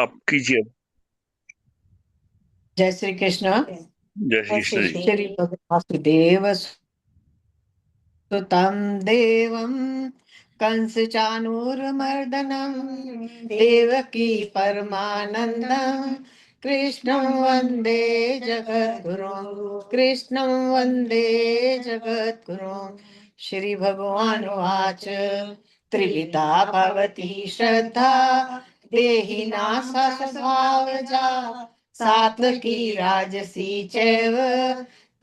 आप कीजिए। जय श्री कृष्ण। जय श्री कृष्ण जी। श्री वासुदेव सुतं देवं कंस चाणूरमर्दनं देवकी परमानन्दं कृष्णं वन्दे जगद्गुरुं कृष्णं वन्दे जगद्गुरुं। श्री भगवान उवाच त्रिविधा भवति श्रद्धा देहिना सा स्वभावजा सात्विकी राजसी चैव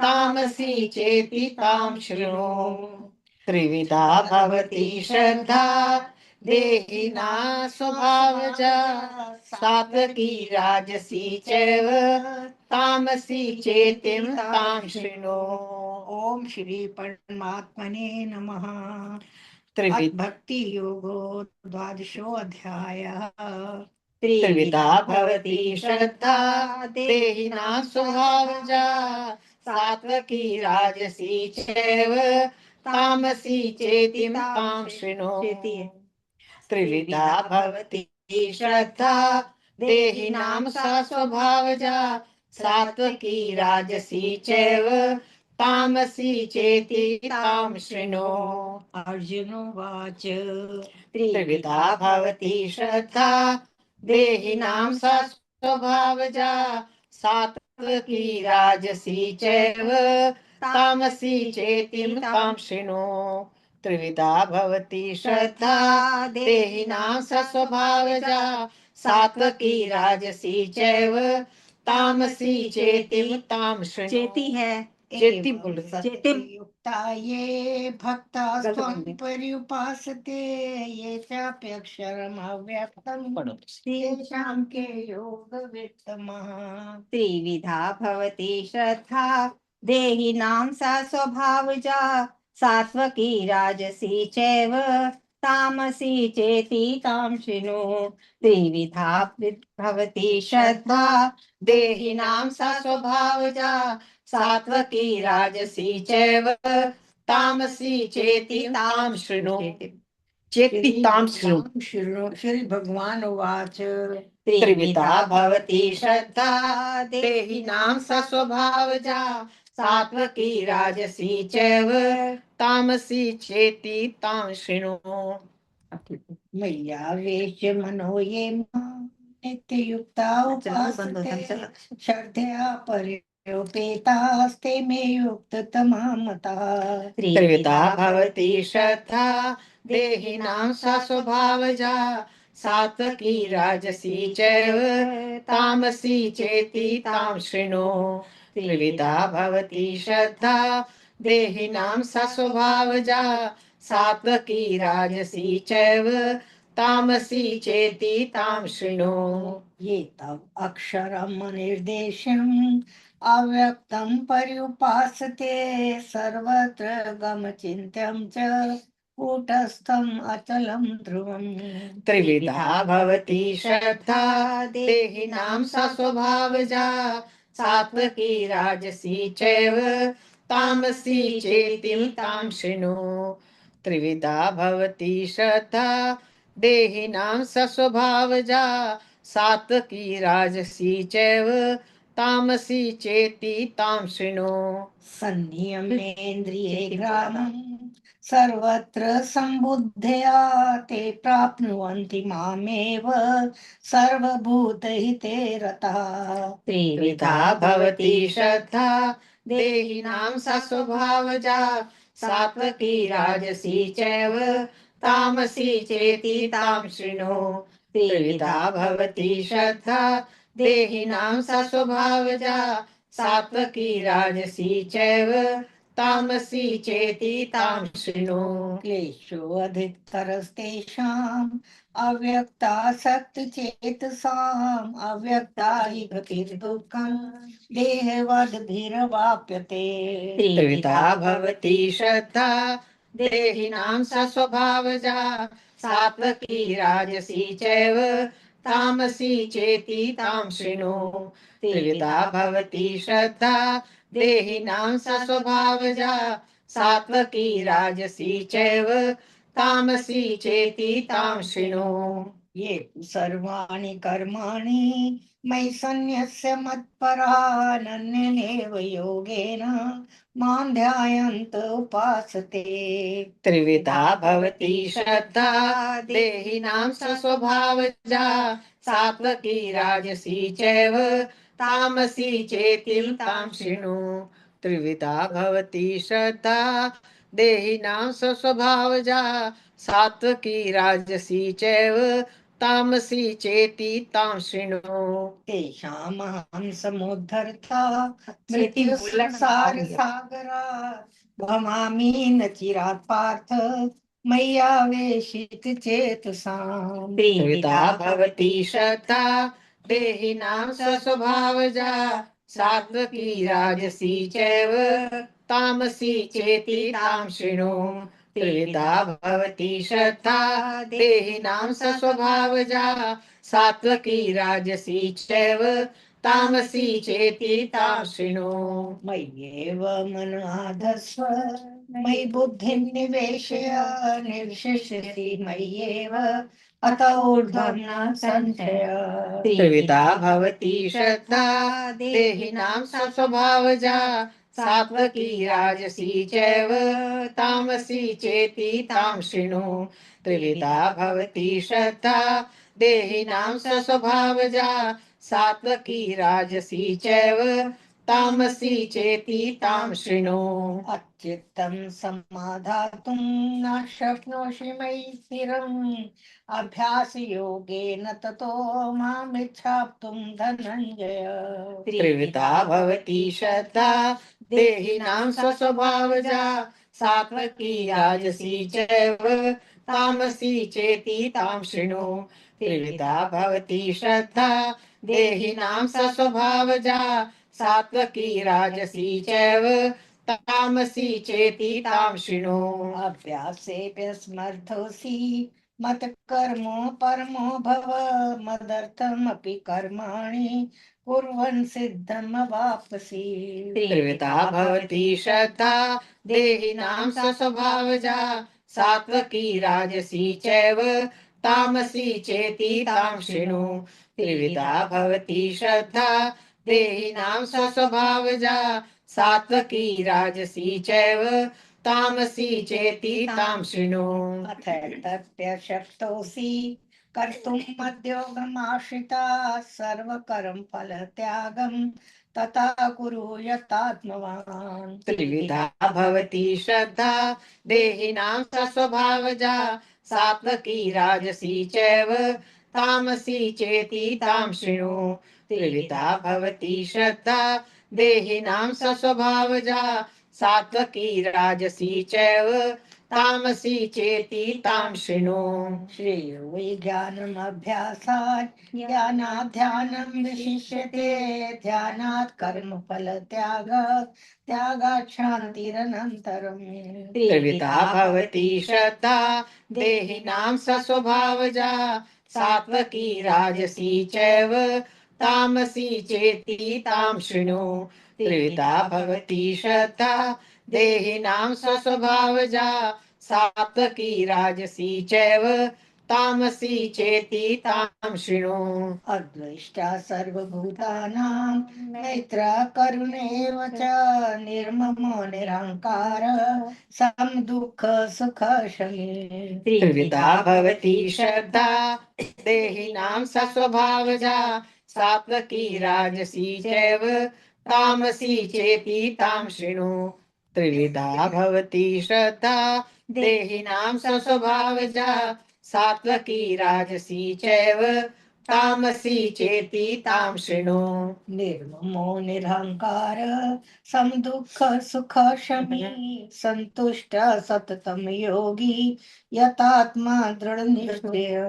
तामसी चेति तां शृणु। त्रिविधा भवति श्रद्धा देहिना स्वभावजा सात्विकी राजसी चैव तामसी चेति तां शृणु। ओम श्री परमात्मने नमः। भक्ति योगो द्वादशो अध्यायः। त्रिविधा भवति श्रद्धा देहिना स्वभावजा सात्विकी राजसी चैव तामसी चेति तां शृणु। त्रिविधा भवति श्रद्धा देहिनां सा स्वभावजा सात्विकी राजसी चैव तामसी चेति तां शृणु। अर्जुनोवाच त्रिविधा भवति श्रद्धा देहिनां सा स्वभावजा सात्विकी राजसी चैव तामसी चेति तां शृणु। त्रिविधा भवति श्रद्धा देहिनां सा स्वभावजा सात्विकी राजसी चैव तामसी चेति तां शृणु। चेति है चेति बोलो। चेति युक्ता ये भक्ता स्वं पर्युपासते ये चाप्यक्षरम् अव्यक्तम् तेषां के योगवित्तमः। त्रिविधा भवति श्रद्धा देहिनां सा स्वभावजा सात्वकी राजसी चैव तामसी चेति तां शृणु। त्रिविधा भवति श्रद्धा देहिनां सा स्वभावजा सात्विकी राजसी चैव तामसी चेति तां शृणु। चेति तां शृणु। श्री भगवान उवाच त्रिविधा भवति श्रद्धा देहिनां सा स्वभावजा सात्विकी राजसी चैव तामसी चेति तां शृणु। मय्या वेश्य मनो ये नित्ययुक्ता उपासते श्रद्धया पर्योपेतास्ते मे युक्ततमा मताः। त्रिविधा भवति श्रद्धा देहिनां सा स्वभावजा सात्विकी राजसी चैव तामसी चेति तां शृणु। त्रिविधा भवति श्रद्धा देहिनां सा स्वभावजा सात्विकी राजसी चैव तामसी चेति तां शृणु। ये तव अक्षरम निर्देशम अव्यक्तं पर्युपासते सर्वत्र गमचिन्त्यं च कूटस्थम् अचलं ध्रुवम्। त्रिविधा भवति श्रद्धा देहिनां सा स्वभावजा सात्विकी राजसी चैव तामसी चेति तां शृणु। त्रिविधा भवति श्रद्धा देहिनां सा स्वभावजा सात्विकी राजसी चैव तामसी चेति तां शृणु। संनियमेन्द्रिये ग्रामम् सर्वत्र संबुद्धया ते प्राप्नुवन्ति मामेव सर्वभूतहिते रताः। त्रिविधा भवति श्रद्धा देहिनां सा स्वभावजा सात्विकी राजसी चैव तामसी चेति तां शृणु। त्रिविधा भवति श्रद्धा देहिनां सा स्वभावजा सात्विकी राजसी चैव तामसी चेति तां शृणु। क्लेशो अधिकतरस्तेषाम् अव्यक्तासक्तचेतसाम् अव्यक्ता हि गतिर्दुःखम् देहवद्भिरवाप्यते। त्रिविधा भवति श्रद्धा देहिनां सा स्वभावजा सात्विकी राजसी चैव तामसी चेति तां शृणु। त्रिविधा भवति श्रद्धा देहिनां सा स्वभावजा सात्विकी राजसी चैव तामसी चेति तां शृणु। ये तु सर्वाणि कर्माणि मयि सन्न्यस्य मत्परा अनन्येनैव योगेन मां ध्यायन्त उपासते। त्रिविधा भवति श्रद्धा देहिनां स्वभावजा सात्वकी राजसी चैव तामसी चेति तां शृणु। त्रिविधा भवति श्रद्धा देहिनां स्वभावजा सात्वकी राजसी चैव तामसी चेति तां शृणु। तेषामहं समुद्धर्ता मृत्युसंसारसागरात् भवामि न चिरात् पार्थ मय्यावेशित चेतसाम्। त्रिविधा भवति श्रद्धा देहिनां स्वभावजा सात्वकी राजसी चैव तामसी चेति तां शृणु। त्रिविधा भवति श्रद्धा देहिनां स्वभावजा सात्वकी राजसी चैव तामसी चेति तां शृणु। मय्येव मन आधस्व मयि बुद्धिं निवेशय निर्विशेषि मय्येव अत ऊर्ध्वं न संशय। त्रिविधा भवति श्रद्धा देहिनां स्वभावजा सात्वकी राजसी चैव तामसी चेति तां शृणु। त्रिविधा भवति श्रद्धा देहिनां स्वभावजा सात्वकी राजसी चैव तामसी चेति तां शृणु। अच्युतं समाधातुं न शक्नोषि मयि स्थिरम् अभ्यासयोगेन ततो मामिच्छाप्तुं धनञ्जय। त्रिविधा भवति श्रद्धा देहिनां स्वभावजा सात्वकी राजसी चैव तामसी चेति तां शृणु। त्रिविधा भवति श्रद्धा देहिनां स्वभावजा सात्वकी राजसी चैव तामसी चेति तां शृणु। अभ्यासेऽप्यस्मर्थोऽसि मत्कर्मो परमो भव मदर्थमपि कर्माणि कुर्वन् सिद्धमवाप्स्यसि। त्रिविधा भवति श्रद्धा देहिनां स्वभावजा सात्वकी राजसी चैव तामसी चेति तां शृणु। त्रिविधा भवति श्रद्धा देहिनां स्वभावजा सात्वकी राजसी चैव तामसी चेति तां शृणु। अथ तप्यशक्तोऽसि कर्तुं मद्योगमाश्रिता सर्वकर्म फलत्यागं तथा कुरु यतात्मवान्। त्रिविधा भवति श्रद्धा देहिनां स्वभावजा सात्वकी राजसी चैव तामसी चेति तां शृणु। त्रिविधा भवति श्रद्धा देहिनां स्वभावजा सात्वकी राजसी चैव तामसी चेति तां शृणु। श्रेयो वै ज्ञानमभ्यासात् ज्ञानात् ध्यानं विशिष्यते ध्यानात् कर्मफलत्याग त्यागात् शान्तिरनन्तरम्। त्रिविधा भवति श्रद्धा देहिनां स्वभावजा सात्वकी राजसी चैव तामसी चेति तां शृणु। त्रिविधा भवति श्रद्धा देहिनां स्वभावजा सात्वकी राजसी चैव तामसी चेति तां शृणु। अद्वेष्टा सर्वभूतानां मैत्र करुणेव च निर्ममो निरहङ्कार समदुःख सुख शमी। त्रिविधा भवति श्रद्धा देहिनां स्वभावजा सात्वकी राजसी चैव तामसी चेति तां शृणु। त्रिविधा भवति श्रद्धा देहिनां स्वभावजा सात्वकी राजसी चैव तामसी चेति तां शृणु। निर्ममो निरहङ्कार समदुःख सुख शमी सन्तुष्ट सततं योगी यतात्मा दृढनिश्चय।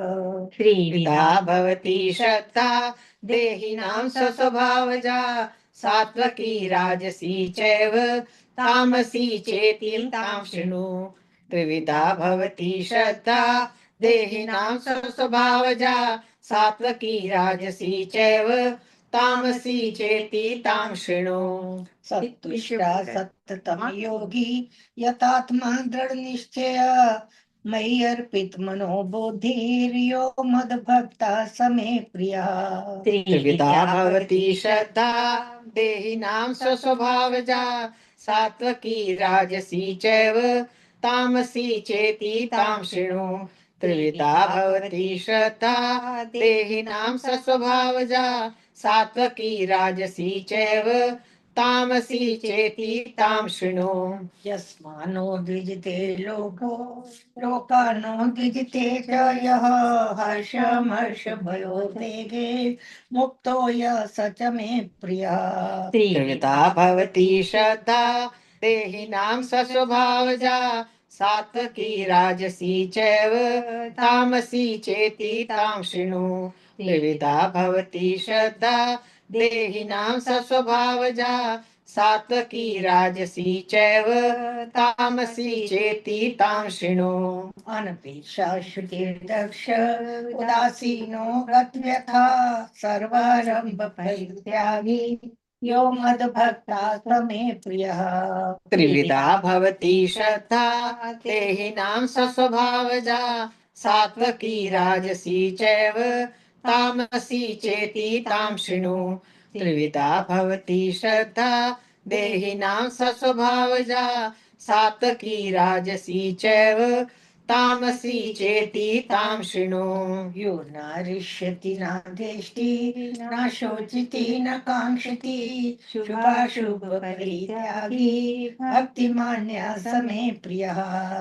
त्रिविधा भवति श्रद्धा देहिनां स्वभावजा सात्वकी राजसी चैव तामसी चेति तां शृणु। त्रिविधा भवति श्रद्धा देहिनां स्वभावजा सात्वकी राजसी चैव तामसी चेति तां शृणु। सत्तुष्टा सततं योगी यतात्मा दृढनिश्चय मयि अर्पित मनोबुद्धिर्यो मद्भक्ता समे प्रिया। त्रिविधा भवती श्रद्धा देहिनां स्वस्वभावजा सात्वकी राजसी चैव तामसी चेति तां शृणु। त्रिविधा भवती श्रद्धा देहिनां स्वस्वभावजा सात्वकी राजसी चैव तामसी चेति तां शृणु। यस्मानो द्विजते लोको लोकानो द्विजते च यः हर्षमर्षभयोद्वेगे मुक्तो यः स च मे प्रियः। त्रिविधा भवती श्रद्धा देहिनां स्वस्वभावजा सात्वकी राजसी चैव तामसी चेति तां शृणु। त्रिविधा भवती श्रद्धा देहिनां स्वस्वभावजा सात्वकी राजसी चैव तामसी चेति तां शृणु। अनपेक्षा श्रुतिर्दक्ष उदासीनो गतव्यथा सर्वारंभ परित्यागी यो मद्भक्ता स मे प्रियः। त्रिविधा भवती श्रद्धा देहिनां स्वस्वभावजा सात्वकी राजसी चैव तामसी चेति तां शृणु। त्रिविधा भवती श्रद्धा देहिनां स्वस्वभावजा सात्वकी राजसी चैव तामसी चेति तां शृणु। यो नारिष्यति न देष्टि न शोचति न काङ्क्षति शुभाशुभ परित्यागी भक्तिमान्यः स मे प्रियः।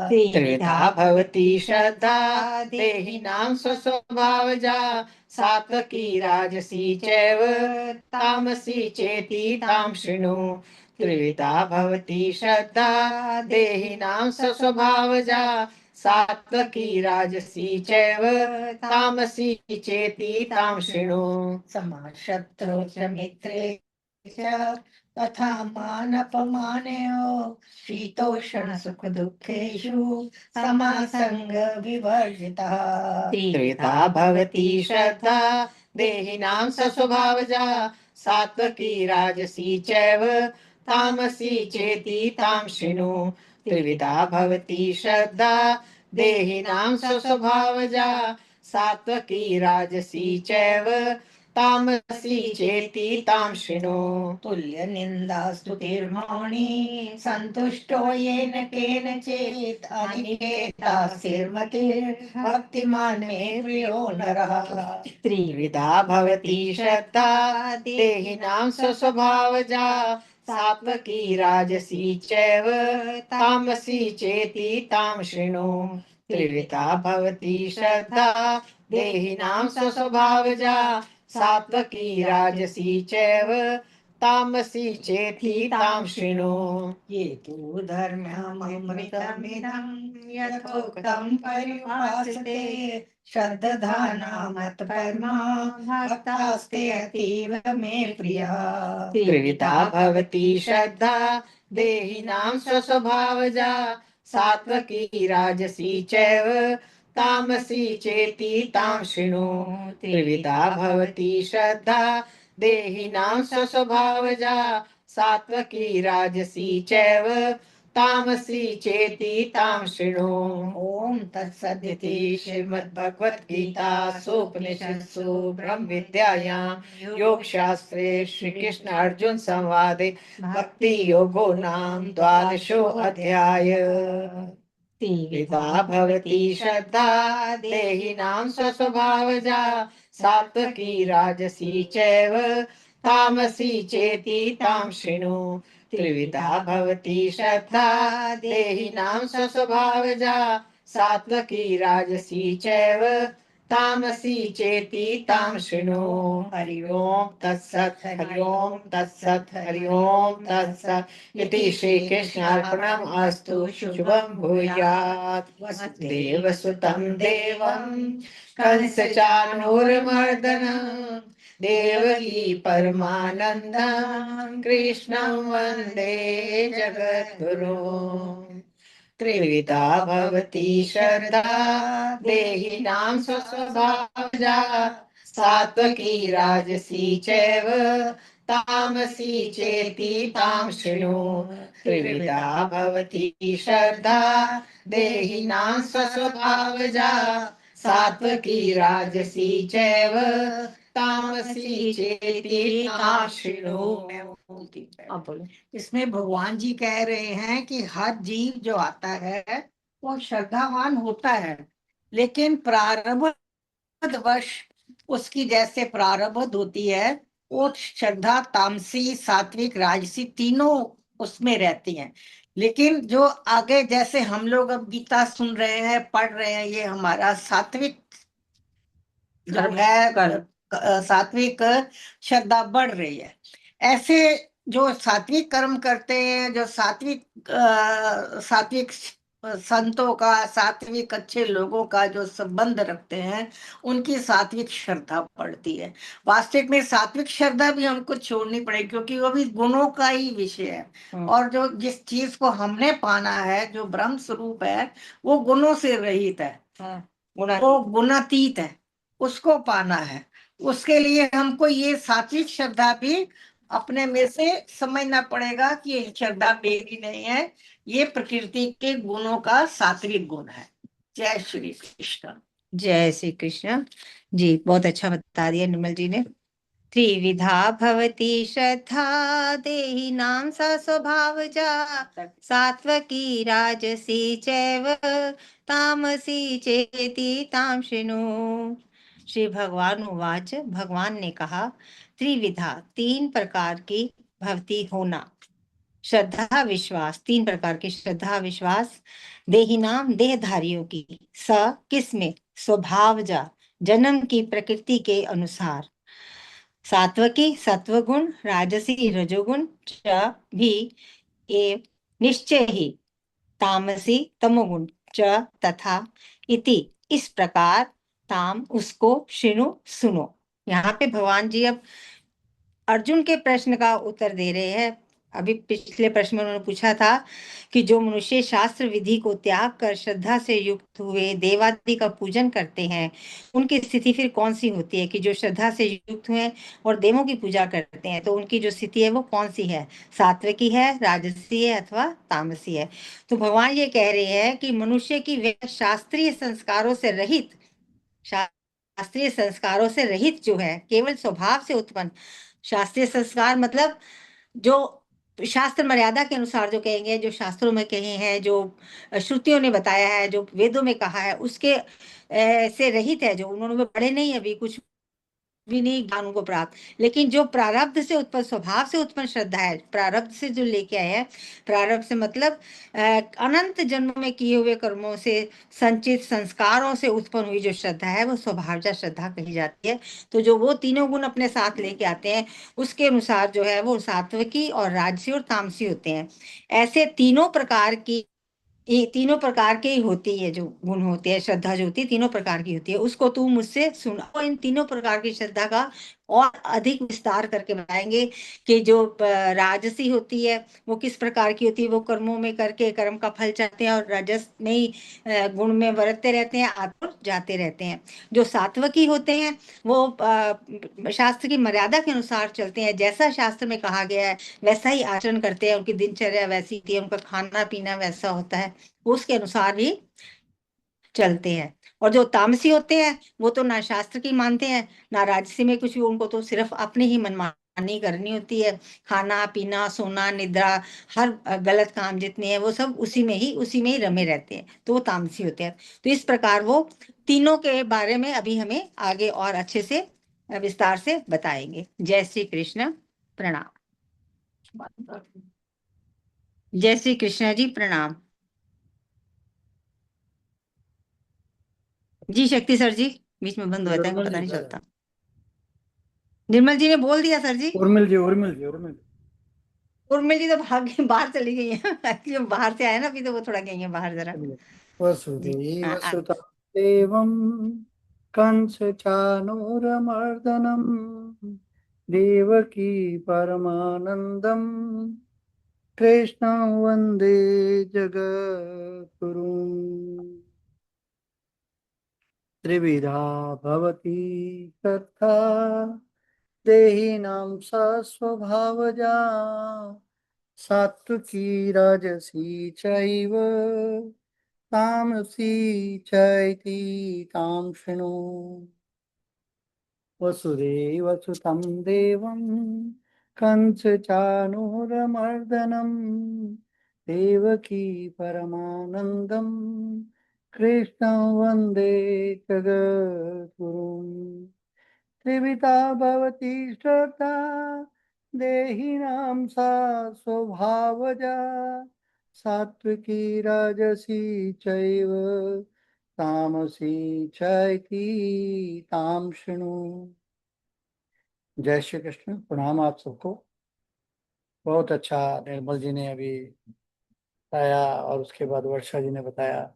त्रिविधा भवती श्रद्धा देहिनां स्वस्वभावजा सात्वकी राजसी चैव तामसी चेति तां शृणु। त्रिविधा भवती श्रद्धा देहिनां स्वस्वभावजा सात्वकी राजसी चैव तामसी चेति तां शृणु। समाशत्रौ च मित्रे च तथा मानपमानयोः शीतोष्ण सुख दुःखेषु समासंग विवर्जितः। त्रिविधा भवती श्रद्धा देहिनां स्वस्वभावजा सात्वकी राजसी चैव तामसी चेति तां शृणु। त्रिविधा भवती श्रद्धा देहिनां स्वस्वभावजा सात्वकी राजसी चैव तामसी चेति तां शृणु। तुल्य निंदा स्तुतिर्मौनी संतुष्टो येन केनचित् अनिकेता भक्तिमान् मे प्रियो नरः। त्रिविधा भवती श्रद्धा देहिनां स्वस्वभावजा सात्वकी राजसी चैव तामसी चेति तां शृणु। त्रिविधा भवती श्रद्धा देहिनां स्वस्वभावजा सात्वकी राजसी चैव तामसी चेति तां शृणु। ये तु धर्म्यमृतमिदं यथोक्तं परिभाषते श्रद्धाना मत्परमा भक्तास्ते अतीव मे प्रियः। त्रिविधा भवती श्रद्धा देहिनां स्वस्वभावजा सात्वकी राजसी चैव तामसी चेति तां शृणु। त्रिविधा भवती श्रद्धा देहिनां स्वस्वभावजा सात्वकी राजसी चैव तामसी चेति तां शृणु। ओम तत्सदिति श्रीमद्भगवद्गीतासूपनिषत्सु ब्रह्म विद्यायां योग शास्त्रे श्री कृष्ण अर्जुन संवादे भक्ति योगो नाम द्वादशो अध्याय। त्रिविधा भवती श्रद्धा देहिनां स्वस्वभावजा सात्वकी राजसी चैव तामसी चेति तां शृणु। त्रिविधा भवती श्रद्धा देहिनां स्वस्वभावजा सात्वकी राजसी चैव तामसी चेति तां शृणु। हरि ओम तत्सत् हरि ओम तत्सत् हरि ओम तत्सत् इति श्री कृष्णार्पणमस्तु। शुभं भूयात्। वसुदेवसुतं देवं कंसचाणूरमर्दनं देवकी परमानन्दं कृष्णं वन्दे जगद्गुरुम्। त्रिविधा भवती श्रद्धा देहिनां स्वस्वभावजा सात्वकी राजसी चैव तामसी चेति तां शृणु। त्रिविधा भवति श्रद्धा देहिनां स्वस्वभावजा। सात्वकी राजसी चैव तामसी चेति तां शृणु। अब बोलो। इसमें भगवान जी कह रहे हैं कि हर जीव जो आता है वो श्रद्धावान होता है, लेकिन प्रारब्ध वश उसकी जैसे प्रारब्ध होती है, वो श्रद्धा तामसी सात्विक राजसी तीनों उसमें रहती हैं। लेकिन जो आगे जैसे हम लोग अब गीता सुन रहे हैं, पढ़ रहे हैं, ये हमारा सात्विक जो है, सात्विक श्रद्धा बढ़ रही है। ऐसे जो सात्विक कर्म करते हैं, जो सात्विक संतों का, सात्विक अच्छे लोगों का जो संबंध रखते हैं, उनकी सात्विक श्रद्धा बढ़ती है। वास्तविक में सात्विक श्रद्धा भी हमको छोड़नी पड़ेगी, क्योंकि वो भी गुणों का ही विषय है। और जो जिस चीज को हमने पाना है, जो ब्रह्म स्वरूप है, वो गुणों से रहित है, वो गुणातीत है, उसको पाना है। उसके लिए हमको ये सात्विक श्रद्धा भी अपने में से समझना पड़ेगा कि ये श्रद्धा मेरी नहीं है, ये प्रकृति के गुणों का सात्विक गुण है। जय श्री कृष्ण। जय श्री कृष्ण जी। बहुत अच्छा बता दिया निर्मल जी ने। त्रिविधा भवति श्रद्धा देहिनां सा स्वभावजा। सात्वकी राजसी चैव तामसी चेति तां शृणु। श्री भगवान उवाच। भगवान ने कहा, त्रिविधा तीन प्रकार की भवती होना, श्रद्धा विश्वास, तीन प्रकार की श्रद्धा विश्वास देहिनाम देहधारियों की, स किसमें, स्वभावजा जन्म की प्रकृति के अनुसार, सात्वकी सत्वगुण, राजसी रजोगुण च भी एव निश्चय ही, तामसी तमोगुण च तथा इति, इस प्रकार ताम उसको शृणु सुनो। यहाँ पे भगवान जी अब अर्जुन के प्रश्न का उत्तर दे रहे हैं। अभी पिछले प्रश्न में उन्होंने पूछा था कि जो मनुष्य शास्त्र विधि को त्याग कर श्रद्धा से युक्त हुए देवादि का पूजन करते हैं, उनकी स्थिति फिर कौन सी होती है। कि जो श्रद्धा से युक्त हुए और देवों की पूजा करते हैं, तो उनकी जो स्थिति है वो कौन सी है, सात्विकी है, राजसी है अथवा तामसी है। तो भगवान ये कह रहे हैं कि मनुष्य की वह शास्त्रीय संस्कारों से रहित, शास्त्रीय संस्कारों से रहित जो है, केवल स्वभाव से उत्पन्न, शास्त्रीय संस्कार मतलब जो शास्त्र मर्यादा के अनुसार जो कहेंगे, जो शास्त्रों में कहे हैं, जो श्रुतियों ने बताया है, जो वेदों में कहा है, उसके से रहित है, जो उन्होंने पढ़े नहीं अभी कुछ भी नहीं ज्ञान उनको प्राप्त, लेकिन जो प्रारब्ध से उत्पन्न, स्वभाव से उत्पन्न श्रद्धा है, प्रारब्ध से जो लेके आए हैं, प्रारब्ध से मतलब अनंत जन्म में किए हुए कर्मों से संचित संस्कारों से उत्पन्न हुई जो श्रद्धा है, वो स्वभावजा श्रद्धा कही जाती है। तो जो वो तीनों गुण अपने साथ लेके आते हैं, उसके अनुसार जो है वो सात्विकी और राजसी और तामसी होते हैं। ऐसे तीनों प्रकार की, ये तीनों प्रकार की होती है, जो गुण होती है, श्रद्धा जो होती है तीनों प्रकार की होती है। उसको तू मुझसे सुन। और इन तीनों प्रकार की श्रद्धा का और अधिक विस्तार करके बताएंगे कि जो राजसी होती है वो किस प्रकार की होती है। वो कर्मों में करके कर्म का फल चाहते हैं और रजस में ही गुण में बरतते रहते हैं, आगे जाते रहते हैं। जो सात्विकी होते हैं वो शास्त्र की मर्यादा के अनुसार चलते हैं, जैसा शास्त्र में कहा गया है वैसा ही आचरण करते हैं, उनकी दिनचर्या वैसी होती है, उनका खाना पीना वैसा होता है, उसके अनुसार ही चलते हैं। और जो तामसी होते हैं वो तो ना शास्त्र की मानते हैं ना राजसी में कुछ भी, उनको तो सिर्फ अपने ही मनमानी करनी होती है। खाना पीना सोना निद्रा हर गलत काम जितने हैं वो सब उसी में ही रमे रहते हैं, तो वो तामसी होते हैं। तो इस प्रकार वो तीनों के बारे में अभी हमें आगे और अच्छे से विस्तार से बताएंगे। जय श्री कृष्ण, प्रणाम। जय श्री कृष्ण जी, प्रणाम जी। शक्ति सर जी बीच में बंद हो जाता है, पता नहीं चलता। निर्मल जी ने बोल दिया सर जी। उर्मिल जी उर्मिल जी तो भाग बाहर चली गई है। एक्चुअली बाहर से आए ना, अभी तो वो थोड़ा गई है बाहर जरा। वसुदेव हाँ, सुतदेवं कंस चाणूरमर्दनम देवकी परमानंदम कृष्णं वंदे जगद्गुरुम्। त्रिविधा भवति श्रद्धा देहिनां सा स्वभावजा सात्विकी राजसी चैव तामसी चैति तां शृणु। वसुदेव सुतं देवं कंस चाणूरमर्दनं देवकी परमानन्दं कृष्णं वन्दे जगद्गुरुम्। त्रिविधा भवति श्रद्धा देहिनां सा स्वभावजा सात्विकी राजसी चैव तामसी चैति तां शृणु। जय श्री कृष्ण। प्रणाम आप सबको। बहुत अच्छा निर्मल जी ने अभी बताया और उसके बाद वर्षा जी ने बताया।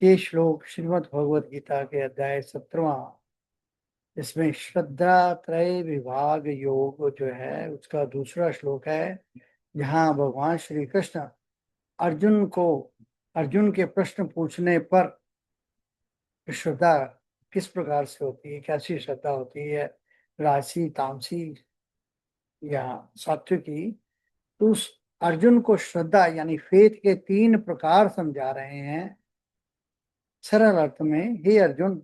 ये श्लोक श्रीमद् भगवद गीता के अध्याय 17वां, इसमें श्रद्धा त्रय विभाग योग जो है उसका दूसरा श्लोक है, जहाँ भगवान श्री कृष्ण अर्जुन के प्रश्न पूछने पर श्रद्धा किस प्रकार से होती है, कैसी श्रद्धा होती है, राजसी तामसी या सात्विकी, तो उस अर्जुन को श्रद्धा यानी फेथ के 3 प्रकार समझा रहे हैं। सरल अर्थ में, हे अर्जुन,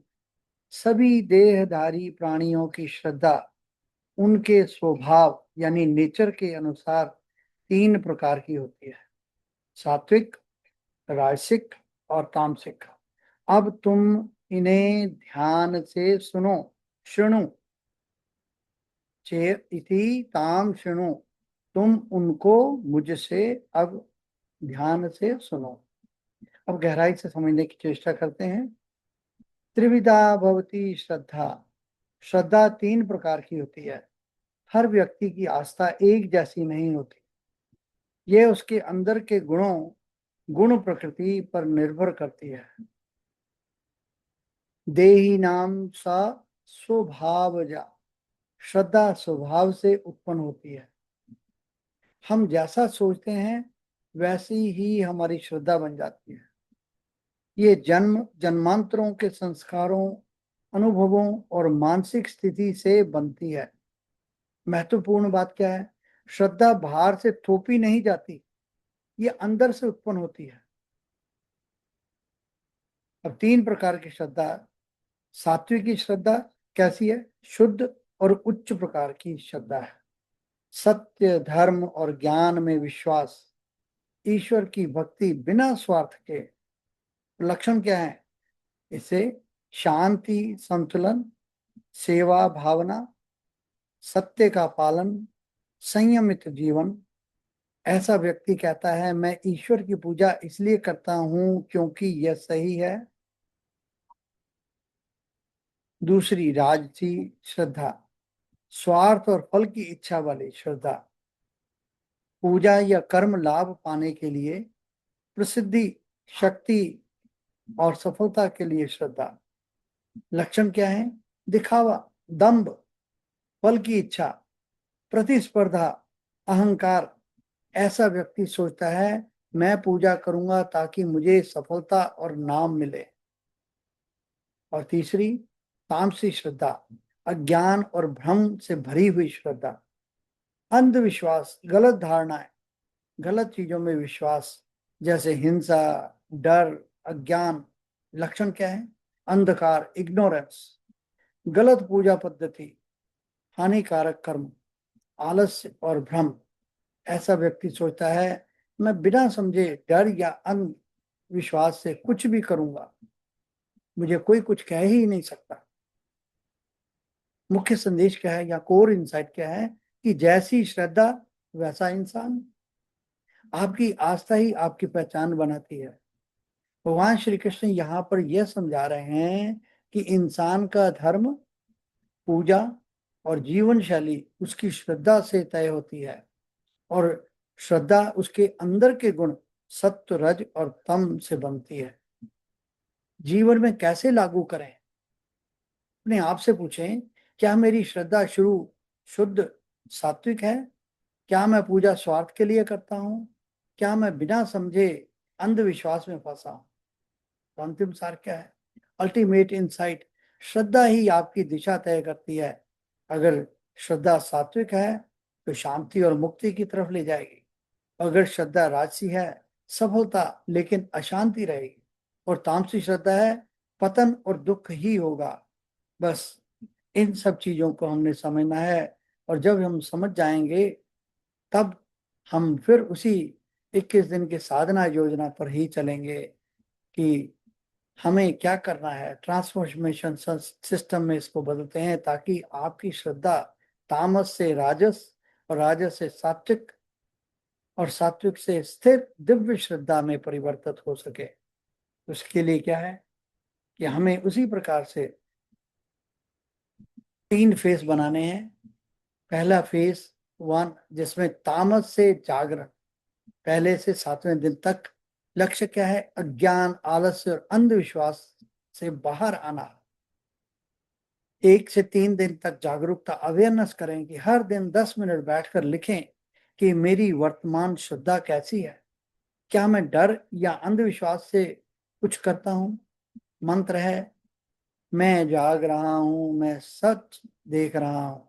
सभी देहधारी प्राणियों की श्रद्धा उनके स्वभाव यानी नेचर के अनुसार 3 प्रकार की होती है, सात्विक, राजसिक और तामसिक। अब तुम इन्हें ध्यान से सुनो। शृणु चेत इति ताम शृणु, तुम उनको मुझसे अब ध्यान से सुनो। अब गहराई से समझने की चेष्टा करते हैं। त्रिविधा भवति श्रद्धा, श्रद्धा 3 प्रकार की होती है। हर व्यक्ति की आस्था एक जैसी नहीं होती, यह उसके अंदर के गुण प्रकृति पर निर्भर करती है। देहिनां सा स्वभावजा, श्रद्धा स्वभाव से उत्पन्न होती है। हम जैसा सोचते हैं वैसी ही हमारी श्रद्धा बन जाती है। ये जन्मांतरों के संस्कारों, अनुभवों और मानसिक स्थिति से बनती है। महत्वपूर्ण बात क्या है? श्रद्धा बाहर से थोपी नहीं जाती, ये अंदर से उत्पन्न होती है। अब 3 प्रकार की श्रद्धा। सात्विकी श्रद्धा कैसी है? शुद्ध और उच्च प्रकार की श्रद्धा है। सत्य, धर्म और ज्ञान में विश्वास, ईश्वर की भक्ति बिना स्वार्थ के। लक्षण क्या है? इसे शांति, संतुलन, सेवा भावना, सत्य का पालन, संयमित जीवन। ऐसा व्यक्ति कहता है, मैं ईश्वर की पूजा इसलिए करता हूं क्योंकि यह सही है। दूसरी, राजसी श्रद्धा, स्वार्थ और फल की इच्छा वाली श्रद्धा, पूजा या कर्म लाभ पाने के लिए, प्रसिद्धि, शक्ति और सफलता के लिए श्रद्धा। लक्षण क्या है? दिखावा, दंभ, फल की इच्छा, प्रतिस्पर्धा, अहंकार। ऐसा व्यक्ति सोचता है, मैं पूजा करूंगा ताकि मुझे सफलता और नाम मिले। और तीसरी, तामसी श्रद्धा, अज्ञान और भ्रम से भरी हुई श्रद्धा, अंधविश्वास, गलत धारणाएं, गलत चीजों में विश्वास, जैसे हिंसा, डर, अज्ञान। लक्षण क्या है? अंधकार, इग्नोरेंस, गलत पूजा पद्धति, हानिकारक कर्म, आलस्य और भ्रम। ऐसा व्यक्ति सोचता है, मैं बिना समझे डर या अंधविश्वास से कुछ भी करूंगा, मुझे कोई कुछ कह ही नहीं सकता। मुख्य संदेश क्या है या कोर इनसाइट क्या है? कि जैसी श्रद्धा वैसा इंसान। आपकी आस्था ही आपकी पहचान बनाती है। भगवान श्री कृष्ण यहाँ पर यह समझा रहे हैं कि इंसान का धर्म, पूजा और जीवन शैली उसकी श्रद्धा से तय होती है, और श्रद्धा उसके अंदर के गुण सत्व, रज और तम से बनती है। जीवन में कैसे लागू करें? अपने आप से पूछें, क्या मेरी श्रद्धा शुद्ध सात्विक है? क्या मैं पूजा स्वार्थ के लिए करता हूं? क्या मैं बिना समझे अंधविश्वास में फंसा हूं? तो अंतिम सार क्या है? Ultimate insight. श्रद्धा ही आपकी दिशा तय करती है। अगर श्रद्धा सात्विक है तो शांति और मुक्ति की तरफ ले जाएगी। अगर श्रद्धा राजसी है, सफलता लेकिन अशांति रहेगी। और तामसी श्रद्धा है, पतन और दुख ही होगा। बस इन सब चीजों को हमने समझना है, और जब हम समझ जाएंगे तब हम फिर उसी 21 दिन की साधना योजना पर ही चलेंगे कि हमें क्या करना है। ट्रांसफॉर्मेशन सिस्टम में इसको बदलते हैं ताकि आपकी श्रद्धा तामस से राजस और राजस से सात्विक और सात्विक से स्थिर दिव्य श्रद्धा में परिवर्तित हो सके। उसके लिए क्या है कि हमें उसी प्रकार से 3 फेस बनाने हैं। पहला फेस 1 जिसमें तामस से जागरण, पहले से 7वें दिन तक। लक्ष्य क्या है? अज्ञान, आलस्य और अंधविश्वास से बाहर आना। 1 से 3 दिन तक जागरूकता, अवेयरनेस करें कि हर दिन 10 मिनट बैठकर लिखें कि मेरी वर्तमान श्रद्धा कैसी है। क्या मैं डर या अंधविश्वास से कुछ करता हूं? मंत्र है, मैं जाग रहा हूं, मैं सच देख रहा हूं।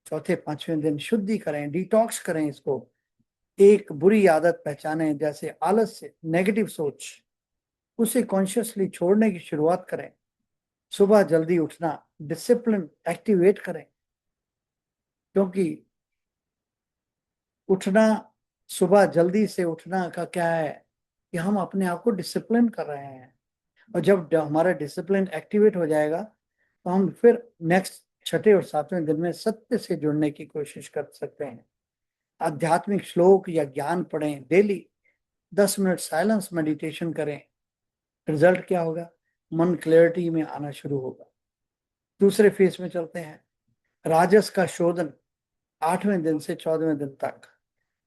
चौथे 5वें दिन शुद्धि करें, डिटॉक्स करें इसको। एक बुरी आदत पहचाने जैसे आलस्य, नेगेटिव सोच, उसे कॉन्शियसली छोड़ने की शुरुआत करें। सुबह जल्दी उठना, डिसिप्लिन एक्टिवेट करें, क्योंकि उठना, सुबह जल्दी से उठना का क्या है कि हम अपने आप को डिसिप्लिन कर रहे हैं। और जब हमारा डिसिप्लिन एक्टिवेट हो जाएगा तो हम फिर नेक्स्ट 6ठे और 7वें दिन में सत्य से जुड़ने की कोशिश कर सकते हैं। आध्यात्मिक श्लोक या ज्ञान पढ़ें डेली। 10 मिनट साइलेंस मेडिटेशन करें। रिजल्ट क्या होगा? मन क्लैरिटी में आना शुरू होगा। दूसरे फेज में चलते हैं, राजस का शोधन, 8वें दिन से 14वें दिन तक।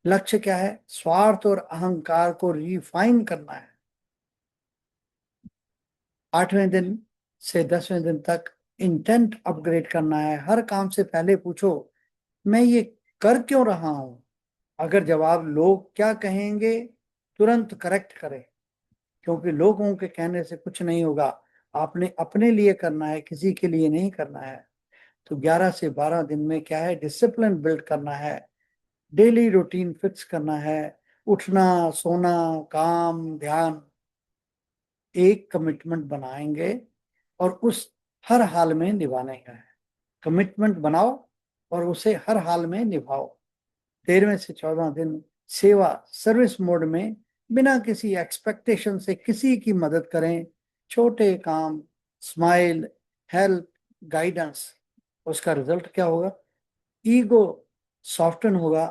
लक्ष्य क्या है? स्वार्थ और अहंकार को रिफाइन करना है। 8वें दिन से 10वें दिन तक इंटेंट अपग्रेड करना है। हर काम से पहले पूछो, मैं ये कर क्यों रहा हूं? अगर जवाब लोग क्या कहेंगे, तुरंत करेक्ट करें, क्योंकि लोगों के कहने से कुछ नहीं होगा। आपने अपने लिए करना है, किसी के लिए नहीं करना है। तो 11 से 12 दिन में क्या है? डिसिप्लिन बिल्ड करना है, डेली रूटीन फिक्स करना है। उठना, सोना, काम, ध्यान, एक कमिटमेंट बनाएंगे और उस हर हाल में निभाने का है। कमिटमेंट बनाओ और उसे हर हाल में निभाओ। 13वें से 14वां दिन सेवा, सर्विस मोड में बिना किसी एक्सपेक्टेशन से किसी की मदद करें। छोटे काम, स्माइल, हेल्प, गाइडेंस। उसका रिजल्ट क्या होगा? ईगो सॉफ्टन होगा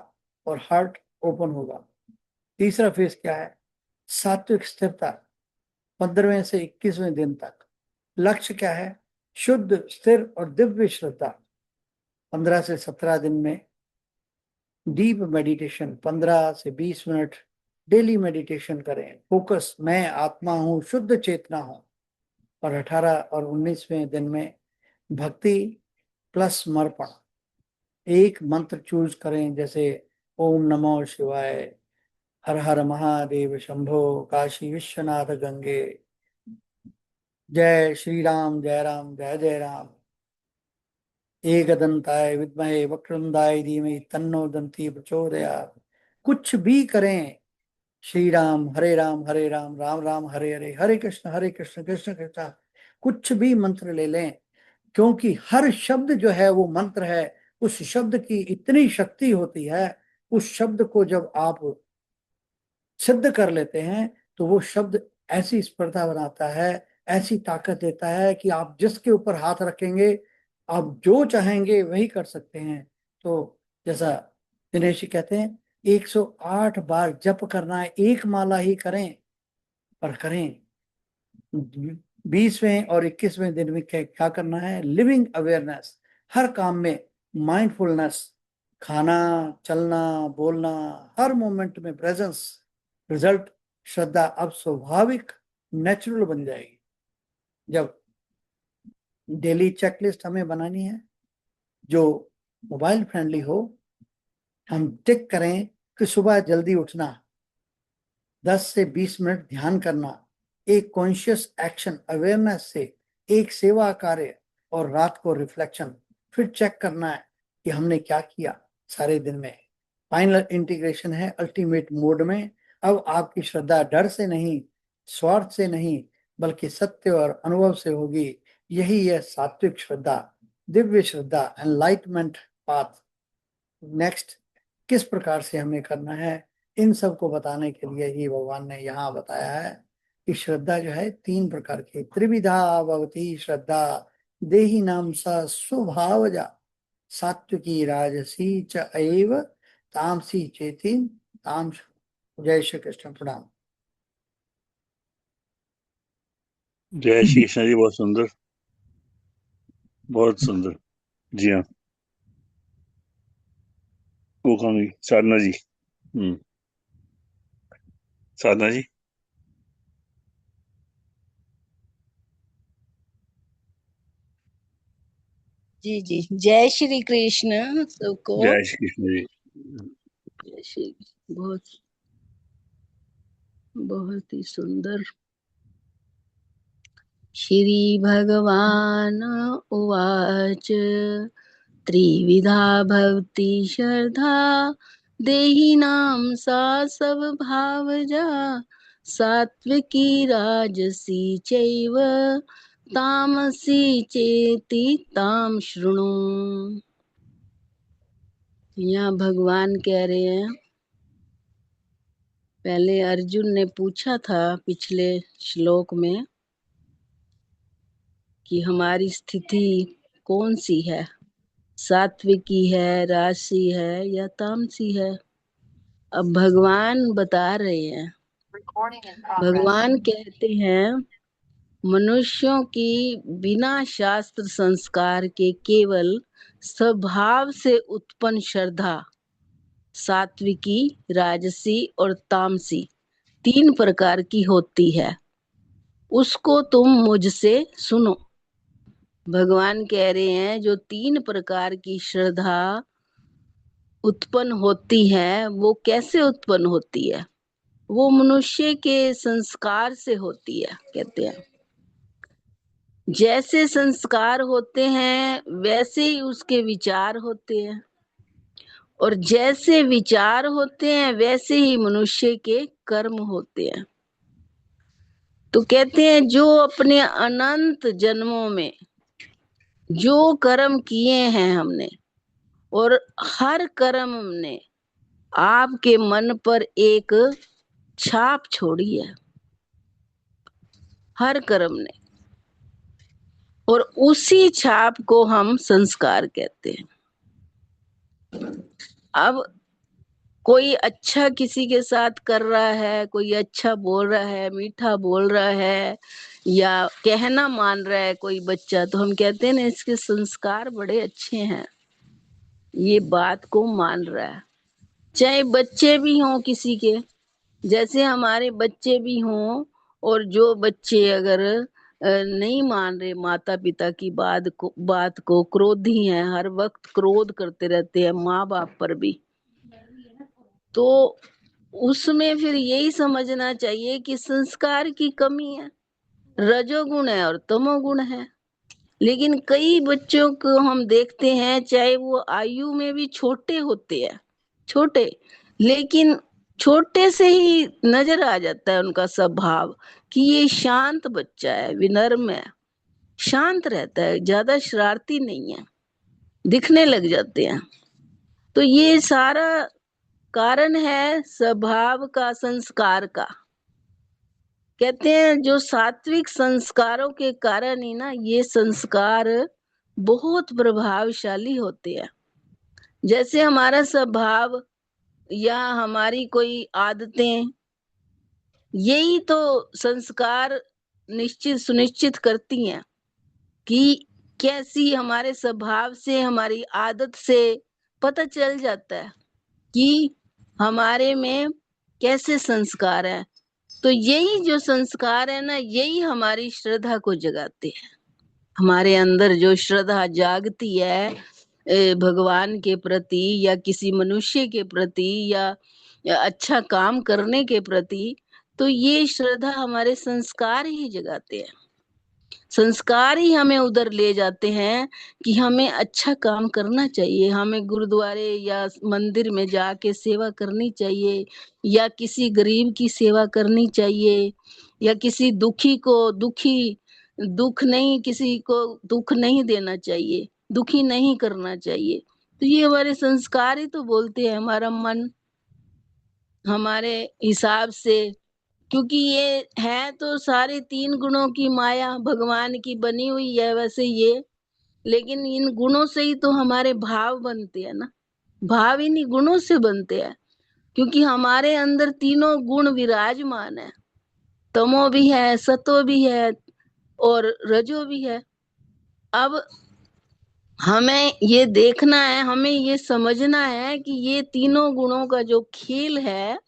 और हार्ट ओपन होगा। तीसरा फेज क्या है? सात्विक स्थिरता, 15वें से 21वें दिन तक। लक्ष्य क्या है? शुद्ध, स्थिर और दिव्य श्रद्धा। 15 से 17 दिन में डीप मेडिटेशन, 15 से 20 मिनट डेली मेडिटेशन करें। फोकस, मैं आत्मा हूं, शुद्ध चेतना हूं। और 18 और 19वें दिन में भक्ति प्लस समर्पण। एक मंत्र चूज करें, जैसे ओम नमो शिवाय, हर हर महादेव शंभो, काशी विश्वनाथ गंगे, जय श्री राम, जय राम, जय जय राम, एकदंताय विद्महे वक्रतुंडाय धीमहि तन्नो दंती प्रचोदयात्। कुछ भी करें, श्री राम, हरे राम, हरे राम, राम राम, हरे हरे, हरे कृष्ण कृष्ण कृष्ण, कुछ भी मंत्र ले लें, क्योंकि हर शब्द जो है वो मंत्र है। उस शब्द की इतनी शक्ति होती है। उस शब्द को जब आप सिद्ध कर लेते हैं तो वो शब्द ऐसी स्पर्धा बनाता है, ऐसी ताकत देता है कि आप जिसके ऊपर हाथ रखेंगे, आप जो चाहेंगे वही कर सकते हैं। तो जैसा दिनेश जी कहते हैं, 108 बार जप करना है, एक माला ही करें, पर करें। 20वें और 21वें दिन में क्या करना है? लिविंग अवेयरनेस, हर काम में माइंडफुलनेस, खाना, चलना, बोलना, हर मोमेंट में प्रेजेंस। रिजल्ट, श्रद्धा अब स्वाभाविक, नेचुरल बन जाएगी। जब डेली चेकलिस्ट हमें बनानी है जो मोबाइल फ्रेंडली हो, हम टिक करें कि सुबह जल्दी उठना, 10 से 20 मिनट ध्यान करना, एक कॉन्शियस एक्शन अवेयरनेस से एक सेवा कार्य, और रात को रिफ्लेक्शन, फिर चेक करना है कि हमने क्या किया सारे दिन में। फाइनल इंटीग्रेशन है अल्टीमेट मोड में। अब आपकी श्रद्धा डर से नहीं, स्वार्थ से नहीं, बल्कि सत्य और अनुभव से होगी। यही है सात्विक श्रद्धा, दिव्य श्रद्धा, एनलाइटमेंट पाथ। नेक्स्ट किस प्रकार से हमें करना है, इन सब को बताने के लिए ही भगवान ने यहाँ बताया है कि श्रद्धा जो है 3 प्रकार की। त्रिविधा भवती श्रद्धा देही नाम सा स्वभावजा, सात्विकी राजसी च एव तामसी चेति ताम। जय श्री कृष्ण। प्रणाम। जय श्री कृष्ण जी। बहुत सुंदर, बहुत सुंदर। जी हाँ, वो कौन हुई? साधना जी। साधना जी। जी जी, जय श्री कृष्ण सबको। जय श्री कृष्ण जी। जय श्री, बहुत बहुत ही सुंदर। श्री भगवान उवाच त्रिविधा भक्ति श्रद्धा देहिनां सा स्वभावजा, सात्विकी राजसी चैव तामसी चेति ताम शृणु। यहाँ भगवान कह रहे हैं, पहले अर्जुन ने पूछा था पिछले श्लोक में कि हमारी स्थिति कौन सी है, सात्विकी है, राजसी है या तामसी है। अब भगवान बता रहे हैं, भगवान कहते हैं मनुष्यों की बिना शास्त्र संस्कार के केवल स्वभाव से उत्पन्न श्रद्धा सात्विकी, राजसी और तामसी 3 प्रकार की होती है। उसको तुम मुझसे सुनो। भगवान कह रहे हैं जो 3 प्रकार की श्रद्धा उत्पन्न होती है, वो कैसे उत्पन्न होती है? वो मनुष्य के संस्कार से होती है। कहते हैं जैसे संस्कार होते हैं वैसे ही उसके विचार होते हैं, और जैसे विचार होते हैं वैसे ही मनुष्य के कर्म होते हैं। तो कहते हैं जो अपने अनंत जन्मों में जो कर्म किए हैं हमने, और हर कर्म ने आपके मन पर एक छाप छोड़ी है, हर कर्म ने, और उसी छाप को हम संस्कार कहते हैं। अब कोई अच्छा किसी के साथ कर रहा है, कोई अच्छा बोल रहा है, मीठा बोल रहा है, या कहना मान रहा है कोई बच्चा, तो हम कहते हैं ना इसके संस्कार बड़े अच्छे हैं, ये बात को मान रहा है। चाहे बच्चे भी हों किसी के, जैसे हमारे बच्चे भी हों, और जो बच्चे अगर नहीं मान रहे माता पिता की बात को क्रोधी हैं, हर वक्त क्रोध करते रहते हैं माँ बाप पर भी, तो उसमें फिर यही समझना चाहिए कि संस्कार की कमी है, रजोगुण है और तमोगुण है। लेकिन कई बच्चों को हम देखते हैं, चाहे वो आयु में भी छोटे होते हैं, छोटे, लेकिन छोटे से ही नजर आ जाता है उनका स्वभाव कि ये शांत बच्चा है, विनम्र है, शांत रहता है, ज्यादा शरारती नहीं है, दिखने लग जाते हैं। तो ये सारा कारण है स्वभाव का, संस्कार का। कहते हैं जो सात्विक संस्कारों के कारण ही ना ये संस्कार बहुत प्रभावशाली होते हैं। जैसे हमारा स्वभाव या हमारी कोई आदतें, यही तो संस्कार निश्चित सुनिश्चित करती हैं कि कैसी हमारे स्वभाव से, हमारी आदत से पता चल जाता है कि हमारे में कैसे संस्कार है। तो यही जो संस्कार है ना, यही हमारी श्रद्धा को जगाते हैं। हमारे अंदर जो श्रद्धा जागती है भगवान के प्रति या किसी मनुष्य के प्रति या अच्छा काम करने के प्रति, तो ये श्रद्धा हमारे संस्कार ही जगाते हैं, संस्कार ही हमें उधर ले जाते हैं कि हमें अच्छा काम करना चाहिए, हमें गुरुद्वारे या मंदिर में जाके सेवा करनी चाहिए, या किसी गरीब की सेवा करनी चाहिए, या किसी दुखी को किसी को दुख नहीं देना चाहिए, दुखी नहीं करना चाहिए। तो ये हमारे संस्कार ही तो बोलते हैं, हमारा मन हमारे हिसाब से, क्योंकि ये है तो सारे 3 गुणों की माया भगवान की बनी हुई है वैसे ये, लेकिन इन गुणों से ही तो हमारे भाव बनते हैं ना, भाव इन्हीं गुणों से बनते हैं, क्योंकि हमारे अंदर तीनों गुण विराजमान है, तमो भी है, सतो भी है और रजो भी है। अब हमें ये देखना है, हमें ये समझना है कि ये तीनों गुणों का जो खेल है,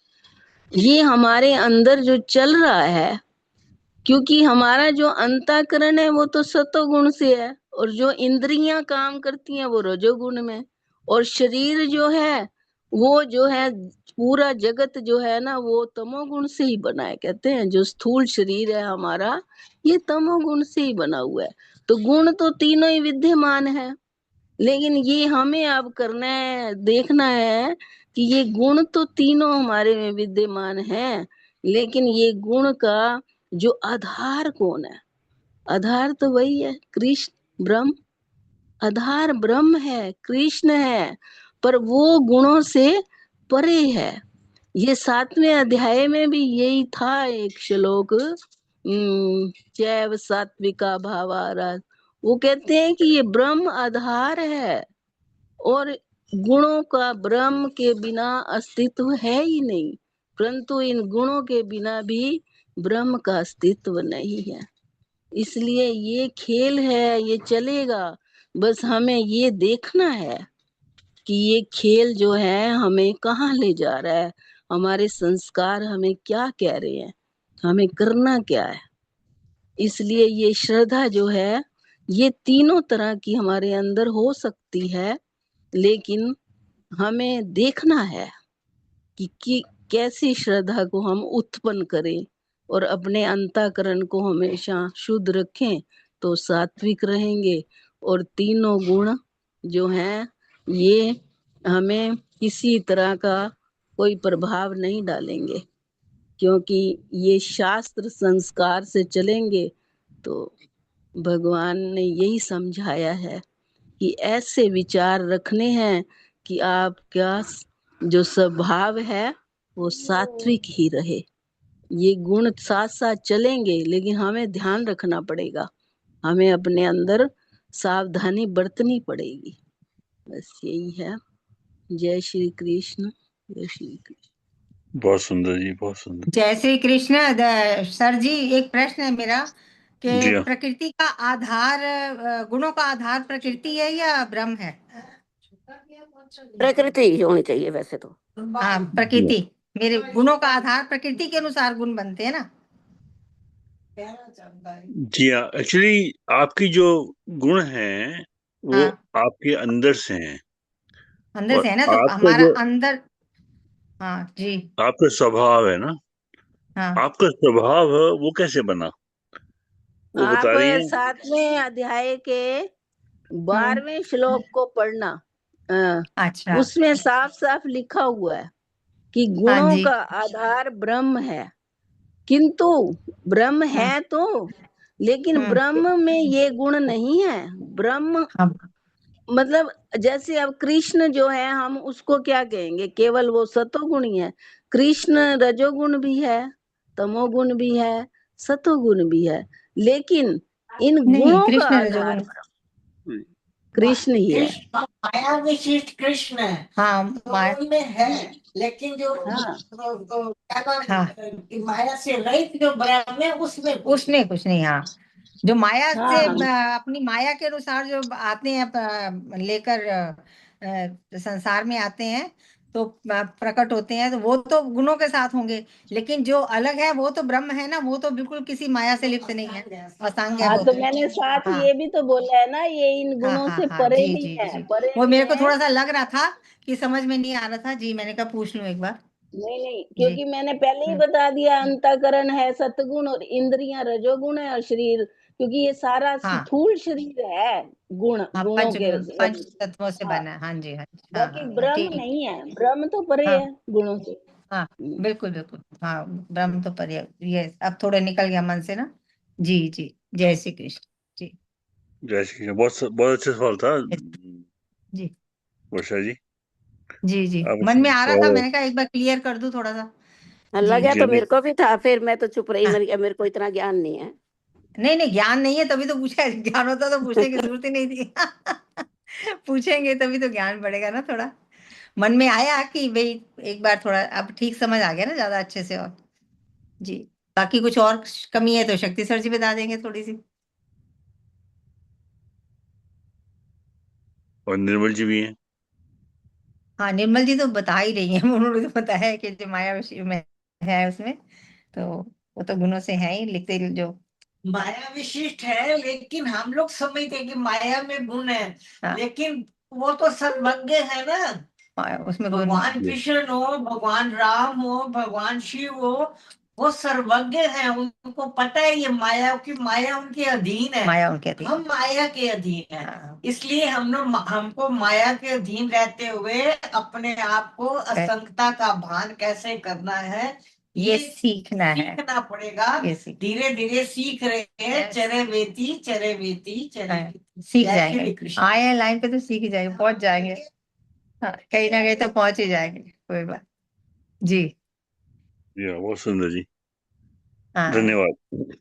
ये हमारे अंदर जो चल रहा है, क्योंकि हमारा जो अंतःकरण है वो तो सतोगुण से है, और जो इंद्रियां काम करती हैं वो रजोगुण में, और शरीर जो है वो जो है पूरा जगत जो है ना वो तमोगुण से ही बना है। कहते हैं जो स्थूल शरीर है हमारा ये तमोगुण से ही बना हुआ है। तो गुण तो तीनों ही विद्यमान है, लेकिन ये हमें अब करना है, देखना है कि ये गुण तो तीनों हमारे में विद्यमान है, लेकिन ये गुण का जो आधार कौन है? आधार तो वही है कृष्ण ब्रह्म, आधार ब्रह्म है, कृष्ण है, पर वो गुणों से परे है। ये 7वें अध्याय में भी यही था एक श्लोक, जैव सात्विका भावारा, वो कहते हैं कि ये ब्रह्म आधार है, और गुणों का ब्रह्म के बिना अस्तित्व है ही नहीं, परंतु इन गुणों के बिना भी ब्रह्म का अस्तित्व नहीं है। इसलिए ये खेल है, ये चलेगा, बस हमें ये देखना है कि ये खेल जो है हमें कहाँ ले जा रहा है, हमारे संस्कार हमें क्या कह रहे हैं, हमें करना क्या है। इसलिए ये श्रद्धा जो है ये तीनों तरह की हमारे अंदर हो सकती है, लेकिन हमें देखना है कि कैसी श्रद्धा को हम उत्पन्न करें और अपने अंतःकरण को हमेशा शुद्ध रखें, तो सात्विक रहेंगे, और तीनों गुण जो हैं ये हमें किसी तरह का कोई प्रभाव नहीं डालेंगे, क्योंकि ये शास्त्र संस्कार से चलेंगे। तो भगवान ने यही समझाया है कि ऐसे विचार रखने हैं कि आपका जो स्वभाव है वो सात्विक ही रहे। ये गुण साथ साथ चलेंगे, लेकिन हमें ध्यान रखना पड़ेगा, हमें अपने अंदर सावधानी बरतनी पड़ेगी। बस यही है। जय श्री कृष्ण, जय श्री कृष्ण। बहुत सुंदर जी, बहुत सुंदर। जय श्री कृष्ण। सर जी एक प्रश्न है मेरा कि जी हाँ। प्रकृति का आधार, गुणों का आधार प्रकृति है या ब्रह्म है? प्रकृति ही होनी चाहिए वैसे तो। हाँ प्रकृति, मेरे गुणों का आधार प्रकृति के अनुसार गुण बनते हैं ना। जी हाँ, एक्चुअली आपकी जो गुण हैं वो हाँ आपके अंदर से हैं, अंदर और से है ना, तो आपका हमारा जो अंदर। हाँ जी। आपका स्वभाव है ना, हाँ आपका स्वभाव है वो कैसे बना वो आप बता रही हैं। 7वें अध्याय के 12वें श्लोक को पढ़ना, अच्छा। उसमें साफ साफ लिखा हुआ है कि हाँ गुणों जी। का आधार ब्रह्म है, किंतु ब्रह्म है तो, लेकिन ब्रह्म में ये गुण नहीं है। ब्रह्म हाँ मतलब जैसे अब कृष्ण जो है हम उसको क्या कहेंगे, केवल वो सतोगुण ही है। कृष्ण रजोगुण भी है, तमोगुण भी है, सतोगुण भी है, लेकिन इन नहीं, गुणों का कृष्ण आधार रजोगुण कृष्ण ही है। माया विशिष्ट कृष्ण है। हाँ माया में है, लेकिन जो हाँ। माया से रहित जो ब्रह्म है उसमें कुछ नहीं। हाँ जो माया से हाँ। अपनी माया के अनुसार जो आते हैं लेकर संसार में आते हैं तो प्रकट होते हैं, तो वो तो गुणों के साथ होंगे, लेकिन जो अलग है वो तो ब्रह्म है ना, वो तो बिल्कुल किसी माया से लिप्त नहीं है, असंग है हाँ वो तो तो। मैंने साथ हाँ ये भी तो बोला है ना, ये इन हाँ गुणों हाँ से हाँ परे जी भी जी है, जी। परे वो भी मेरे को है। थोड़ा सा लग रहा था कि समझ में नहीं आ रहा था जी, मैंने कहा पूछ लूं एक बार। नहीं, जी क्योंकि मैंने पहले ही बता दिया, अंतःकरण है सत्गुण और इंद्रियां रजोगुण है और शरीर, क्योंकि ये सारा हाँ स्थूल शरीर है गुण हाँ गुणों पंच के पंच वजह से। तत्वों से हाँ, बना है। हाँ जी हाँ जी हाँ बाकी हाँ ब्रह्म ठीक। नहीं है, ब्रह्म तो परे हाँ है गुणों से। हाँ बिल्कुल बिल्कुल हाँ ब्रह्म तो पर ये अब थोड़ा निकल गया मन से ना। जी जी जय श्री कृष्ण। जी जय श्री कृष्ण। बहुत बहुत अच्छा सवाल था जी वर्षा जी। जी जी आप मन में आ रहा था, और मैंने कहा एक बार क्लियर कर दूं थोड़ा सा। जी लगा जी तो हमें मेरे को भी था, फिर मैं तो चुप रही, हाँ मेरे को इतना ज्ञान नहीं है। नहीं नहीं ज्ञान नहीं है तभी तो पूछा है, ज्ञान होता तो पूछने की जरूरत ही नहीं थी। पूछेंगे तभी तो ज्ञान बढ़ेगा ना थोड़ा। मन में आया कि भाई एक बार थोड़ा अब ठीक समझ आ गया ना ज्यादा अच्छे से। और जी बाकी कुछ और कमी है तो शक्ति सर जी बता देंगे थोड़ी सी। और निर्मल जी भी हैं। हाँ निर्मल जी तो बता ही रही हैं। उन्होंने तो बताया है कि जो माया विषय में है उसमें, तो वो तो गुणों से है ही लिखते जो। माया विशिष्ट है, लेकिन हम लोग समझते हैं कि माया में गुण है, हाँ लेकिन वो तो सर्वज्ञ है ना। उसमें गुण। भगवान कृष्ण हो, भगवान राम हो, भगवान शिव हो, वो सर्वज्ञ है, उनको पता है ये माया की, माया उनके अधीन है। माया उनके अधीन। हम माया के अधीन हैं, हाँ, इसलिए हमको माया के अधीन रहते हुए अपने आप को असंगता का भान कैसे करना है, ये सीखना है। सीखना पड़ेगा। ये सीख धीरे धीरे सीख रहे हैं, चरे वेती चरे वेती चरे हाँ, वेती। सीख जय जाएंगे। श्री कृष्ण। आए हैं लाइन पे तो सीख ही जाएंगे, पहुंच जाएंगे। हाँ कहीं ना कहीं तो पहुंच ही जाएंगे, कोई बात। जी जी हाँ, बहुत सुंदर जी। हाँ धन्यवाद।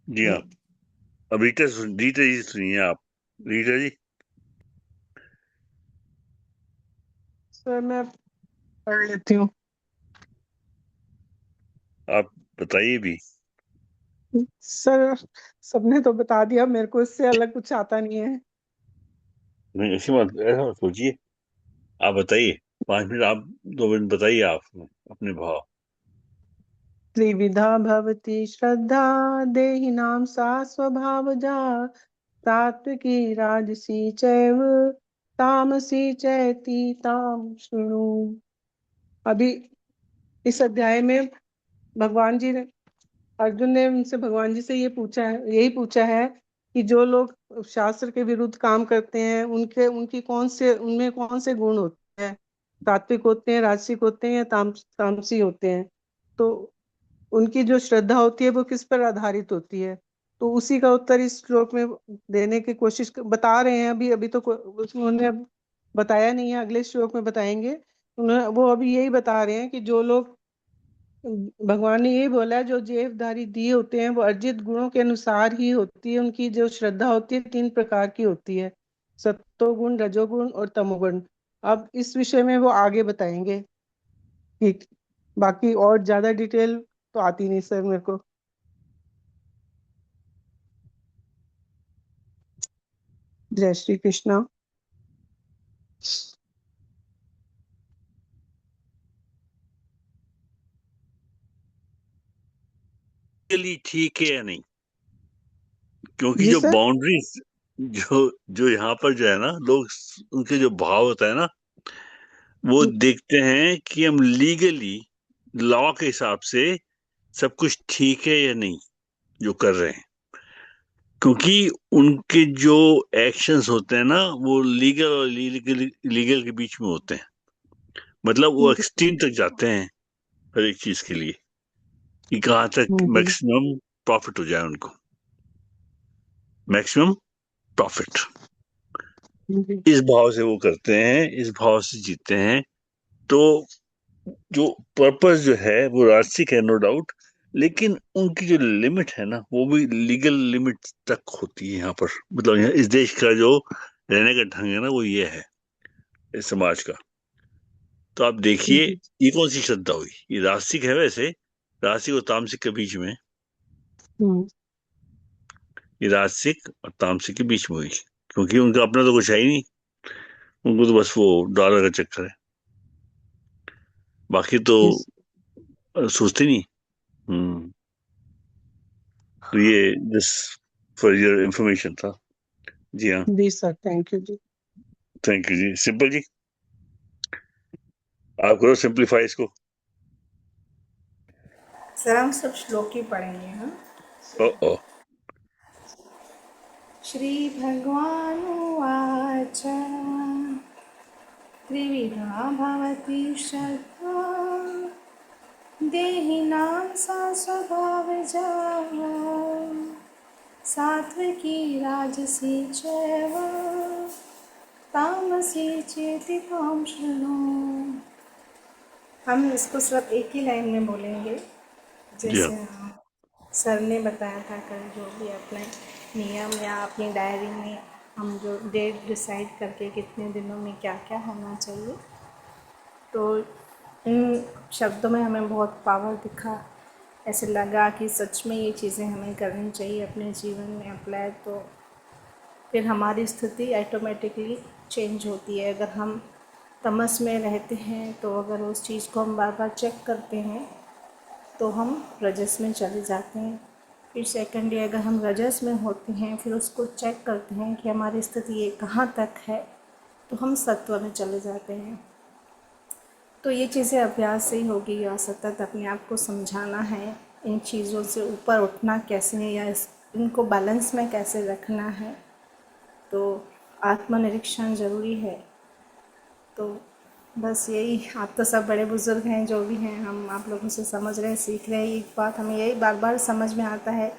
जी हाँ। जी अब रीटा जी सुनिए आप। रीटा जी। सर मैं पढ़ लेती हूँ। आप बताइए भी। सर सबने तो बता दिया, मेरे को इससे अलग कुछ आता नहीं है। नहीं ऐसा मत सोचिए। आप बताइए। 5 मिनट आप 2 मिनट बताइए आप अपने भाव। त्रिविधा भवति श्रद्धा देहिनां सा स्वभावजा, सात्विकी राजसी चैव तामसी चैति ताम शृणु। अभी इस अध्याय में भगवान जी ने, अर्जुन ने उनसे भगवान जी से यही पूछा है कि जो लोग शास्त्र के विरुद्ध काम करते हैं उनके उनमें कौन से गुण होते हैं, सात्विक होते हैं, राजसिक होते हैं या तामसी होते हैं। तो उनकी जो श्रद्धा होती है वो किस पर आधारित होती है। तो उसी का उत्तर इस श्लोक में देने की बता रहे हैं। अभी अभी तो उन्होंने बताया नहीं है, अगले श्लोक में बताएंगे। वो अभी यही बता रहे हैं कि जो लोग, भगवान ने यही बोला है, जो जेवधारी दिए होते हैं वो अर्जित गुणों के अनुसार ही होती है। उनकी जो श्रद्धा होती है 3 प्रकार की होती है, सत्वगुण, रजोगुण और तमोगुण। अब इस विषय में वो आगे बताएंगे। ठीक, बाकी और ज्यादा डिटेल तो आती नहीं सर मेरे को। जय श्री कृष्णा। के लिए ठीक है या नहीं? क्योंकि जी जो सर। बाउंड्रीज जो जो यहाँ पर जो है ना, लोग उनके जो भाव होता है ना, वो देखते हैं कि हम लीगली लॉ के हिसाब से सब कुछ ठीक है या नहीं जो कर रहे हैं। क्योंकि उनके जो एक्शंस होते हैं ना, वो लीगल और लीगल के बीच में होते हैं। मतलब वो एक्सट्रीम तक जाते हैं हर एक चीज के लिए, कि कहाँ तक जी मैक्सिमम प्रॉफिट हो जाए उनको। मैक्सिमम प्रॉफिट, जी इस भाव से वो करते हैं, इस भाव से जीते हैं। तो जो पर्पस जो है वो राजसिक है, नो डाउट। लेकिन उनकी जो लिमिट है ना, वो भी लीगल लिमिट तक होती है यहाँ पर। मतलब यहाँ इस देश का जो रहने का ढंग है ना, वो ये है इस समाज का। तो आप देखिए, जी। ये कौन सी श्रद्धा हुई? ये राजसिक है वैसे। राजसिक और तामसिक के बीच में, हम्म, ये राजसिक और तामसिक के बीच में हुई। क्योंकि उनका अपना तो कुछ है ही नहीं। उनको तो बस वो डॉलर का चक्कर है, बाकी तो yes, सोचते नहीं। हम्म। तो ये जस्ट फॉर योर इंफॉर्मेशन था। जी हाँ। जी सर, थैंक यू जी। थैंक यू जी। सिंपल जी, आप करो सिंप्लीफाई इसको। सर हम सब श्लोक ही पढ़ेंगे। हाँ, ओ श्री भगवानुवाच त्रिविधा भवति श्रद्धा देहिनां सा स्वभावजा सात्विकी राजसी चैव तामसी चेति तां शृणु। हम इसको सिर्फ एक ही लाइन में बोलेंगे, जी जैसे सर ने बताया था कल, जो भी अपने नियम या अपनी डायरी में हम जो डेट डिसाइड करके कितने दिनों में क्या क्या होना चाहिए, तो इन शब्दों में हमें बहुत पावर दिखा। ऐसे लगा कि सच में ये चीज़ें हमें करनी चाहिए अपने जीवन में अप्लाई, तो फिर हमारी स्थिति ऑटोमेटिकली चेंज होती है। अगर हम तमस में रहते हैं तो अगर उस चीज़ को हम बार बार चेक करते हैं तो हम रजस में चले जाते हैं। फिर सेकेंडली अगर हम रजस में होते हैं फिर उसको चेक करते हैं कि हमारी स्थिति ये कहाँ तक है, तो हम सत्व में चले जाते हैं। तो ये चीज़ें अभ्यास से ही होगी और सतत अपने आप को समझाना है इन चीज़ों से ऊपर उठना कैसे है या इनको बैलेंस में कैसे रखना है। तो आत्मनिरीक्षण ज़रूरी है। तो बस यही, आप तो सब बड़े बुज़ुर्ग हैं, जो भी हैं, हम आप लोगों से समझ रहे हैं, सीख रहे हैं। एक बात हमें यही बार बार समझ में आता है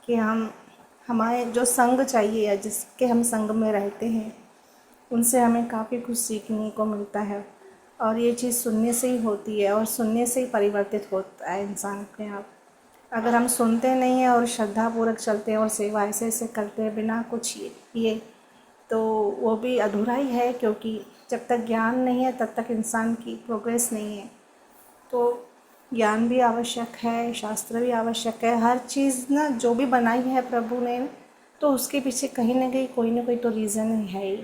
कि हमारे जो संग चाहिए या जिसके हम संग में रहते हैं उनसे हमें काफ़ी कुछ सीखने को मिलता है। और ये चीज़ सुनने से ही होती है और सुनने से ही परिवर्तित होता है इंसान अपने आप। अगर हम सुनते नहीं हैं और श्रद्धापूर्वक चलते हैं और सेवा ऐसे ऐसे करते हैं बिना कुछ ये तो वो भी अधूरा ही है, क्योंकि जब तक ज्ञान नहीं है तब तक इंसान की प्रोग्रेस नहीं है। तो ज्ञान भी आवश्यक है, शास्त्र भी आवश्यक है, हर चीज़ ना जो भी बनाई है प्रभु ने, तो उसके पीछे कहीं ना कहीं कोई ना कोई तो रीज़न है ही।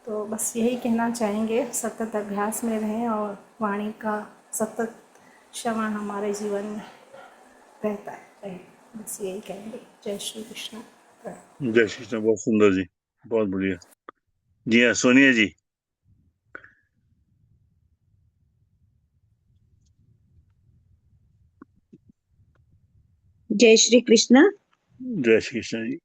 तो बस यही कहना चाहेंगे, सतत अभ्यास में रहें और वाणी का सतत श्रवण हमारे जीवन में रहता है। बस यही कहेंगे। जय श्री कृष्ण। जय श्री कृष्ण। बहुत सुंदर जी, बहुत बढ़िया। जी हाँ, सोनिया जी। जय श्री कृष्ण। जय श्री कृष्ण जी।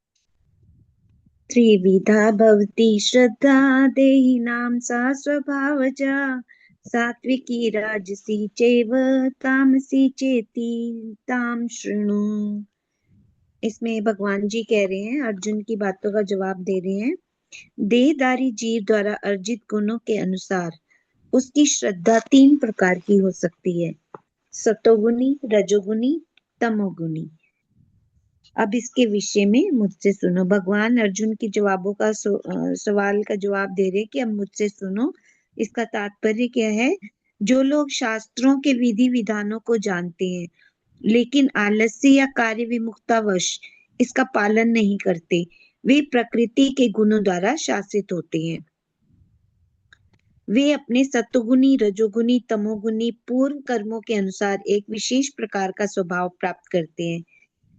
त्रिविधा भवति श्रद्धा देहिनां सा स्वभावजा सात्विकी राजसी चैव तामसी चेति तां शृणु। इसमें भगवान जी कह रहे हैं, अर्जुन की बातों का जवाब दे रहे हैं। देहधारी जीव द्वारा अर्जित गुणों के अनुसार उसकी श्रद्धा 3 प्रकार की हो सकती है, सतोगुणी, रजोगुणी, तमोगुणी। अब इसके विषय में मुझसे सुनो। भगवान अर्जुन के जवाबों का सवाल का जवाब दे रहे कि अब मुझसे सुनो। इसका तात्पर्य क्या है? जो लोग शास्त्रों के विधि विधानों को जानते हैं लेकिन आलस्य या कार्य विमुक्तावश इसका पालन नहीं करते, वे प्रकृति के गुणों द्वारा शासित होते हैं। वे अपने सत्वगुणी, रजोगुणी, तमोगुणी पूर्व कर्मों के अनुसार एक विशेष प्रकार का स्वभाव प्राप्त करते हैं।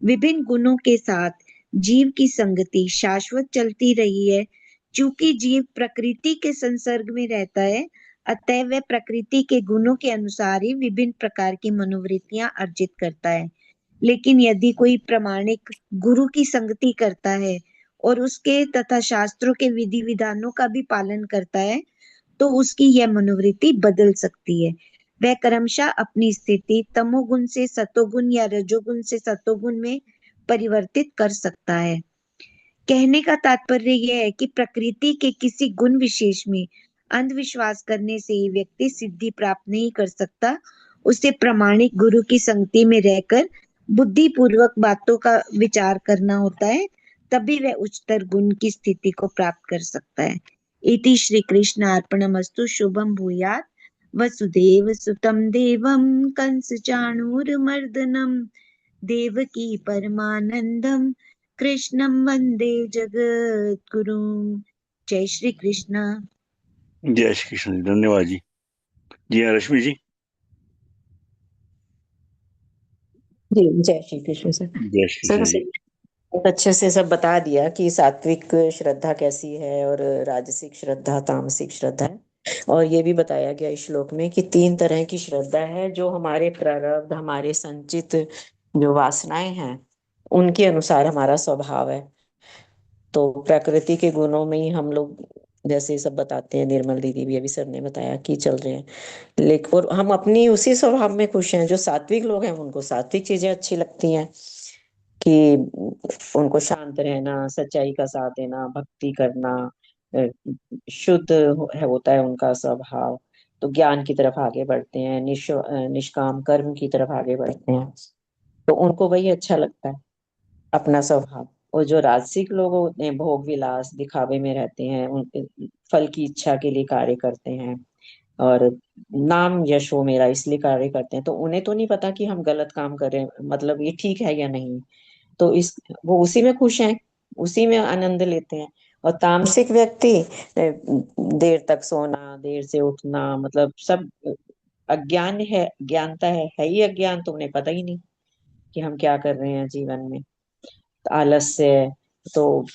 विभिन्न गुणों के साथ जीव की संगति शाश्वत चलती रही है। चूंकि जीव प्रकृति के संसर्ग में रहता है, अतः वह प्रकृति के गुणों के अनुसार ही विभिन्न प्रकार की मनोवृत्तियां अर्जित करता है। लेकिन यदि कोई प्रामाणिक गुरु की संगति करता है और उसके तथा शास्त्रों के विधि विधानों का भी पालन करता है, तो उसकी यह मनोवृत्ति बदल सकती है। वह क्रमशः अपनी स्थिति तमोगुण से सतोगुण या रजोगुण से सतोगुण में परिवर्तित कर सकता है। कहने का तात्पर्य यह है कि प्रकृति के किसी गुण विशेष में अंधविश्वास करने से ही व्यक्ति सिद्धि प्राप्त नहीं कर सकता। उसे प्रामाणिक गुरु की संगति में रहकर बुद्धि पूर्वक बातों का विचार करना होता है, तभी वह उच्चतर गुण की स्थिति को प्राप्त कर सकता है। इति श्री कृष्ण अर्पणमस्तु। शुभम भूयात्। वसुदेव सुतं देवं कंस चाणूरमर्दनम देवकी परमानंदम कृष्णं वंदे जगद्गुरुं। जय श्री कृष्ण। जय श्री कृष्ण जी। धन्यवाद जी। जी हाँ, रश्मि जी। जी जय श्री कृष्ण सर। जय श्री कृष्ण जी। बहुत अच्छे से सब बता दिया कि सात्विक श्रद्धा कैसी है और राजसिक श्रद्धा, तामसिक श्रद्धा है। और ये भी बताया गया इस श्लोक में कि 3 तरह की श्रद्धा है, जो हमारे प्रारब्ध, हमारे संचित जो वासनाएं हैं उनके अनुसार हमारा स्वभाव है। तो प्रकृति के गुणों में ही हम लोग जैसे सब बताते हैं, निर्मल दीदी भी अभी सर ने बताया कि चल रहे हैं, लेकिन और हम अपनी उसी स्वभाव में खुश हैं। जो सात्विक लोग हैं उनको सात्विक चीजें अच्छी लगती हैं कि उनको शांत रहना, सच्चाई का साथ देना, भक्ति करना, अ, शुद्ध होता है उनका स्वभाव। तो ज्ञान की तरफ आगे बढ़ते हैं, निष्काम कर्म की तरफ आगे बढ़ते हैं, तो उनको वही अच्छा लगता है, अपना स्वभाव। और जो राजसिक लोग होते हैं, भोग विलास दिखावे में रहते हैं, उनके फल की इच्छा के लिए कार्य करते हैं और नाम यश हो मेरा इसलिए कार्य करते हैं, तो उन्हें तो नहीं पता कि हम गलत काम कर रहे हैं, मतलब ये ठीक है या नहीं। तो इस वो उसी में खुश हैं, उसी में आनंद लेते हैं। और तामसिक व्यक्ति देर तक सोना, देर से उठना, मतलब सब अज्ञान है, ज्ञानता है ही अज्ञान, तो उन्हें पता ही नहीं कि हम क्या कर रहे हैं जीवन में, आलस्य। तो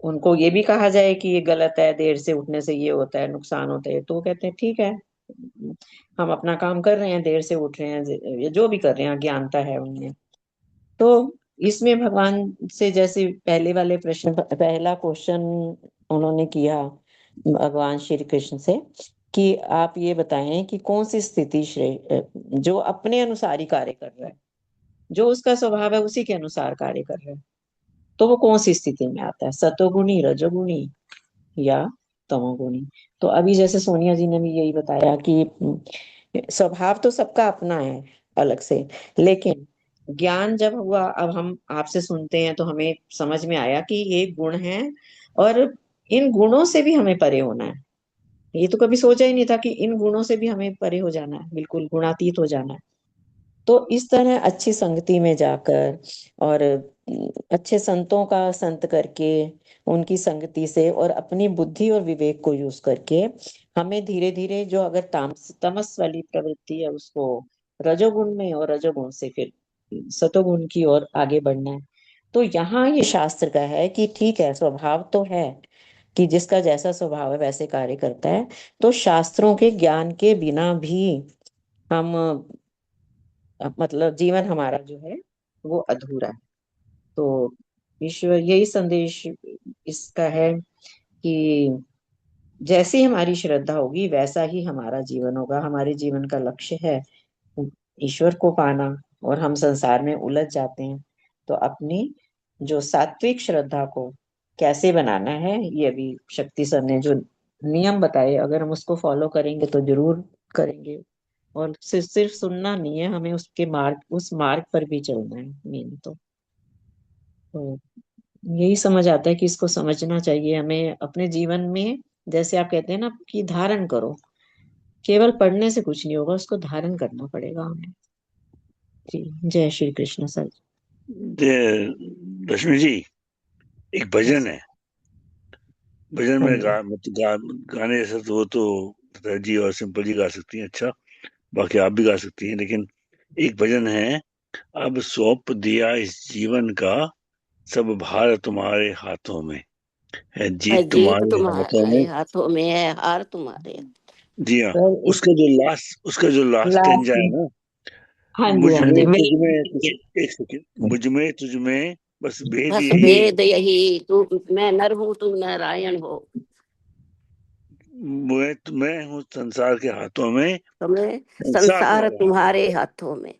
उनको ये भी कहा जाए कि ये गलत है, देर से उठने से ये होता है, नुकसान होता है, तो वो कहते हैं ठीक है, हम अपना काम कर रहे हैं, देर से उठ रहे हैं, ये जो भी कर रहे हैं अज्ञानता है उनमें। तो इसमें भगवान से, जैसे पहले वाले प्रश्न, पहला क्वेश्चन उन्होंने किया भगवान श्री कृष्ण से कि आप ये बताएं कि कौन सी स्थिति जो अपने अनुसार ही कार्य कर रहा है, जो उसका स्वभाव है उसी के अनुसार कार्य कर रहा है, तो वो कौन सी स्थिति में आता है, सतोगुणी, रजोगुणी या तमोगुणी। तो अभी जैसे सोनिया जी ने भी यही बताया कि स्वभाव तो सबका अपना है अलग से, लेकिन ज्ञान जब हुआ, अब हम आपसे सुनते हैं तो हमें समझ में आया कि ये गुण है, और इन गुणों से भी हमें परे होना है। ये तो कभी सोचा ही नहीं था कि इन गुणों से भी हमें परे हो जाना है, बिल्कुल गुणातीत हो जाना है। तो इस तरह अच्छी संगति में जाकर और अच्छे संतों का संत करके, उनकी संगति से और अपनी बुद्धि और विवेक को यूज करके, हमें धीरे धीरे जो अगर तमस वाली प्रवृत्ति है उसको रजोगुण में, और रजोगुण से फिर सतोगुण की ओर आगे बढ़ना है। तो यहाँ ये शास्त्र का है कि ठीक है, स्वभाव तो है कि जिसका जैसा स्वभाव है वैसे कार्य करता है, तो शास्त्रों के ज्ञान के बिना भी हम मतलब जीवन हमारा जो है वो अधूरा है। तो ईश्वर यही संदेश इसका है कि जैसी हमारी श्रद्धा होगी वैसा ही हमारा जीवन होगा। हमारे जीवन का लक्ष्य है ईश्वर को पाना, और हम संसार में उलझ जाते हैं। तो अपनी जो सात्विक श्रद्धा को कैसे बनाना है, ये अभी शक्ति सर ने जो नियम बताए, अगर हम उसको फॉलो करेंगे तो जरूर करेंगे। और सिर्फ सुनना नहीं है, हमें उसके मार्ग, उस मार्ग पर भी चलना है मेन तो यही समझ आता है कि इसको समझना चाहिए हमें अपने जीवन में। जैसे आप कहते हैं ना कि धारण करो, केवल पढ़ने से कुछ नहीं होगा, उसको धारण करना पड़ेगा हमें। जी, जय श्री कृष्ण सर। रश्मि जी, एक भजन है, भजन हाँ में जी, गाने ऐसा तो वो तो लता जी और सिंपल जी गा सकती हैं, अच्छा बाकी आप भी गा सकती हैं, लेकिन एक भजन है, अब सौंप दिया इस जीवन का सब भार तुम्हारे हाथों में है, जीत जीत तुम्हारे हाथों तुम्हारे में। हाथों में है, हार तुम्हारे। जी हाँ, सर इस उसका जो लास्ट स्टेंजा है लास्ट, ना, हाँ जी, मुझ हाँ जी, में तुझ वही में कुछ, एक सेकंड, मुझ में तुझ में बस भेद बस यही है, भेद यही, तू मैं नर हूँ तू नारायण हो, मैं हूँ संसार के हाथों में, तुम्हें संसार संसार तुम्हारे हाथों तुम्हारे में। हाथों में।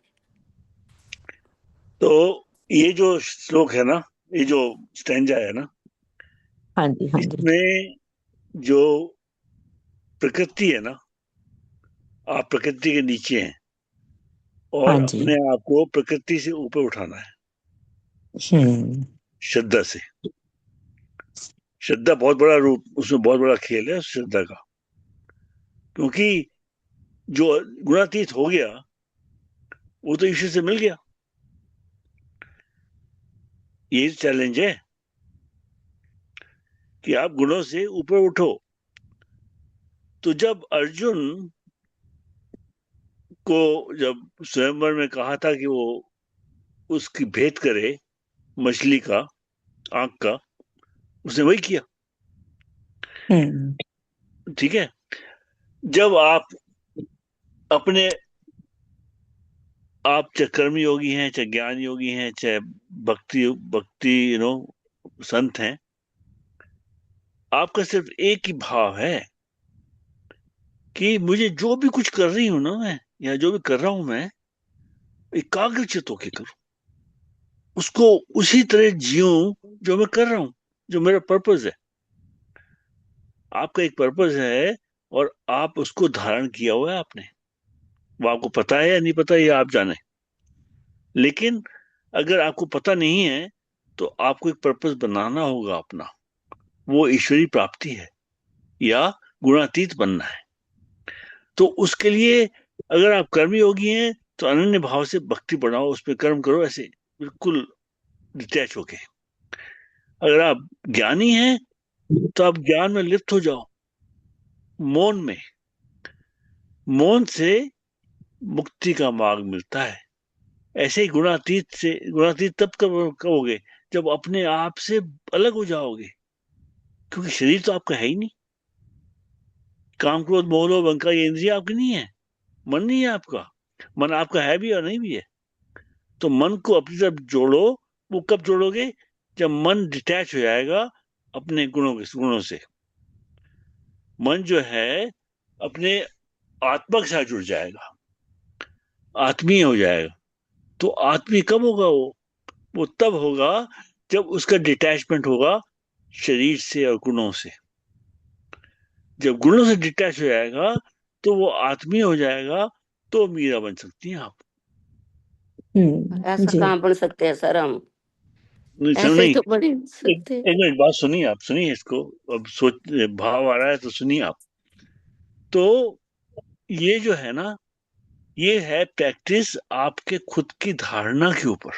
तो ये जो श्लोक है ना, ये जो स्टेंजा है ना, हाँ जी, हाँ जी, इसमें जो प्रकृति है ना, आप प्रकृति के नीचे हैं हाँ और जी। अपने आप को प्रकृति से ऊपर उठाना है, हम्म। श्रद्धा से। श्रद्धा बहुत बड़ा रूप, उसमें बहुत बड़ा खेल है उस श्रद्धा का, क्योंकि जो गुणातीत हो गया वो तो ईश्वर से मिल गया। यही चैलेंज है कि आप गुणों से ऊपर उठो। तो जब अर्जुन को जब स्वयंवर में कहा था कि वो उसकी भेद करे मछली का आंख का, उसने वही किया, हम्म। ठीक है। जब आप अपने, आप चाहे कर्म योगी हैं, चाहे ज्ञान योगी हैं, चाहे भक्ति भक्ति संत हैं, आपका सिर्फ एक ही भाव है कि मुझे जो भी कुछ कर रही हूं ना मैं, या जो भी कर रहा हूं मैं, एकाग्रचित होके करूं, उसको उसी तरह जीऊं जो मैं कर रहा हूं, जो मेरा पर्पस है। आपका एक पर्पस है और आप उसको धारण किया हुआ है आपने, वो आपको पता है या नहीं पता, ये आप जाने। लेकिन अगर आपको पता नहीं है तो आपको एक पर्पस बनाना होगा अपना, वो ईश्वरी प्राप्ति है या गुणातीत बनना है। तो उसके लिए अगर आप कर्म योगी हैं तो अनन्य भाव से भक्ति बढ़ाओ, उस पर कर्म करो, ऐसे बिल्कुल डिटैच होके। अगर आप ज्ञानी हैं तो आप ज्ञान में लिप्त हो जाओ, मौन में। मौन से मुक्ति का मार्ग मिलता है। ऐसे ही गुणातीत तब कहोगे जब अपने आप से अलग हो जाओगे, क्योंकि शरीर तो आपका है ही नहीं। काम क्रोध मोह लोभ अहंकार ये इंद्रिय आपकी नहीं है, मन नहीं है आपका। मन आपका है भी और नहीं भी है। तो मन को अपनी तरफ जोड़ो। वो कब जोड़ोगे? जब मन डिटैच हो जाएगा अपने गुणों से। मन जो है अपने आत्मा के साथ जुड़ जाएगा, आत्मीय हो जाएगा। तो आत्मीय कब होगा? वो तब होगा जब उसका डिटैचमेंट होगा शरीर से और गुणों से। जब गुणों से डिटैच हो जाएगा तो वो आत्मीय हो जाएगा, तो मीरा बन सकती हैं आप। ऐसा जी। कहाँ बन सकते हैं सर हम? नहीं सुनो, ऐसे ही नहीं, तो बन एक सकते। एक मिनट बात सुनिए, आप सुनिए इसको। अब सोच, भाव आ रहा है तो सुनिए आप। तो ये जो है ना, ये है प्रैक्टिस आपके खुद की धारणा के ऊपर।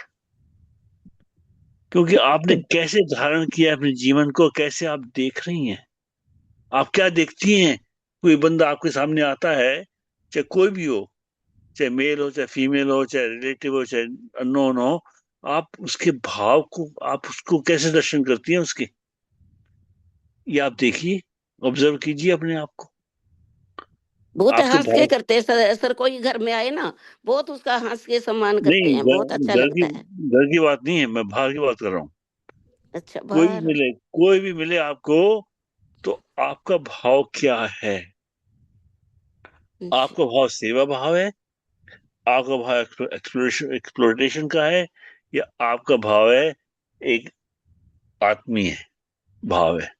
क्योंकि आपने कैसे धारण किया अपने जीवन को, कैसे आप देख रही हैं, आप क्या देखती हैं। कोई बंदा आपके सामने आता है, चाहे कोई भी हो, चाहे मेल हो, चाहे फीमेल हो, चाहे रिलेटिव हो, चाहे अननोन हो, आप उसके भाव को, आप उसको कैसे दर्शन करती हैं उसके, ये आप देखिए, ऑब्जर्व कीजिए अपने आप को। बहुत आपके हंस के भाव, करते हैं सर। सर कोई घर में आए ना, बहुत उसका हंस के सम्मान करते नहीं हैं, बहुत अच्छा लगता है। घर की बात नहीं है, मैं बाहर की बात कर रहा हूँ। अच्छा कोई भी बाहर। मिले, कोई भी मिले आपको, तो आपका भाव क्या है? अच्छा। आपका भाव सेवा भाव है, आपका भाव एक्सप्लोरेशन का है, या आपका भाव है एक आत्मीय भाव है?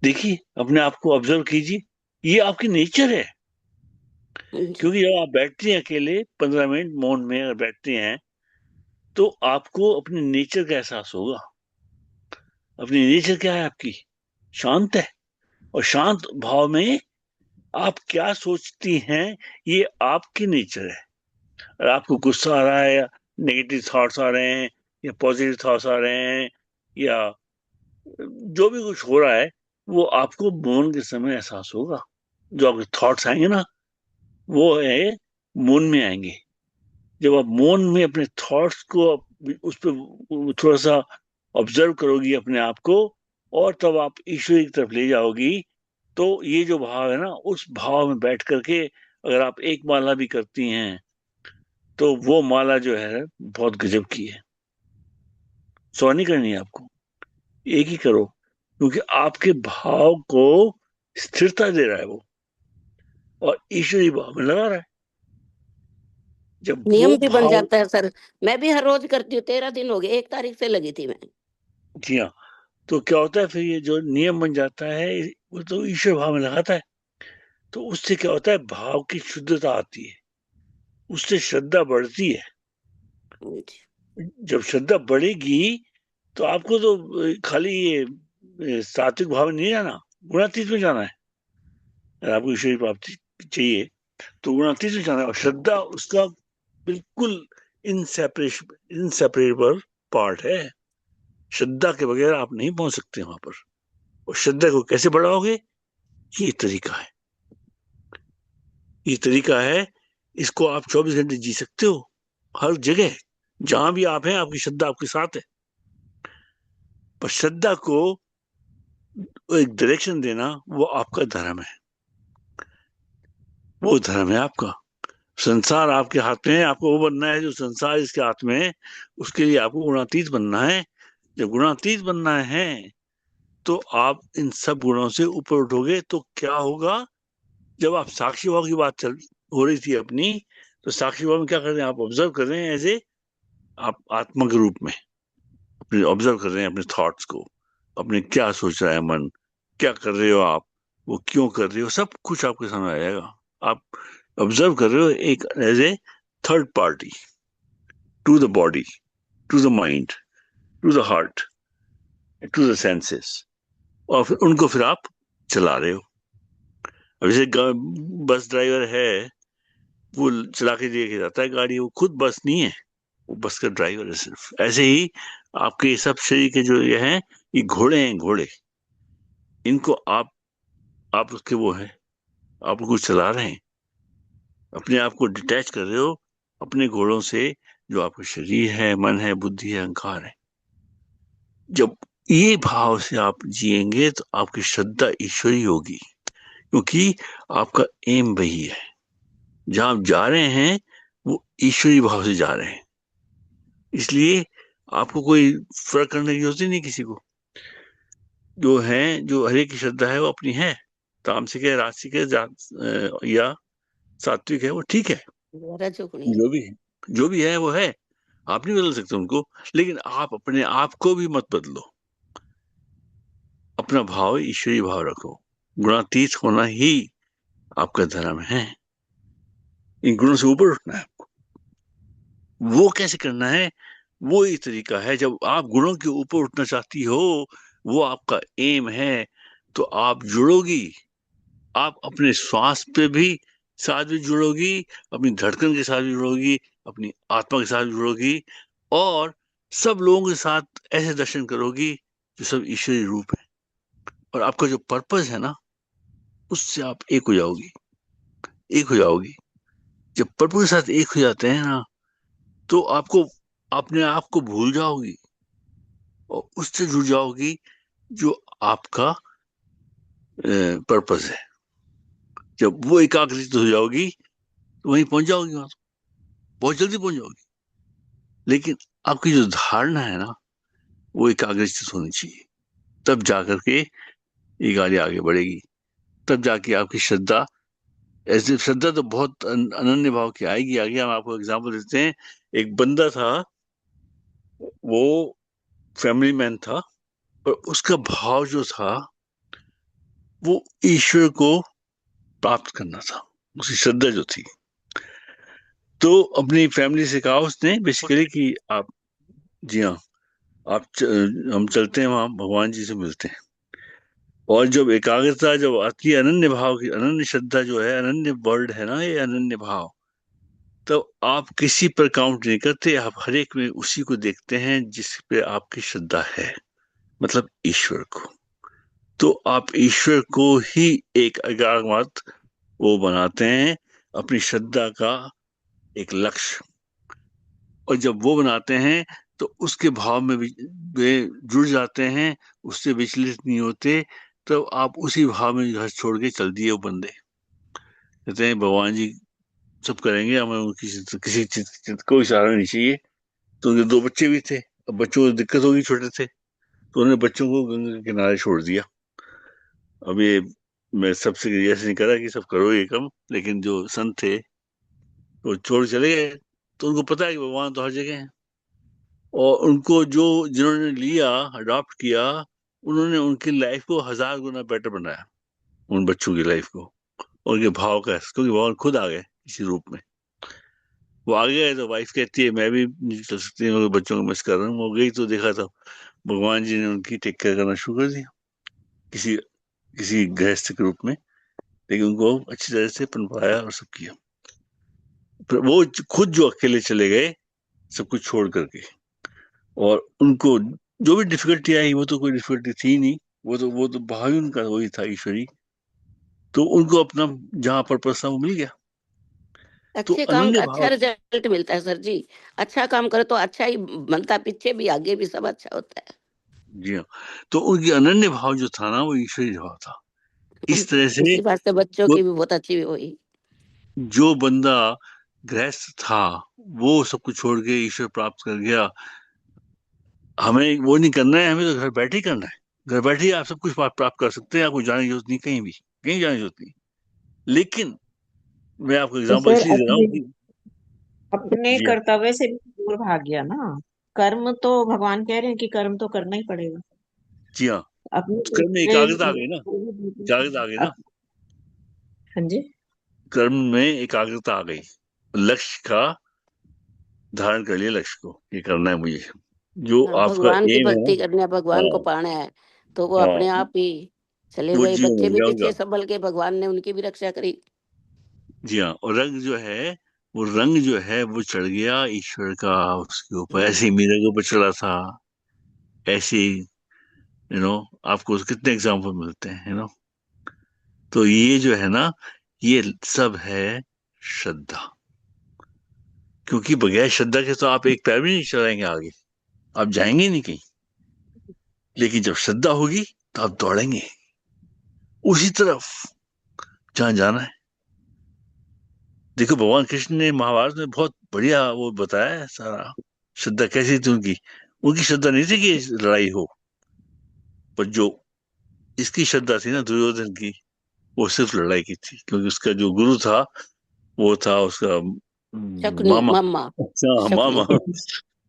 देखिए, अपने आप को ऑब्जर्व कीजिए। ये आपकी नेचर है। जी। क्योंकि जब आप बैठती हैं अकेले 15 मिनट मौन में अगर बैठते हैं, तो आपको अपने नेचर का एहसास होगा। अपनी नेचर क्या है आपकी? शांत है। और शांत भाव में आप क्या सोचती हैं, ये आपकी नेचर है। और आपको गुस्सा आ रहा है, या नेगेटिव थॉट्स आ रहे हैं, या पॉजिटिव थॉट्स आ रहे हैं, या जो भी कुछ हो रहा है, वो आपको मौन के समय एहसास होगा। जो आपके थॉट्स आएंगे ना, वो है मौन में आएंगे। जब आप मौन में अपने थॉट्स को उस पर थोड़ा सा ऑब्जर्व करोगी अपने आप को, और तब आप ईश्वर की तरफ ले जाओगी, तो ये जो भाव है ना, उस भाव में बैठ करके अगर आप एक माला भी करती हैं, तो वो माला जो है बहुत गजब की है। 100 नहीं करनी है आपको, एक ही करो, क्योंकि आपके भाव को स्थिरता दे रहा है वो, और ईश्वरी भाव में लगा रहा है। जब वो नियम भी बन भाव, जाता है सर। मैं भी हर रोज करती हूँ, 13 दिन हो गए, 1 तारीख से लगी थी मैं। जी हाँ, तो क्या होता है फिर, ये जो नियम बन जाता है, वो तो ईश्वर भाव में लगाता है। तो उससे क्या होता है, भाव की शुद्धता आती है, उससे श्रद्धा बढ़ती है। जी। जब श्रद्धा बढ़ेगी तो आपको तो खाली ये सात्विक भाव में नहीं जाना, गुणातीत में जाना है। अगर आपको ईश्वरी प्राप्ति चाहिए तो गुणातीत में जाना है, और श्रद्धा उसका बिल्कुल इनसेपरेबल पार्ट है। श्रद्धा के बगैर आप नहीं पहुंच सकते वहां पर। और श्रद्धा को कैसे बढ़ाओगे? ये तरीका है, ये तरीका है। इसको आप 24 घंटे जी सकते हो, हर जगह जहां भी आप हैं, आपकी श्रद्धा आपके साथ है। पर श्रद्धा को एक डायरेक्शन देना, वो आपका धर्म है। वो धर्म है आपका। संसार आपके हाथ में है, आपको वो बनना है जो संसार इसके हाथ में है, उसके लिए आपको गुणातीत बनना है। जब गुणातीत बनना है तो आप इन सब गुणों से ऊपर उठोगे तो क्या होगा? जब आप साक्षी भाव की बात चल हो रही थी अपनी, तो साक्षी भाव में क्या कर रहे हैं? आप ऑब्जर्व कर रहे हैं एज ए, आप आत्मा के रूप में अपने ऑब्जर्व कर रहे हैं अपने थॉट्स को, अपने क्या सोच रहा है मन, क्या कर रहे हो आप, वो क्यों कर रहे हो, सब कुछ आपके सामने आ जाएगा। आप ऑब्जर्व कर रहे हो एक as a third party to the body, to the mind, to the heart, to the senses, और फिर उनको फिर आप चला रहे हो। अब जैसे बस ड्राइवर है, वो चला के लेके जाता है गाड़ी, वो खुद बस नहीं है, वो बस का ड्राइवर है सिर्फ। ऐसे ही आपके सब शरीर के जो ये हैं, ये घोड़े हैं, घोड़े। इनको आप उसके वो है, आप उनको चला रहे हैं, अपने आप को डिटैच कर रहे हो अपने घोड़ों से, जो आपका शरीर है, मन है, बुद्धि है, अहंकार है। जब ये भाव से आप जिएंगे तो आपकी श्रद्धा ईश्वरी होगी, क्योंकि आपका एम वही है। जहां आप जा रहे हैं वो ईश्वरी भाव से जा रहे हैं, इसलिए आपको कोई फर्क करने की जरूरत ही नहीं किसी को। जो है, जो हरे की श्रद्धा है वो अपनी है, तामसिक है, राजसिक है, या सात्विक है, वो ठीक है। रजोगुणी जो भी है वो है, आप नहीं बदल सकते उनको। लेकिन आप अपने आप को भी मत बदलो, अपना भाव ईश्वरी भाव रखो। गुणातीत होना ही आपका धर्म है। इन गुणों से ऊपर उठना है आपको। वो कैसे करना है? वो ही तरीका है। जब आप गुणों के ऊपर उठना चाहती हो, वो आपका एम है, तो आप जुड़ोगी। आप अपने श्वास पे भी साथ भी जुड़ोगी, अपनी धड़कन के साथ भी जुड़ोगी, अपनी आत्मा के साथ भी जुड़ोगी, और सब लोगों के साथ ऐसे दर्शन करोगी जो सब ईश्वरी रूप है। और आपका जो पर्पस है ना, उससे आप एक हो जाओगी, एक हो जाओगी। जब पर्पस के साथ एक हो जाते हैं ना, तो आपको अपने आप को भूल जाओगी और उससे जुड़ जाओगी जो आपका पर्पस है। जब वो एकाग्रित हो जाओगी तो वहीं पहुंच जाओगी, वहां बहुत जल्दी पहुंच जाओगी। लेकिन आपकी जो धारणा है ना, वो एकाग्रित होनी चाहिए, तब जाकर के ये गाड़ी आगे बढ़ेगी। तब जाके आपकी श्रद्धा, ऐसे श्रद्धा तो बहुत अनन्य भाव की आएगी आगे। हम आपको एग्जांपल देते हैं। एक बंदा था, वो फैमिली मैन था, पर उसका भाव जो था वो ईश्वर को प्राप्त करना था, उसकी श्रद्धा जो थी। तो अपनी फैमिली से कहा उसने बेसिकली कि आप, जी हाँ, हम चलते हैं वहां, भगवान जी से मिलते हैं। और जब एकाग्रता जब आती है, अनन्य भाव की, अनन्य श्रद्धा जो है, अनन्य वर्ड है ना ये, अनन्य भाव, तो आप किसी पर काउंट नहीं करते, आप हर एक में उसी को देखते हैं जिस पे आपकी श्रद्धा है, मतलब ईश्वर को। तो आप ईश्वर को ही एक एकाग्रमत वो बनाते हैं, अपनी श्रद्धा का एक लक्ष्य। और जब वो बनाते हैं तो उसके भाव में भी वे जुड़ जाते हैं, उससे विचलित नहीं होते। तो आप उसी भाव में घर छोड़ के चल दिए वो बंदे। कहते हैं भगवान जी सब करेंगे, हमें उनकी किसी चीज कोई सहारा नहीं चाहिए। तो उनके दो बच्चे भी थे, अब बच्चों को दिक्कत होगी, छोटे थे, तो उन्होंने बच्चों को गंगा के किनारे छोड़ दिया। अब ये मैं सबसे ऐसे नहीं करा कि सब करो ये कम, लेकिन जो संत थे वो छोड़ चले गए। तो उनको पता है कि भगवान तो हर जगह है, और उनको जो जिन्होंने लिया, अडॉप्ट किया, उन्होंने उनकी लाइफ को 1000 गुना बेटर बनाया, उन बच्चों की लाइफ को, उनके भाव का। क्योंकि भगवान खुद आ गए इसी रूप में। वो आ गए तो वाइफ कहती है मैं भी नहीं चल सकती, मैं बच्चों को मिस कर रहा हूँ। वो गई तो देखा था भगवान जी ने उनकी टेक केयर करना शुरू कर दिया, किसी किसी गृहस्थ के रूप में। लेकिन उनको अच्छी तरह से पनपाया और सब किया। वो खुद जो अकेले चले गए सब कुछ छोड़ करके, और उनको जो भी डिफिकल्टी आई, वो तो कोई डिफिकल्टी थी नहीं, वो तो भाव ही उनका वही था, ईश्वरी। तो उनको अपना जहाँ पर्पस था वो मिल गया। तो अच्छे काम अनन्य का अच्छा भाव, रिजल्ट मिलता है सर जी। अच्छा काम करो तो अच्छा ही बनता, पीछे भी आगे भी सब अच्छा होता है। जी हाँ, तो उनकी अनन्य भाव जो था ना, वो ईश्वरी भाव था। इस तरह से इसी बात से बच्चों वो, की भी बहुत अच्छी हुई। जो बंदा गृहस्थ था वो सब कुछ छोड़ के ईश्वर प्राप्त कर गया। हमें वो नहीं करना है, हमें तो घर बैठे ही करना है। घर बैठे ही आप सब कुछ प्राप्त कर सकते हैं, आपको जाने की जरूरत नहीं, कहीं भी कहीं जाने की जरूरत नहीं। लेकिन मैं आपको तो एग्जांपल सर इसलिए दे रहा हूँ अपने कि अपने जी हाँ। कर्तव्य से भी दूर भाग गया ना। कर्म तो भगवान कह रहे हैं कि कर्म तो करना ही पड़ेगा। जी हाँ, अपने तो कर्म में एकाग्रता आ गई ना, एकाग्रता आ गई कर्तव्य। ना। हाँ जी। कर्म में एकाग्रता आ गई, लक्ष्य का धारण कर लिया, लक्ष्य को ये करना है मुझे, जो हाँ, आपका भगवान की एम है ना। भक्ति करनी है, भगवान को हाँ पाना है, तो वो अपने हाँ, आप ही चले वो गए। जीवन बच्चे हो भी गया पीछे उनका। संभल के भगवान ने उनकी भी रक्षा करी। जी हाँ, और रंग जो है, वो रंग जो है वो चढ़ गया ईश्वर का उसके ऊपर, ऐसे ही मीरा के ऊपर चढ़ा था। ऐसे ही आपको कितने एग्जाम्पल मिलते हैं, तो ये जो है ना, ये सब है श्रद्धा। क्योंकि बगैर श्रद्धा के तो आप एक पैर भी नहीं चलाएंगे आगे, आप जाएंगे नहीं कहीं। लेकिन जब श्रद्धा होगी तो आप दौड़ेंगे उसी तरफ जहां जाना है। देखो, भगवान कृष्ण ने महाभारत में बहुत बढ़िया वो बताया है सारा, श्रद्धा कैसी थी उनकी। उनकी श्रद्धा नहीं थी कि लड़ाई हो, पर जो इसकी श्रद्धा थी ना, दुर्योधन की, वो सिर्फ लड़ाई की थी, क्योंकि उसका जो गुरु था वो था उसका शकुनी मामा। मम्मा, अच्छा, शकुनी मामा। तो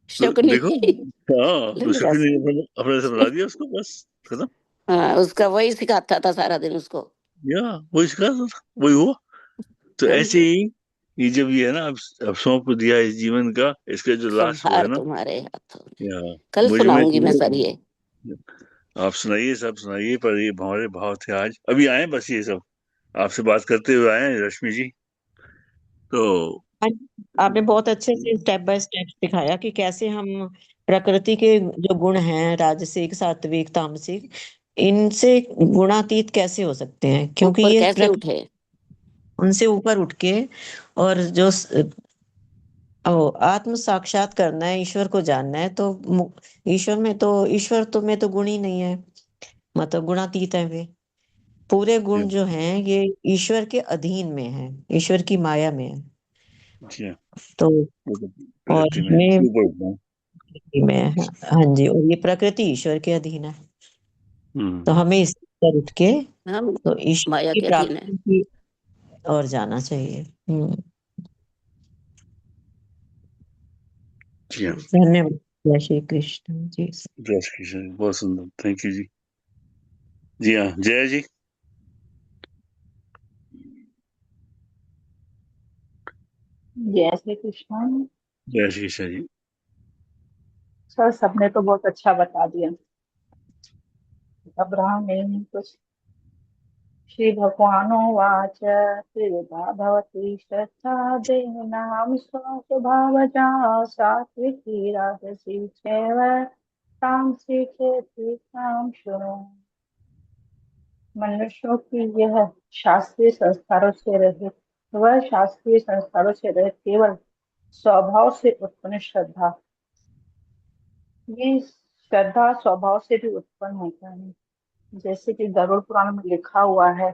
शकुनी देखो, हाँ, तो लड़का शकुनी ने अपने से बना दिया उसको, बस खत्म। हाँ, उसका वही सिखाता था सारा दिन उसको। या वही सिखा था, वही हुआ। तो हाँ ऐसे जी, ही ये जब ये है ना, अब सौंप दिया इस जीवन का, इसका जो सब लास्ट वो है भार ना। तुम्हारे हाथों में। या कल मुझ में सुनाऊंगी मैं सर ये। आप सुनाइए, सब सुनाइए, पर ये हमारे भाव थे आज, अभी आए बस ये सब आपसे बात करते हुए आए हैं, रश्मि जी। तो आज आपने बहुत अच्छे से स्टेप बाय स्टेप दिखाया कि कैसे हम प्रकृति के जो गुण हैं, राजसिक, सात्विक, तामसिक, इनसे गुणातीत कैसे हो सकते हैं, क्योंकि ऊपर ये कैसे उठे। उनसे ऊपर उठ के और आत्म साक्षात करना है, ईश्वर को जानना है, तो ईश्वर तो में तो गुण ही नहीं है, मतलब गुणातीत है वे। पूरे जी गुण जो हैं ये ईश्वर के अधीन में है, ईश्वर की माया में है। जी, तो वो तो और प्रकृति में हमें ऊपर उठना है। में हाँ जी, और ये प्रकृति ईश्वर के अधीन है। तो हम्म। हमें इस पर उठ के हम तो ईश्वर माया की के अधीन है। प्राप्ति की ओर जाना चाहिए। जी हाँ, धन्यवाद। जय श्री कृष्ण जी। जय श्री कृष्ण, बहुत सुंदर, थैंक यू जी। जी हाँ, जय जी। जय श्री कृष्ण। जय श्री कृष्ण जी। सर सबने तो बहुत अच्छा बता दिया, अब रहा नहीं कुछ। श्री भगवानुवाच त्रिविधा भवति श्रद्धा देहिनां स्वभावजा सात्विकी राजसी चैव तामसी चेति तां शृणु। मनुष्यों की यह शास्त्रीय संस्कारों से रहित, वह शास्त्रीय संस्कारों से रहित केवल स्वभाव से उत्पन्न श्रद्धा, ये श्रद्धा स्वभाव से भी उत्पन्न होता है। जैसे कि गरुड़ पुराण में लिखा हुआ है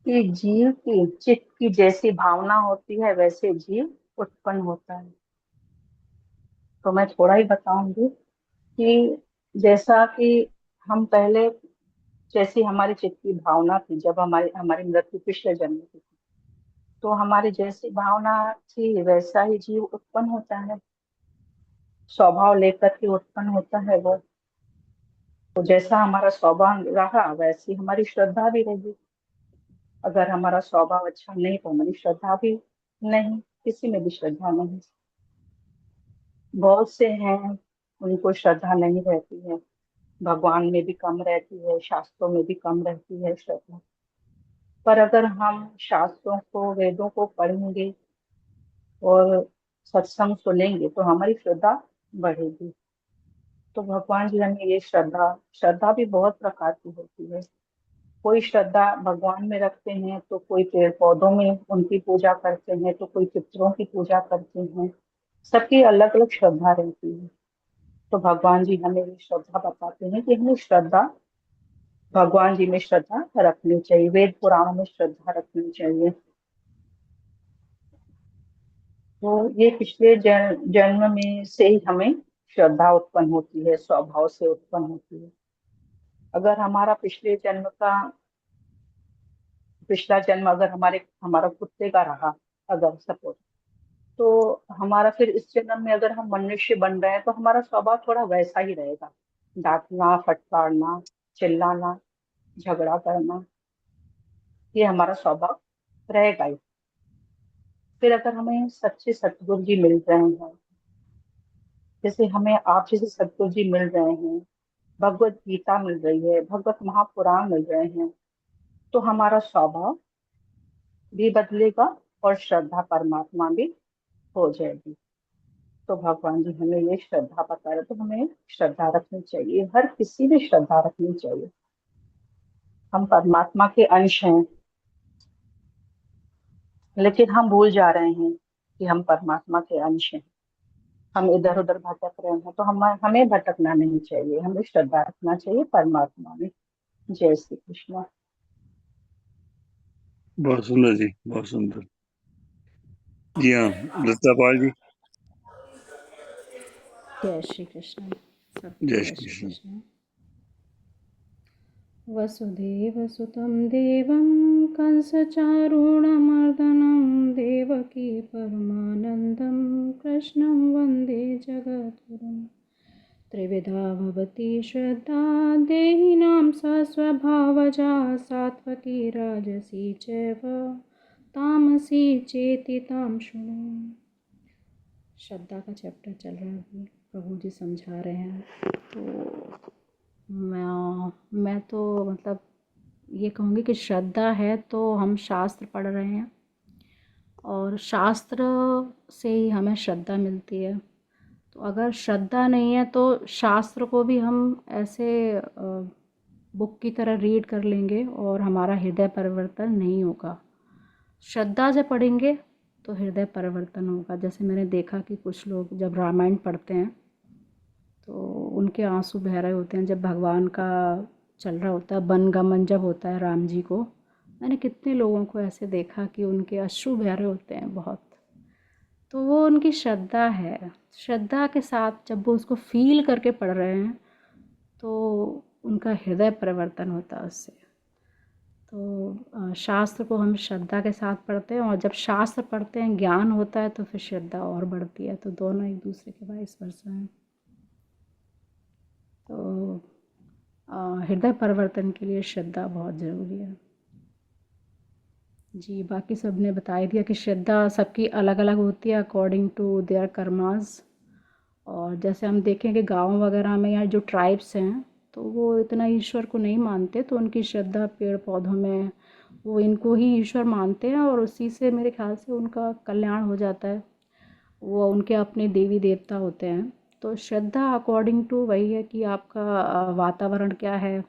कि जीव की चित्त की जैसी भावना होती है वैसे जीव उत्पन्न होता है। तो मैं थोड़ा ही बताऊंगी कि जैसा कि हम पहले, जैसी हमारी चित्त की भावना थी जब हमारी हमारी मृत्यु पिछले जन्म की थी, तो हमारी जैसी भावना थी वैसा ही जीव उत्पन्न होता है, स्वभाव लेकर के उत्पन्न होता है वो। तो जैसा हमारा स्वभाव रहा वैसी हमारी श्रद्धा भी रहेगी। अगर हमारा स्वभाव अच्छा नहीं तो हमारी श्रद्धा भी नहीं, किसी में भी श्रद्धा नहीं। बहुत से हैं उनको श्रद्धा नहीं रहती है, भगवान में भी कम रहती है, शास्त्रों में भी कम रहती है श्रद्धा। पर अगर हम शास्त्रों को, वेदों को पढ़ेंगे और सत्संग सुनेंगे तो हमारी श्रद्धा बढ़ेगी। तो भगवान जी हमें ये श्रद्धा, श्रद्धा भी बहुत प्रकार की होती है। कोई श्रद्धा भगवान में रखते हैं, तो कोई पेड़ पौधों में उनकी पूजा करते हैं, तो कोई पितरों की पूजा करते हैं। सबकी अलग अलग श्रद्धा रहती है। तो भगवान जी हमें ये श्रद्धा बताते हैं कि हमें श्रद्धा भगवान जी में श्रद्धा रखनी चाहिए, वेद पुराणों में श्रद्धा रखनी चाहिए। तो ये पिछले जन्म में से ही हमें श्रद्धा उत्पन्न होती है, स्वभाव से उत्पन्न होती है। अगर हमारा पिछला जन्म अगर हमारा कुत्ते का रहा, अगर सपोज, तो हमारा फिर इस जन्म में अगर हम मनुष्य बन रहे हैं तो हमारा स्वभाव थोड़ा वैसा ही रहेगा, डांटना, फटकारना, चिल्लाना, झगड़ा करना, ये हमारा स्वभाव रहेगा ही। फिर अगर हमें सच्चे सतगुरु जी मिल रहे हैं, जैसे हमें आप जैसे सतगुरु जी मिल रहे हैं, भगवत गीता मिल रही है, भगवत महापुराण मिल रहे हैं, तो हमारा स्वभाव भी बदलेगा और श्रद्धा परमात्मा भी हो जाएगी। तो भगवान जी हमें ये श्रद्धा बता रहे, तो हमें श्रद्धा रखनी चाहिए, हर किसी में श्रद्धा रखनी चाहिए। हम परमात्मा के अंश हैं, लेकिन हम भूल जा रहे हैं कि हम परमात्मा के अंश हैं। हम इधर उधर भटक रहे हैं, तो हमें भटकना नहीं चाहिए, हमें श्रद्धा रखना चाहिए परमात्मा में। जय श्री कृष्ण। बहुत सुंदर जी, बहुत सुंदर। जी हाँ, लता पाल जी। जय श्री कृष्ण। सबको जय जय श्री श्री कृष्ण। कृष्ण। वसुदेवसुतं देवं कंसचारूणमर्दनं देवकी परमानन्दं कृष्णं वन्दे जगद्गुरुं। त्रिविधा भवति श्रद्धा देहिनां सा स्वभावजा, सात्वकी राजसी चैव तामसी चेति तां शृणु। श्रद्धा का चैप्टर चल रहा है, अभी प्रभु जी समझा रहे हैं। तो मैं तो मतलब ये कहूँगी कि श्रद्धा है तो हम शास्त्र पढ़ रहे हैं, और शास्त्र से ही हमें श्रद्धा मिलती है। तो अगर श्रद्धा नहीं है तो शास्त्र को भी हम ऐसे बुक की तरह रीड कर लेंगे और हमारा हृदय परिवर्तन नहीं होगा। श्रद्धा से पढ़ेंगे तो हृदय परिवर्तन होगा। जैसे मैंने देखा कि कुछ लोग जब रामायण पढ़ते हैं तो उनके आंसू बह रहे होते हैं, जब भगवान का चल रहा होता है, वनगमन जब होता है राम जी को, मैंने कितने लोगों को ऐसे देखा कि उनके अश्रु बह रहे होते हैं बहुत। तो वो उनकी श्रद्धा है। श्रद्धा के साथ जब वो उसको फील करके पढ़ रहे हैं तो उनका हृदय परिवर्तन होता है उससे। तो शास्त्र को हम श्रद्धा के साथ पढ़ते हैं, और जब शास्त्र पढ़ते हैं, ज्ञान होता है, तो फिर श्रद्धा और बढ़ती है। तो दोनों एक दूसरे के वाइस वर्सा हैं। तो हृदय परिवर्तन के लिए श्रद्धा बहुत ज़रूरी है जी। बाकी सब ने बता दिया कि श्रद्धा सबकी अलग अलग होती है अकॉर्डिंग टू देयर कर्मास। और जैसे हम देखें कि गांव वगैरह में या जो ट्राइब्स हैं तो वो इतना ईश्वर को नहीं मानते, तो उनकी श्रद्धा पेड़ पौधों में, वो इनको ही ईश्वर मानते हैं और उसी से मेरे ख्याल से उनका कल्याण हो जाता है। वो उनके अपने देवी देवता होते हैं। तो श्रद्धा अकॉर्डिंग टू वही है कि आपका वातावरण क्या है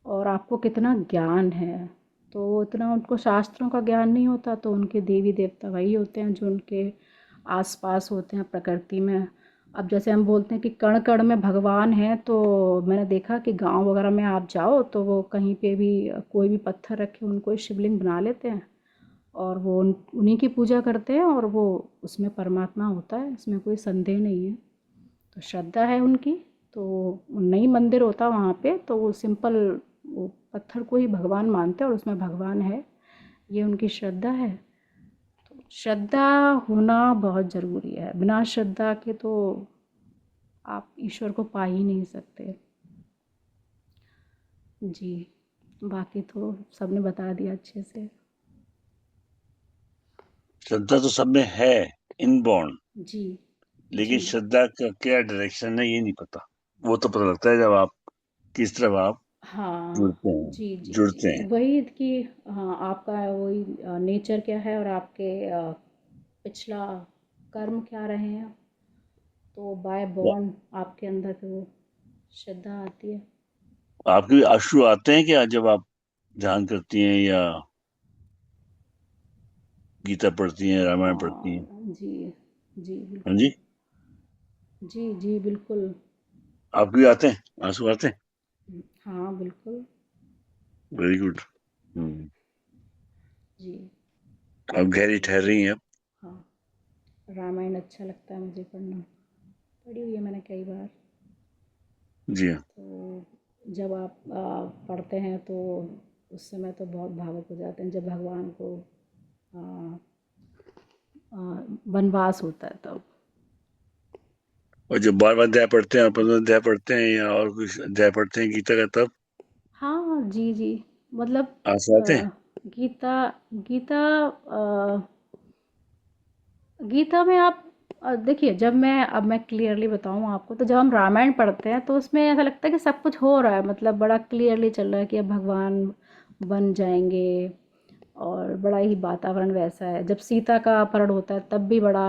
और आपको कितना ज्ञान है। तो इतना उनको शास्त्रों का ज्ञान नहीं होता, तो उनके देवी देवता वही होते हैं जो उनके आसपास होते हैं प्रकृति में। अब जैसे हम बोलते हैं कि कण कण में भगवान है, तो मैंने देखा कि गांव वगैरह में आप जाओ तो वो कहीं पे भी कोई भी पत्थर रखे उनको ही शिवलिंग बना लेते हैं और वो उन्हीं की पूजा करते हैं, और वो उसमें परमात्मा होता है, इसमें कोई संदेह नहीं है। तो श्रद्धा है उनकी, तो नहीं मंदिर होता वहाँ पे, तो वो सिंपल वो पत्थर को ही भगवान मानते हैं और उसमें भगवान है, ये उनकी श्रद्धा है। तो श्रद्धा होना बहुत ज़रूरी है। बिना श्रद्धा के तो आप ईश्वर को पा ही नहीं सकते जी। बाकी तो सबने बता दिया अच्छे से। श्रद्धा तो सब में है, इनबॉर्न, जी लेकिन जी श्रद्धा का क्या डायरेक्शन है ये नहीं पता। वो तो पता लगता है जब आप किस तरफ आप हाँ जुड़ते हैं, जी जी जुड़ते जी, हैं। वही कि हाँ आपका वही नेचर क्या है और आपके पिछला कर्म क्या रहे हैं, तो बाय बॉर्न आपके अंदर फिर वो श्रद्धा आती है। आपके भी अश्रु आते हैं क्या जब आप ध्यान करती हैं या गीता पढ़ती हैं, रामायण पढ़ती हैं? जी जी हाँ बिल्कुल। जी, जी जी बिल्कुल। आपके भी आते हैं, आंसू आते हैं? हाँ बिल्कुल। Very good. जी। अब गहरी ठहर रही हैं अब। हाँ, रामायण अच्छा लगता है मुझे पढ़ना, पढ़ी हुई है मैंने कई बार। जी हाँ। तो जब आप पढ़ते हैं तो उस समय तो बहुत भावुक हो जाते हैं, जब भगवान को आ, वनवास होता है तब। और जब 12वां अध्याय पढ़ते हैं, 15वां अध्याय पढ़ते हैं, या और कुछ अध्याय पढ़ते हैं गीता का, तब हाँ हाँ, जी जी, मतलब आंसू आते हैं। गीता गीता अ, गीता में आप देखिए, जब मैं क्लियरली बताऊँ आपको, तो जब हम रामायण पढ़ते हैं तो उसमें ऐसा लगता है कि सब कुछ हो रहा है, मतलब बड़ा क्लियरली चल रहा है कि अब भगवान बन जाएंगे, और बड़ा ही वातावरण वैसा है। जब सीता का अपहरण होता है तब भी बड़ा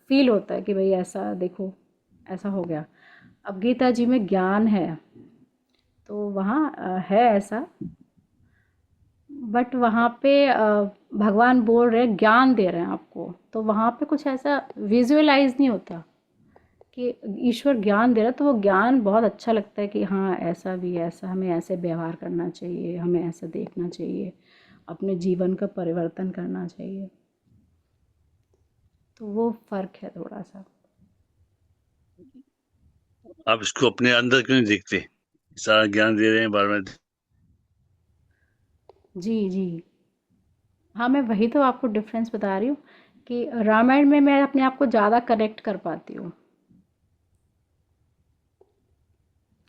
फील होता है कि भाई ऐसा देखो, ऐसा हो गया। अब गीता जी में ज्ञान है, तो वहाँ है ऐसा, बट वहाँ पे भगवान बोल रहे हैं, ज्ञान दे रहे हैं आपको, तो वहाँ पे कुछ ऐसा विजुअलाइज नहीं होता कि ईश्वर ज्ञान दे रहा है। तो वो ज्ञान बहुत अच्छा लगता है कि हाँ, ऐसा भी है, ऐसा हमें ऐसे व्यवहार करना चाहिए, हमें ऐसा देखना चाहिए, अपने जीवन का परिवर्तन करना चाहिए। तो वो फ़र्क है थोड़ा सा। आप इसको अपने अंदर क्यों नहीं देखते? सारा ज्ञान दे रहे हैं बार बार। जी जी, हाँ, मैं वही तो आपको डिफरेंस बता रही हूँ कि रामायण में मैं अपने आप को ज़्यादा कनेक्ट कर पाती हूँ,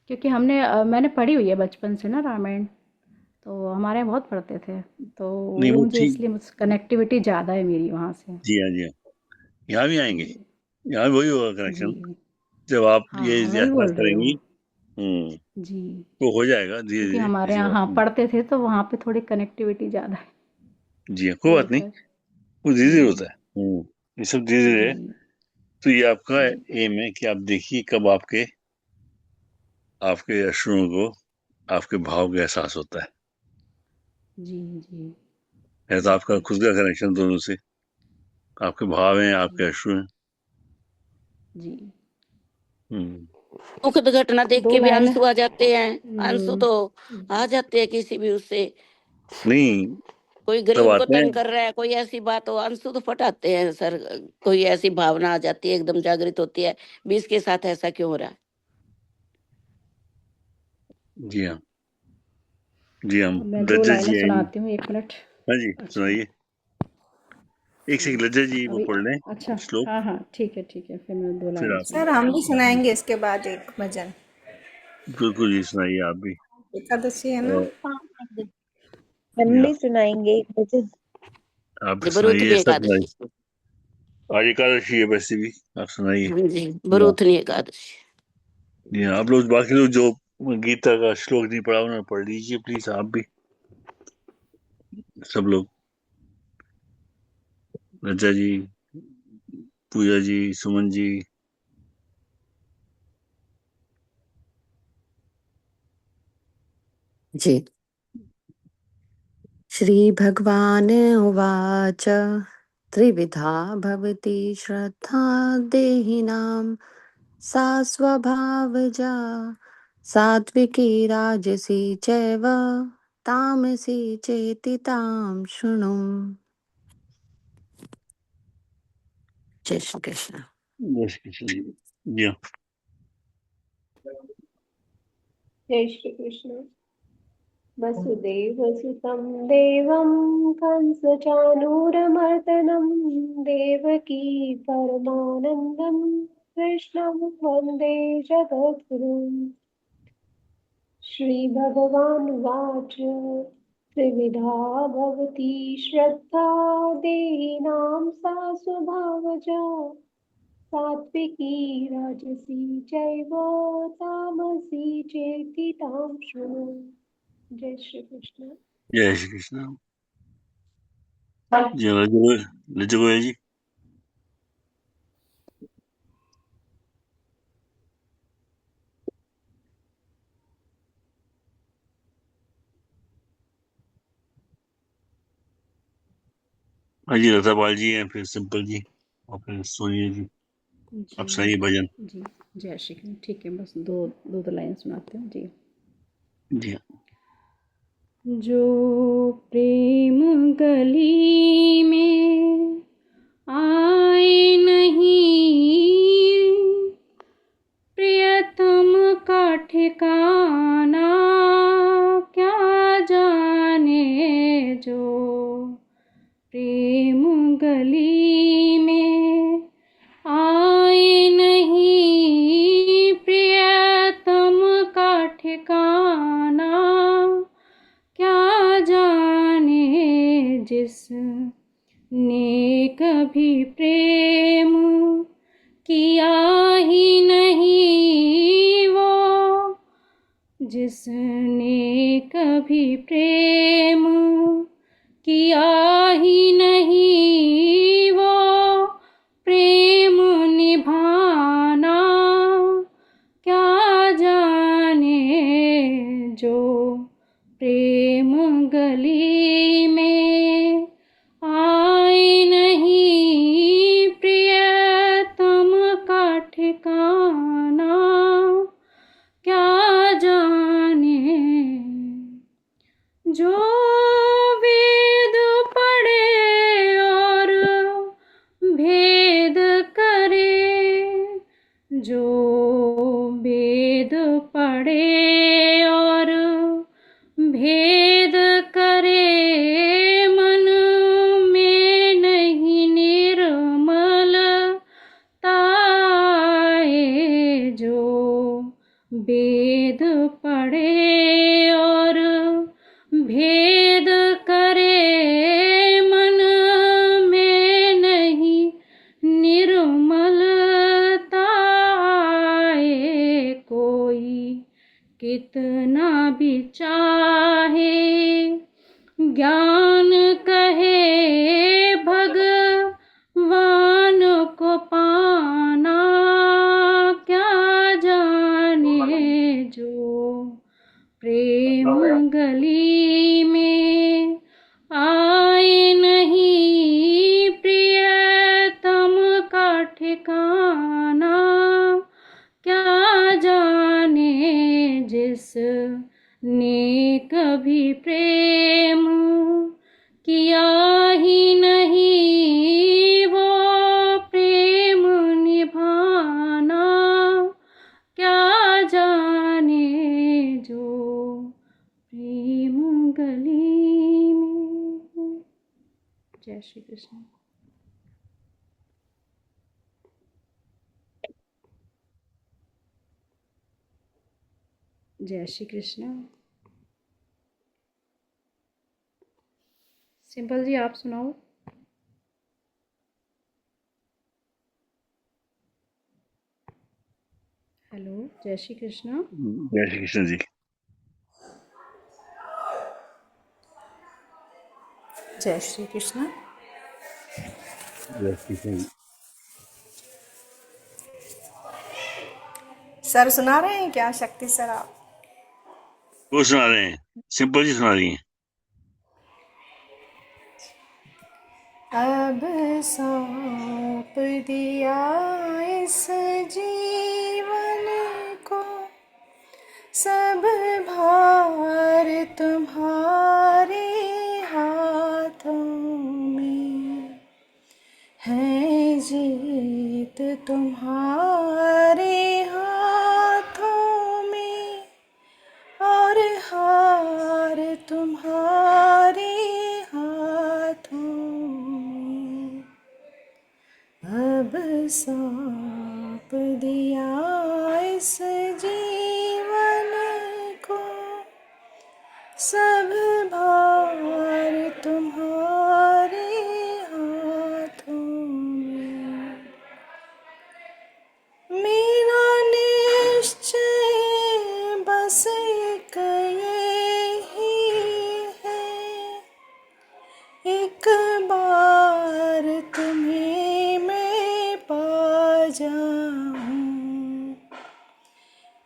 क्योंकि मैंने पढ़ी हुई है बचपन से ना रामायण, तो हमारे यहाँ बहुत पढ़ते थे, तो नहीं वो वो मुझे ठीक। इसलिए मुझ कनेक्टिविटी ज़्यादा है मेरी वहाँ से। जी हाँ, जी हाँ। यहाँ भी आएंगे, जी यहाँ भी वही होगा जी, कनेक्शन। जब आप ये हाँ, वही एहसास बोल रही करेंगी, हूँ। जी, तो हो जाएगा धीरे क्योंकि धीरे, हमारे ऐसी यहाँ बात हाँ नहीं। पढ़ते थे तो वहाँ पे थोड़ी कनेक्टिविटी ज़्यादा है, जी हाँ, कोई तो बात नहीं, फिर वो धीरे धीरे जी होता है। ये सब धीरे धीरे जी है। तो ये आपका जी एम है कि आप देखिए कब आपके आपके अश्रुओं को, आपके भाव का एहसास होता जी जी, है तो आपका बिल्कुल खुद का कनेक्शन दोनों से, आपके भाव हैं, जी आपके अश्रु हैं। जी। हम्म। दुखद घटना देख दो के भी लाइन। आंसू आ जाते हैं, आंसू तो आ जाते हैं किसी भी उससे। नहीं, कोई तब गरीब को आते हैं। तंग कर रहा है, कोई ऐसी बात हो, आंसू तो फटाते हैं सर। कोई ऐसी भावना आ जाती है, एकदम जागृत होती है, भी इसके साथ ऐसा क्यों हो रहा है। जी हाँ, जी हम मैं दो लज्जा लाइनें जी आएंगी। सुनाती हूँ, 1 मिनट। हाँ जी, अच्छा सुनाइए। एक जी, सेकंड, लज्जा जी वो अभी पढ़ लें अच्छा, श्लोक, हाँ हाँ, ठीक है, फिर मैं दो फिर लाइनें आप। सर सुनाती हम हूँ। भी सुनाएंगे इसके बाद एक भजन। बिल्कुल जी, सुनाइए आप भी। एकादशी है ना। और हम या भी सुनाएंगे एक भजन। आप भी बरूथनी सुनाइए, सब एकादशी। सुनाइए। आज एकादशी है वैसे भी, आप सुनाइए। हाँ जी, या बरूथनी एकादशी। जी हाँ, आप लोग बाकी लोग जो गीता का श्लोक नहीं पढ़ा उन्होंने पढ़ लीजिए प्लीज, आप भी, सब लोग। लज्जा जी, पूजा जी, सुमन जी। जी। श्रीभगवान् उवाच त्रिविधा भवति श्रद्धा देहिनां सा स्वभावजा सात्विकी राजसी चैव तामसी चेति तां शृणु। जय श्री कृष्ण। जय श्री कृष्ण जी। जी हाँ। जय श्री कृष्ण। वसुदेवसुतं देवं कंसचानूरमर्दनं देवकी परमानन्दं कृष्णं वन्दे जगद्गुरुम्। श्रीभगवानुवाच त्रिविधा भवति श्रद्धा देहिनां सा स्वभावजा सात्विकी राजसी चैव तामसी चेति तां शृणु। जय श्री कृष्ण। जय श्री कृष्ण। जय लज्जा गोयल जी। हाँ जी, लता पाल जी हैं, फिर सिंपल जी, और फिर सोनिया जी। अब जी सुनाइए भजन। जी, जय श्री कृष्ण। ठीक है, बस दो दो लाइन सुनाती हूँ जी। जी हाँ। जो प्रेम गली में आए नहीं, प्रियतम का ठिकाना क्या जाने। जो प्रेम गली में आए नहीं, प्रियतम का ठिकाना क्या जाने। जिसने कभी प्रेम किया ही नहीं वो, जिसने कभी प्रेम किया ही नहीं वो, प्रेम निभाना क्या जाने। जो प्रेम गली में आए नहीं, प्रियतम का ठिकाना क्या जाने। जो वेद पढ़े और भेद करे, जो वेद पढ़े और भेद करे, मन में नहीं निर्मलता आए। जो वेद पढ़े और भेद करे, मन में नहीं निर्मलता आए। कोई कितना भी चाहे ज्ञान कहे, भगवान को पाना क्या जाने। जो प्रेम गली में आए नहीं, प्रियतम का ठिकाना क्या जाने। जिसने कभी प्रेम किया ही नहीं वो, प्रेम निभाना क्या जाने। जो प्रेम गली में। जय श्री कृष्ण। जय श्री कृष्ण। सिंपल जी आप सुनाओ। हेलो, जय श्री कृष्ण। जय श्री कृष्ण जी। जय श्री कृष्ण। जय श्री कृष्ण जी। सर सुना रहे हैं क्या? शक्ति सर आप? वो सुना रहे हैं, सिंपल जी सुना रही हैं। अब सौंप दिया इस जीवन को, सब भार तुम्हारे हाथों में है। जीत तुम्हारे हाथों में और हार तुम्हारे हाथों में। अब सौंप दिया इस जीवन को, सब भार तुम्हारे हाथों में। मेरा निश्चय बस एक यही है, एक बार तुम्हें मैं पा जाऊं,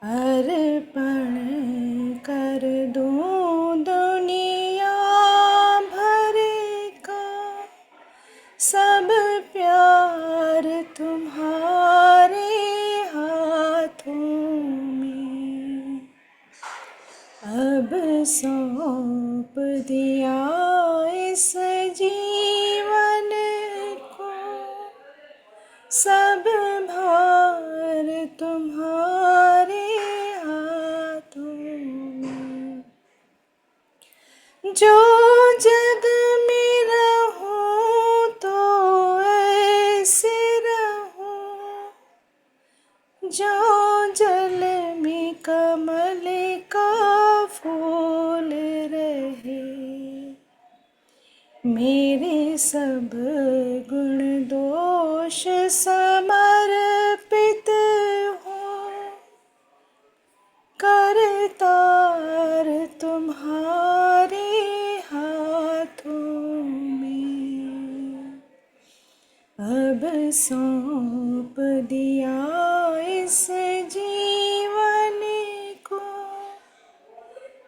अर्पण कर दूं दुनिया अब सौंप दिया इस जीवन को, सब भार तुम्हारे हाथों में। जो जग में रहूं तो ऐसे रहूं, जो जल में कमल का फूल रहे। मेरे सब गुण दोष समर्पित हो, करतार तुम्हारे हाथों में। अब सौंप दिया इस जीवन को,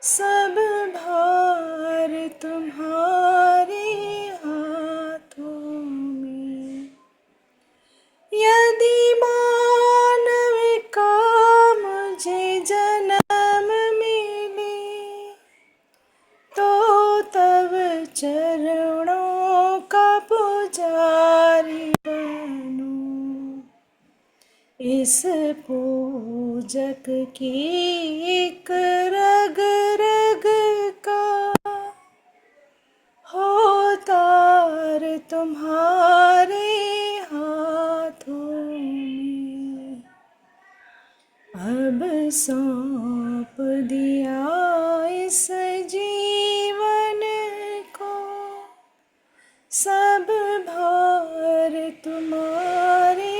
सब भार तुम्हारे हाथों में। यदि मानव का मुझे जन्म मिले, तो तब चरणों का पुजारी बनूं। इस पूजक की एक रग रग का हो तार तुम्हारे हाथों में। अब सौंप दिया इस जीवन को, सब भार तुम्हारे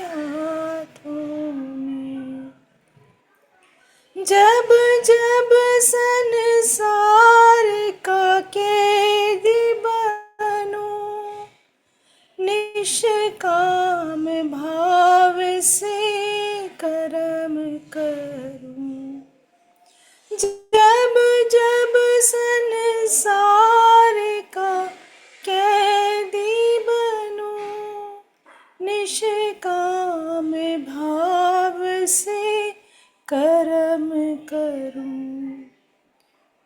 हाथों में। जब जब संसार का कैदी बनूं, निष्काम भाव से कर्म करूं। जब जब संसार का कैदी बनूं, निष्काम भाव से कर्म करूं।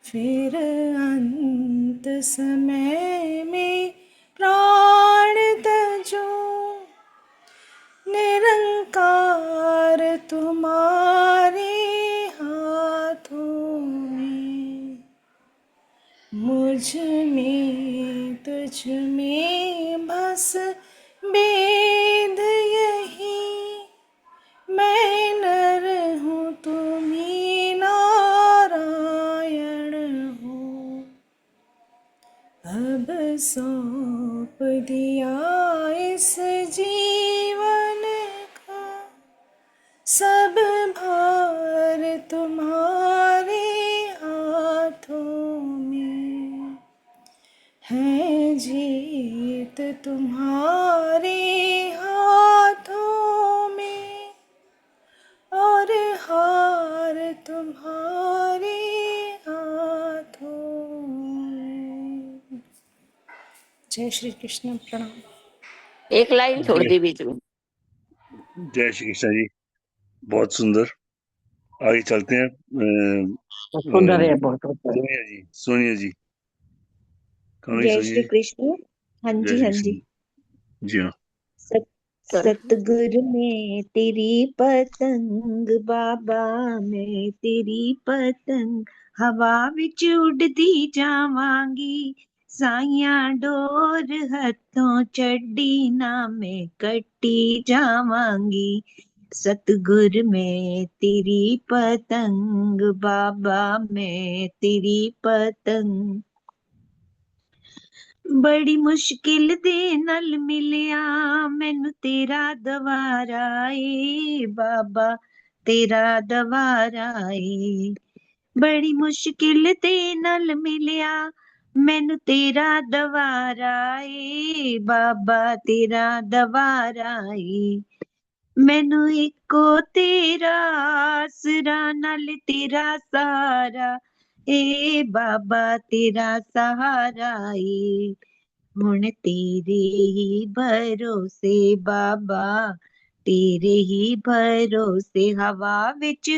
फिर अंत समय में प्राण तजूं, निरंकार तुम्हारे हाथों में। मुझ में तुझ में बस भेद यही, मैं नर हूँ तुम ही नारायण हो। अब सौंप दिया इस जीवन का, सब भार तुम्हारे हाथों में। है जीत तुम्हारे हाथों में, और हार तुम्हारे हाथों में। जय श्री कृष्ण। प्रणाम। एक लाइन छोड़ दी बीच में। जय श्री कृष्ण जी, बहुत सुंदर। आगे चलते हैं। सुंदर है बहुत। सोनिया जी जय श्री कृष्ण। हाँ जी, हाँ जी। जी हाँ। सतगुरु में तेरी पतंग बाबा, मैं तेरी पतंग हवा विच उड़दी जावांगी। साइया डोर हथों छड्डी ना मैं कट्टी जावांगी। सतगुर में तेरी पतंग बाबा, मैं तेरी पतंग। बड़ी मुश्किल दे नाल मिलिया मैनू तेरा दवारा ए बाबा, तेरा दवारा ए। बड़ी मुश्किल दे नाल मिलिया मैनू तेरा दवारा ए बाबा, तेरा दवारा ए। मैनू इको तेरा आसरा नाल तेरा सहारा ए बाबा, तेरा सहारा ए। हुण तेरे ही भरोसे बाबा, तेरे ही भरोसे हवा विच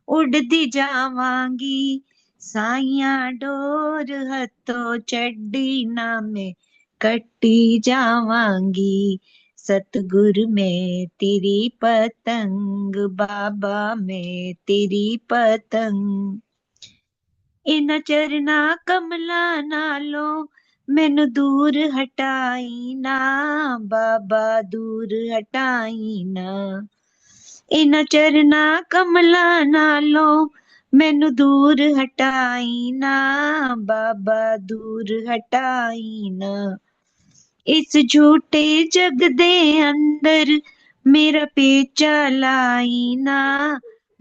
उड़दी जावांगी। साइया डोर हथों चड्डी ना मैं कट्टी जावांगी। सतगुर में तेरी पतंग, बाबा में तेरी पतंग। इन्हां चरना कमला नालों मैनू दूर हटाई ना, बाबा दूर हटाई ना। इन्हां चरना कमला नालों मैनू दूर हटाई ना, बाबा दूर हटाई ना। इस झूठे जग दे अंदर मेरा पेचा लाई ना,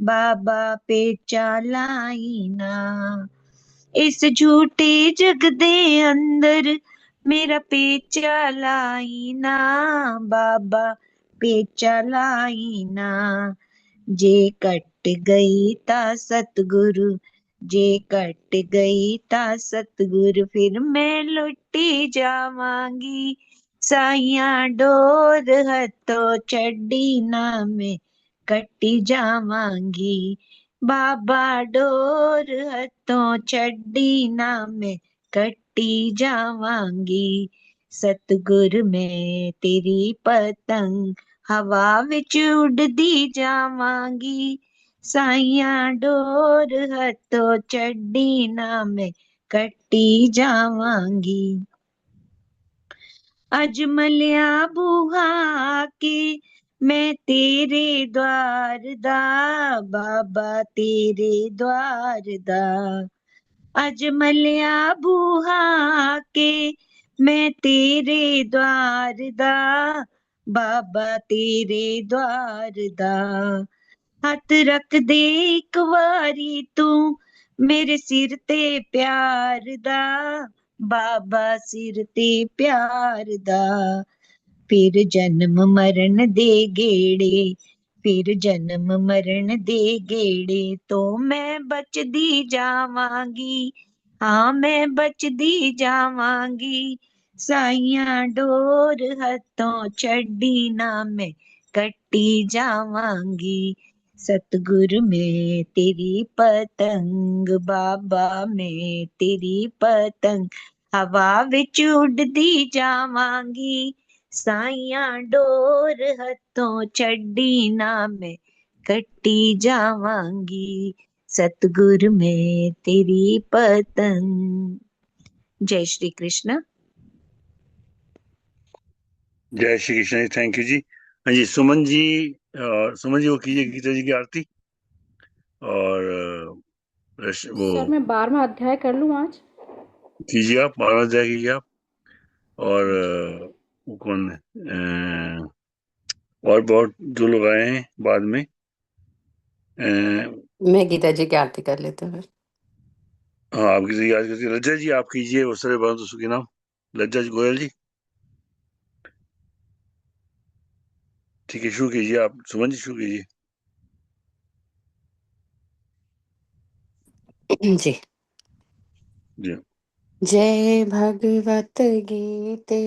बाबा पेचा लाई ना। इस झूठे जग दे अंदर मेरा पेचा लाई ना, बाबा पेचा लाई ना। जे कट गई ता सतगुरु, जे कट गई ता सतगुरु, फिर मैं लुटी जावांगी। साइया डोर हथों चड्डी ना मैं कट्टी जावांगी। बाबा डोर हथों चड्डी ना मैं कट्टी जावांगी। सतगुर मैं तेरी पतंग हवा विच उड़दी जावांगी। साइया डोर हथों चड्डी ना मैं कट्टी जावांगी। अज मलिया बूहा के मैं तेरे द्वार दा, बाबा तेरे द्वार दा। अज मलिया बूहा के मैं तेरे द्वार दा, बाबा तेरे द्वार दा। हथ रख दे इक वारी तू मेरे सिर ते प्यार दा, बाबा सिर ते प्यार दा। फिर जन्म मरण दे गेड़े, फिर जन्म मरण दे गेड़े तो मैं बचदी जावांगी। हाँ मैं बचदी जावांगी। साइया डोर हथों चड्डी ना मैं कट्टी जावांगी। सतगुर में तेरी पतंग, बाबा में तेरी पतंग हवा विच उड़दी जावांगी। साइया डोर हथों चड्डी ना मैं कट्टी जावांगी। सतगुर में तेरी पतंग। जय श्री कृष्ण। जय श्री कृष्ण जी, थैंक यू जी। हाँ जी, सुमन जी, सुमन जी वो कीजिए गीता जी की आरती। और वो सर मैं 12वां अध्याय कर लूँ आज? कीजिए आप, 12वां अध्याय कीजिए आप। और वो कौन है, और बहुत जो लोग आए हैं बाद में। मैं गीता जी की आरती कर लेती हूँ। हाँ, आप गीता जी याद करती, लज्जा जी आप कीजिए, उसरे बहुत सुखी नाम, लज्जा जी गोयल जी। ठीक है, शुरू कीजिए आप, सुमन जी शुरू कीजिए। जी। जी। जय भगवत गीते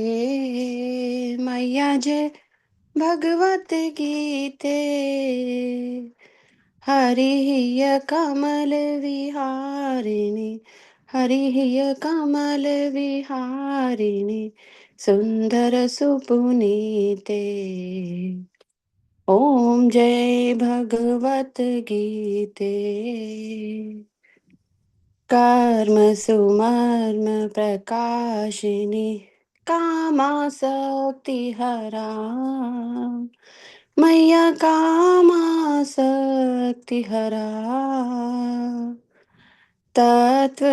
मैया, जय भगवत गीते। हरि कमल विहारिणी, हरि कमल विहारिणी, सुंदर सुपुनीते। ओम जय भगवत गीते। कर्म सुमर्म प्रकाशिनी, कामासक्ति हरा, मैया कामासक्ति हरा। तत्व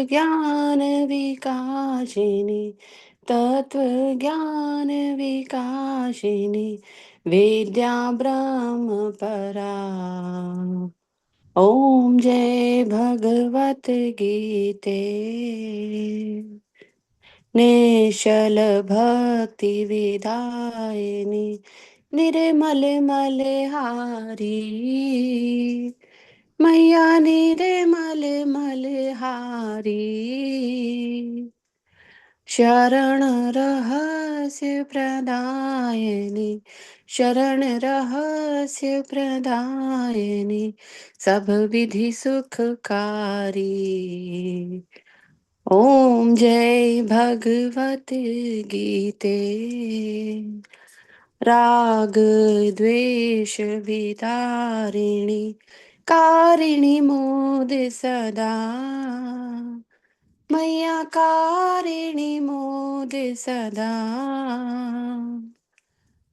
ज्ञान विकासिनी, तत्व ज्ञान विकासिनी, विद्या ब्रह्म परा। ओम जय भगवत गीते। निश्चल भक्ति विदायिनी, निर्मल मलहारी, मैया निर्मल मलहारी। शरण रहस्य प्रदायिनी, शरण रहस्य प्रदायिनी सब विधि सुखकारी। ओम जय भगवत गीते राग द्वेष विदारिणी कारिणी मोद सदा मैया कारिणी मोद सदा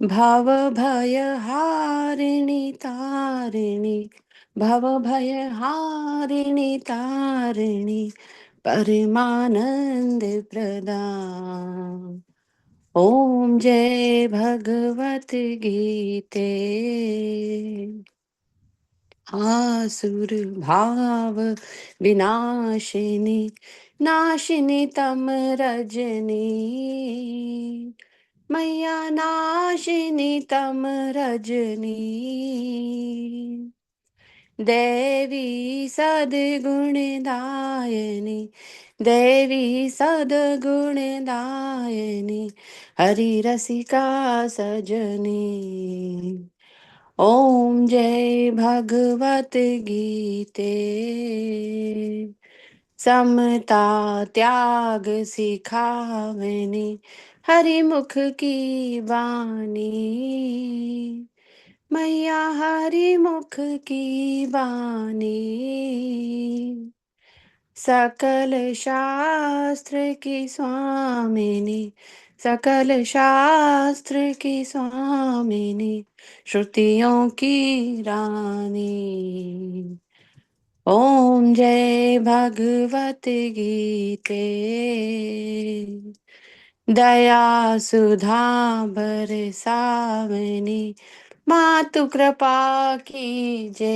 भव भय हारिणी तारिणी भव भय हारिणी तारिणी परमानंद प्रदान। ओम जय भगवत गीते आसुर भाव विनाशिनी नाशिनी तम रजनी मैया नाशिनी तम रजनी देवी सद्गुणदायिनी देवी सद्गुणदायिनी हरि रसिका सजनी। ओम जय भगवत गीते समता त्याग सिखावनी हरि मुख की वाणी मैया हरि मुख की वाणी सकल शास्त्र की स्वामिनी सकल शास्त्र की स्वामिनी श्रुतियों की रानी। ओम जय भगवत गीते दया सुधा बरसावनी मातु कृपा कीजे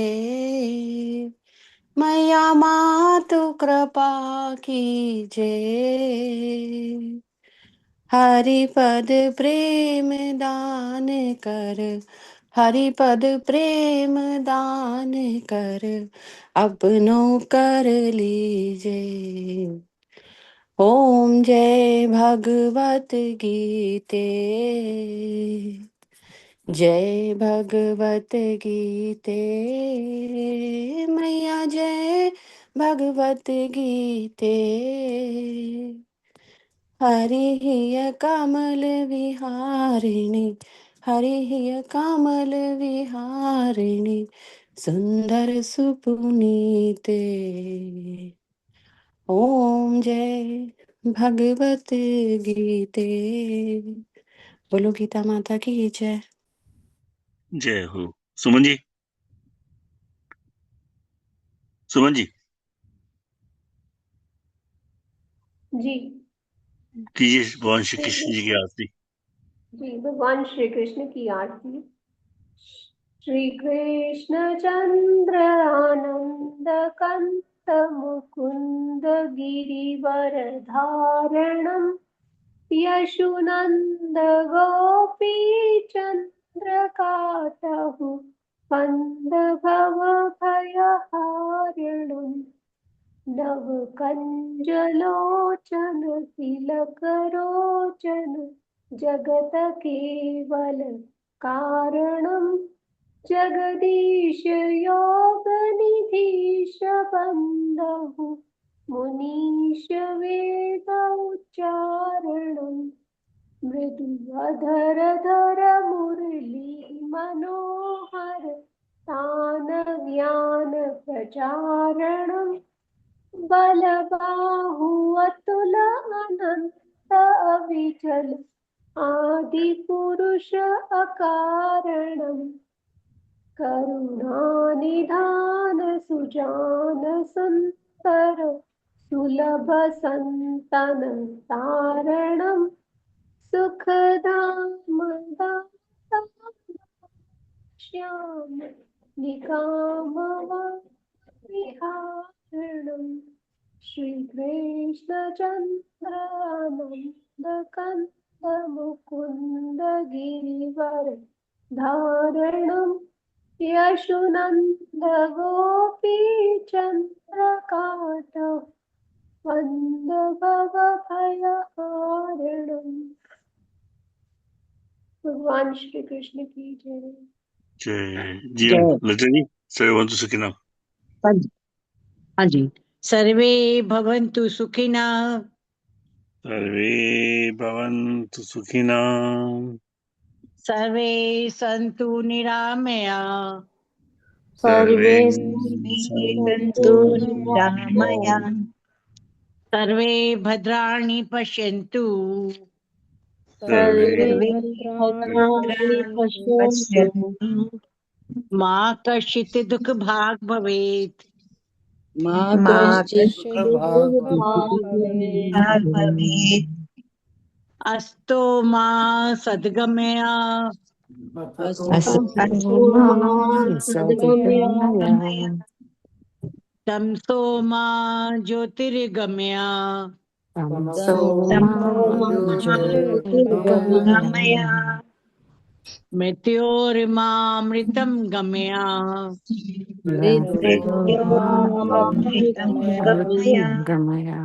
मैया मातु कृपा कीजे हरिपद प्रेम दान कर हरिपद प्रेम दान कर अपनों कर लीजे। ओम जय भगवत गीते जय भगवत गीते मैया जय भगवत गीते हरि हिय कमल विहारिणी हरि हिय कमल विहारिणी सुंदर सुपुनीते। ओम जय भगवत गीते। बोलो गीता माता की जय। जय हो। सुमन जी, सुमन जी जी कीजिए भगवान श्री कृष्ण जी की आरती। जी भगवान श्री कृष्ण की आरती। श्री कृष्ण चंद्र आनंद कंत मुकुंद गिरिवर धारणम यशुनंद गोपी चंद्र काटहु कंद भव भयहारिणम नव कंजलोचन तिलकरोचन जगत केवल कारणम जगदीश योग निधीश बंधु मुनीश वेद उच्चारणम मृदु अधर धर मुरली मनोहर तान ज्ञान प्रचारणम बलबाहु अतुल अनंत अविचल आदि पुरुष अकारणम करुणानिधान सुजान सुंदर सुलभ संतन तारणम सुखधाम दाता श्याम निकाम विहारणम श्री कृष्ण चंद्रानंद कंद मुकुंद गिरिवर धारणम यशुनंद गोपी चंद्र काट वंद भव भयहारणम भगवान श्री कृष्ण की जय। जय जी जय। लता जी सर्वभवन्तु सुखिनः। हाँ जी। सर्वे भवन्तु सुखिनः। सर्वे भवन्तु सुखिनः। सर्वे सन्तु निरामया। सर्वे सन्तु निरामया। सर्वे भद्राणि पश्यन्तु। सर्वे भद्राणि पश्यन्तु मा कश्चित् दुःखभाग् भवेत्। मा दुख कश्चित् भाग दुःखभाग् भवेत्। अस्तो मा सद्गमया। अस्तु मा सद्गमया तमसो मा ज्योतिर्गमया। तमसो मा ज्योतिर्गमया मृत्योर्मामृतं गमया। मृत्योर्मामृतं गमया। गमया।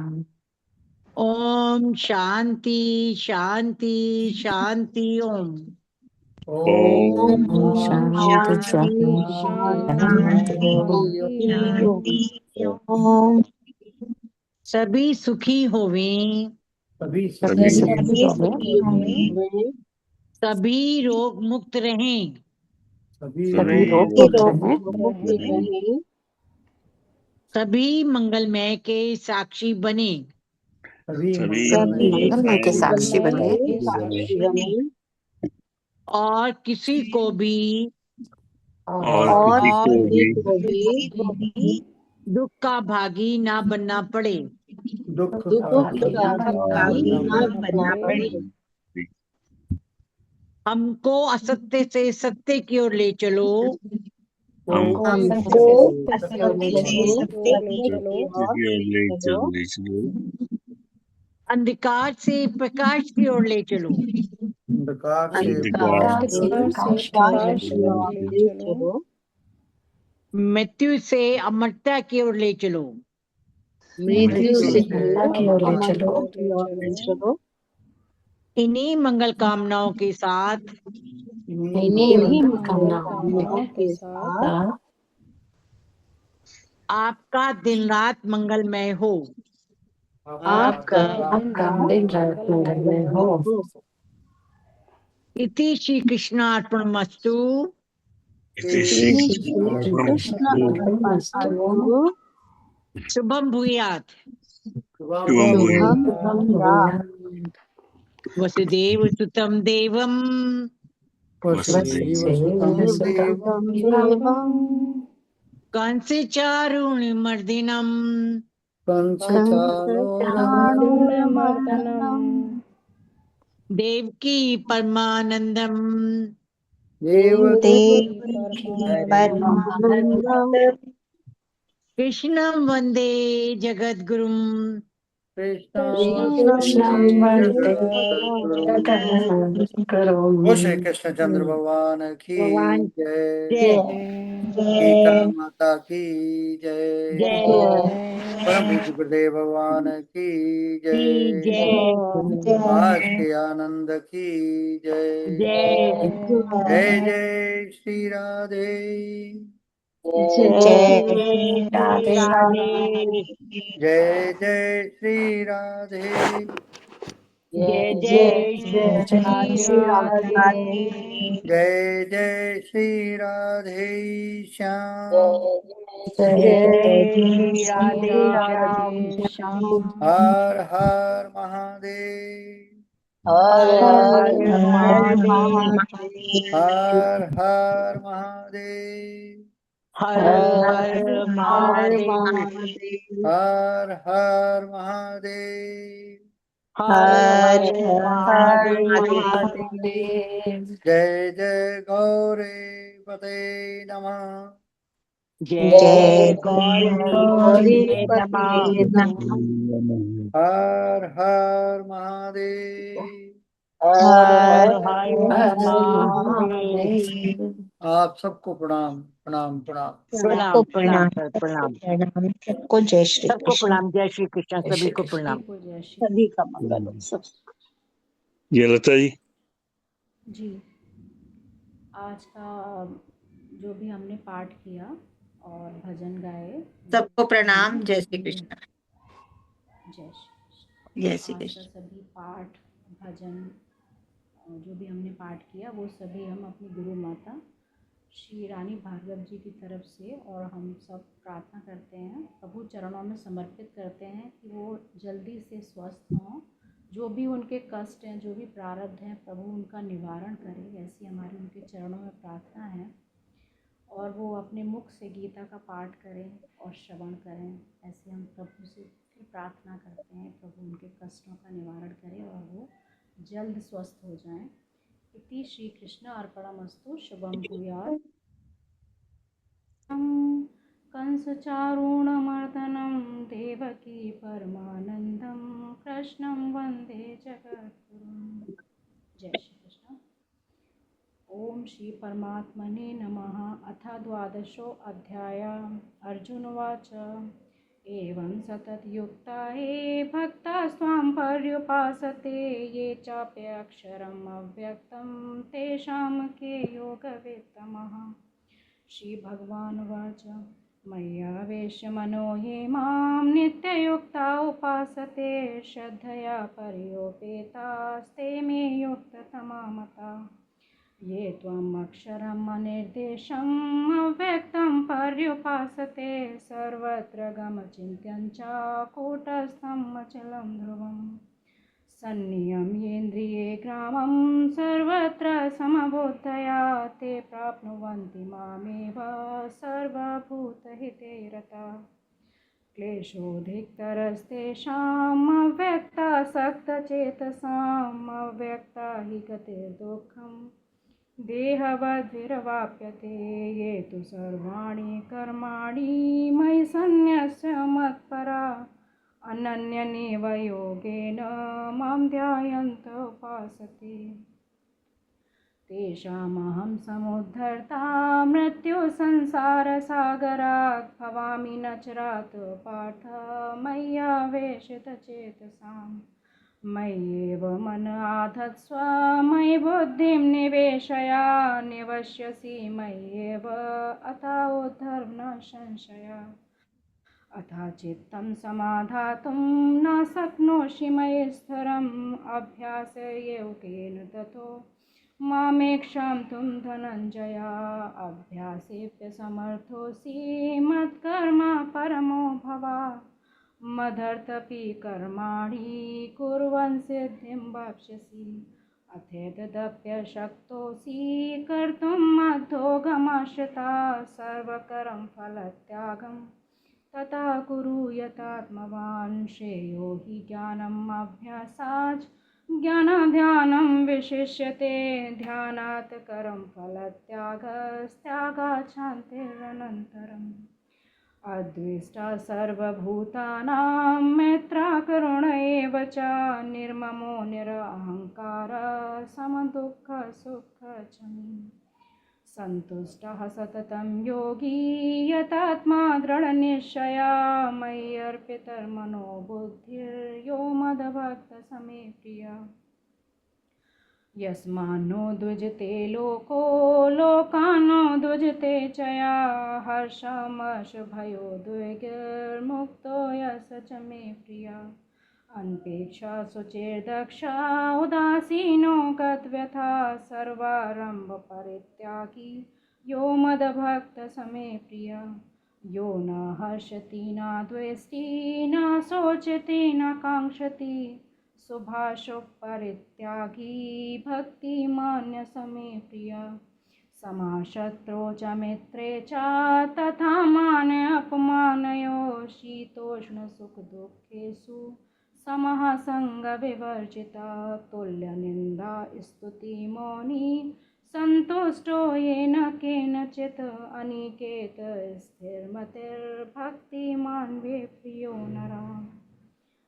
ओम शांति शांति शांति ओम। ॐ शांति शान्ति शान्ति शांति। शान्ति ॐ। सभी सुखी होवें। सभी सभी सभी सुखी सुखी हों। हों। सभी रोग मुक्त रहें। सभी सभी रोग सभी मुक्त लोग रहें। मुक्त रहें। सभी मंगलमय के साक्षी बने। सभी सभी मंगलमय मंगलमय के साक्षी बने। के साक्षी बने और किसी को भी और किसी और को भी दुख का भागी ना बनना पड़े। दुख दुख भागी का ना भागी बनना न पड़े। बनना पड़े। हमको असत्य से सत्य की ओर ले चलो। हमको असत्य से सत्य की ओर ले चलो। चलो। अंधकार से प्रकाश की ओर ले चलो। अंधकार से अंधकार से प्रकाश की ओर ले प्रकाश की ओर ले चलो। मृत्यु से अमरता की ओर ले चलो। मृत्यु से अमरता की ओर ले चलो। अमरता की ओर ले चलो। इन्हीं मंगल कामनाओं के साथ इन्हीं इन्हीं मंगल मंगल कामनाओं कामनाओं के साथ आपका दिन रात मंगलमय हो। आपका आपका दिन रात मंगलमय हो। इति श्री कृष्णार्पणमस्तु। कृष्ण अर्पणमस्तु। शुभम भूयात्। शुभम भूयात्। वसुदेव सुतम देवम वसुदेव सुतं सुतं देवं देवं कंस चारुणिमर्दिनम कंसचाणूरमर्दनम् देवकी परमानंदम देवकी परमानंदम् कृष्णं वंदे जगद्गुरुम। कृष्णं वन्दे जगद्गुरुं। वो श्री कृष्ण चंद्र भगवान की भगवान जय। जय गीता माता की जय। जय परम पूज्य गुरुदेव भगवान की की जय। जय आज के आनंद की जय। जय जय जय श्री राधे। जय राधे। जय जय श्री राधे। जय जय जय जय श्री जय श्री राधे राधे। जय जय श्री राधे श्याम। जय जय जय श्री श्री राधे राधे श्याम। श्याम। हर हर महादेव। हर हर हर महादेव महादेव। हर हर महादेव। हर हर हर महादेव महादेव। हर हर महादेव। हर हर हर हर महादेव। महादेव। जय जय गौरे पते नमः। जय जय गौरी गौरी पते नमः। पते नमः। हर हर महादेव। हर हर हर महादेव। महादेव। आप सबको प्रणाम प्रणाम प्रणाम। सबको प्रणाम प्रणाम प्रणाम। सर प्रणाम। प्रणाम सबको। जय श्री सबको कृष्ण। प्रणाम। जय श्री कृष्ण। जय सभी श्री को कृष्ण। प्रणाम। सभी का मंगल हो। सब जय लता जी। जी, आज का जो भी हमने पाठ किया और भजन गाए, सबको प्रणाम। हमने जय श्री अपने कृष्ण। जय श्री जय श्री कृष्ण। आज का कृष्ण। सभी पाठ भजन जो भी हमने पाठ किया वो सभी हम अपनी गुरु माता श्री रानी भार्गव जी की तरफ से और हम सब प्रार्थना करते हैं, प्रभु चरणों में समर्पित करते हैं कि वो जल्दी से स्वस्थ हों, जो भी उनके कष्ट हैं, जो भी प्रारब्ध हैं, प्रभु उनका निवारण करें, ऐसी हमारी उनके चरणों में प्रार्थना है। और वो अपने मुख से गीता का पाठ करें और श्रवण करें, ऐसे हम प्रभु से फिर प्रार्थना करते हैं, प्रभु उनके कष्टों का निवारण करें और वो जल्द स्वस्थ हो जाएं। इति श्री कृष्ण अर्पणमस्तु। शुभम भूयात्। कंसचारूणमर्दनं देवकी परमानन्दं कृष्णं वन्दे जगद्गुरुं। जय श्री कृष्ण। ओम श्री परमात्मने नमः। अथ द्वादशो अध्याय। अर्जुन उवाच एवं सततयुक्ता ये भक्ता स्वां पर्युपासते ये चाप्यक्षरम् अव्यक्तं तेषां के योगवित्तमः। श्रीभगवानुवाच मय्यावेश्य मनो ये मां नित्ययुक्ता उपासते श्रद्धया पर्योपेतास्ते मे युक्ततमा मताः। ये त्वम् अक्षरम् अनिर्देशम् अव्यक्तं पर्युपासते सर्वत्र गमचिन्त्यं च कूटस्थम् अचलं ध्रुवम्। सन्नियम्येन्द्रिये ग्रामं सर्वत्र समबुद्धया ते प्राप्नुवन्ति मामेव सर्वभूतहिते रताः। क्लेशोऽधिकतरस्तेषाम् अव्यक्तासक्तचेतसाम् अव्यक्ता हि गतिर्दुःखम् देहवद्भिरवाप्यते। ये तु सर्वाणि कर्माणि मयि सन्न्यस्य मत्परा अनन्यनेव योगेन मां ध्यायन्त उपासते तेषामहं समुद्धर्ता मृत्युसंसारसागरात् भवामि न चरात् पार्थ मय्यावेशितचेतसाम्। मय्येव मन आधत्स्व मयि बुद्धिं निवेशय निवश्यसि मय्येव अतः उद्धर न संशय। अथा चित्तं समाधातुं न शक्नोषि मयि स्थिरम् अभ्यासयोगेन ततो मामेक्षान्तुं धनञ्जय। अभ्यासेऽप्यसमर्थोऽसि मत्कर्म परमो भव मदर्थपि कर्माणि कुर्वन् सिद्धिं वाप्स्यसि। अथेतदप्यशक्तोऽसि कर्तुं मद्धोगमाश्रिता सर्वकरं फलत्यागं तथा कुरु यतात्मवान्। श्रेयो हि ज्ञानम् अभ्यासाच् ज्ञानाध्यानं विशिष्यते ध्यानात् करं फलत्यागस्त्यागात् शान्तिरनन्तरम्। अद्वेष्टा सर्वभूतानां मैत्रा करुण एव च निर्ममो निरहङ्कारः समदुःखसुखक्षमी। सन्तुष्टः सततं योगी यतात्मा दृढनिश्चया मयि अर्पितर्मनो बुद्धिर्यो मद्भक्तः समे प्रियः। यस्मान्नो द्विजते लोको लोकान्नो द्विजते च या हर्षमशुभयोद्विग्निर्मुक्तो यस च मे प्रियः। अनपेक्षा शुचिर्दक्षा उदासीनो गतव्यथा सर्वारंभ परित्यागी यो मद्भक्तः समे प्रियः। यो न हर्षति न द्वेष्टि न शोचति न काङ्क्षति शुभाशुभ परित्यागी भक्तिमान्य समे प्रियः। समाशत्रौ च मित्रे च तथा मान अपमानयो शीतोष्ण सुख दुःखेषु समः संगविवर्जिता तुल्यनिन्दा स्तुति मौनी सन्तुष्टो येन केनचित् अनिकेत स्थिरमतिर्भक्तिमान् मे प्रियो नरः।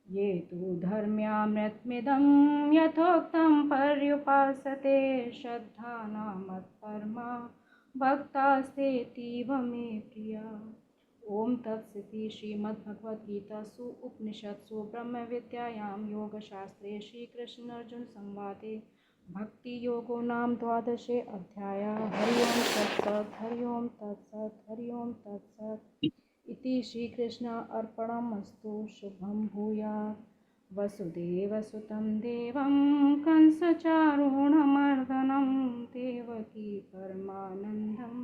ये तु धर्म्यामृतमिदं यथोक्तं पर्युपासते श्रद्धाना मत्परमा भक्तास्तेतीव मे प्रिया। ओम तत्सति श्रीमद्भगवद्गीतासु उपनिषत्सु ब्रह्मविद्यायां योगशास्त्रे श्रीकृष्णार्जुन संवादे भक्ति योगो नाम द्वादशे अध्याय। हरि ओम तत्सत्, हरि ओम तत्सत्, हरि ओम तत्सत्। इति श्री कृष्ण अर्पणमस्तु। शुभं भूयात्। वसुदेवसुतं देवं कंसचारूणमर्दनं देवकी परमानन्दं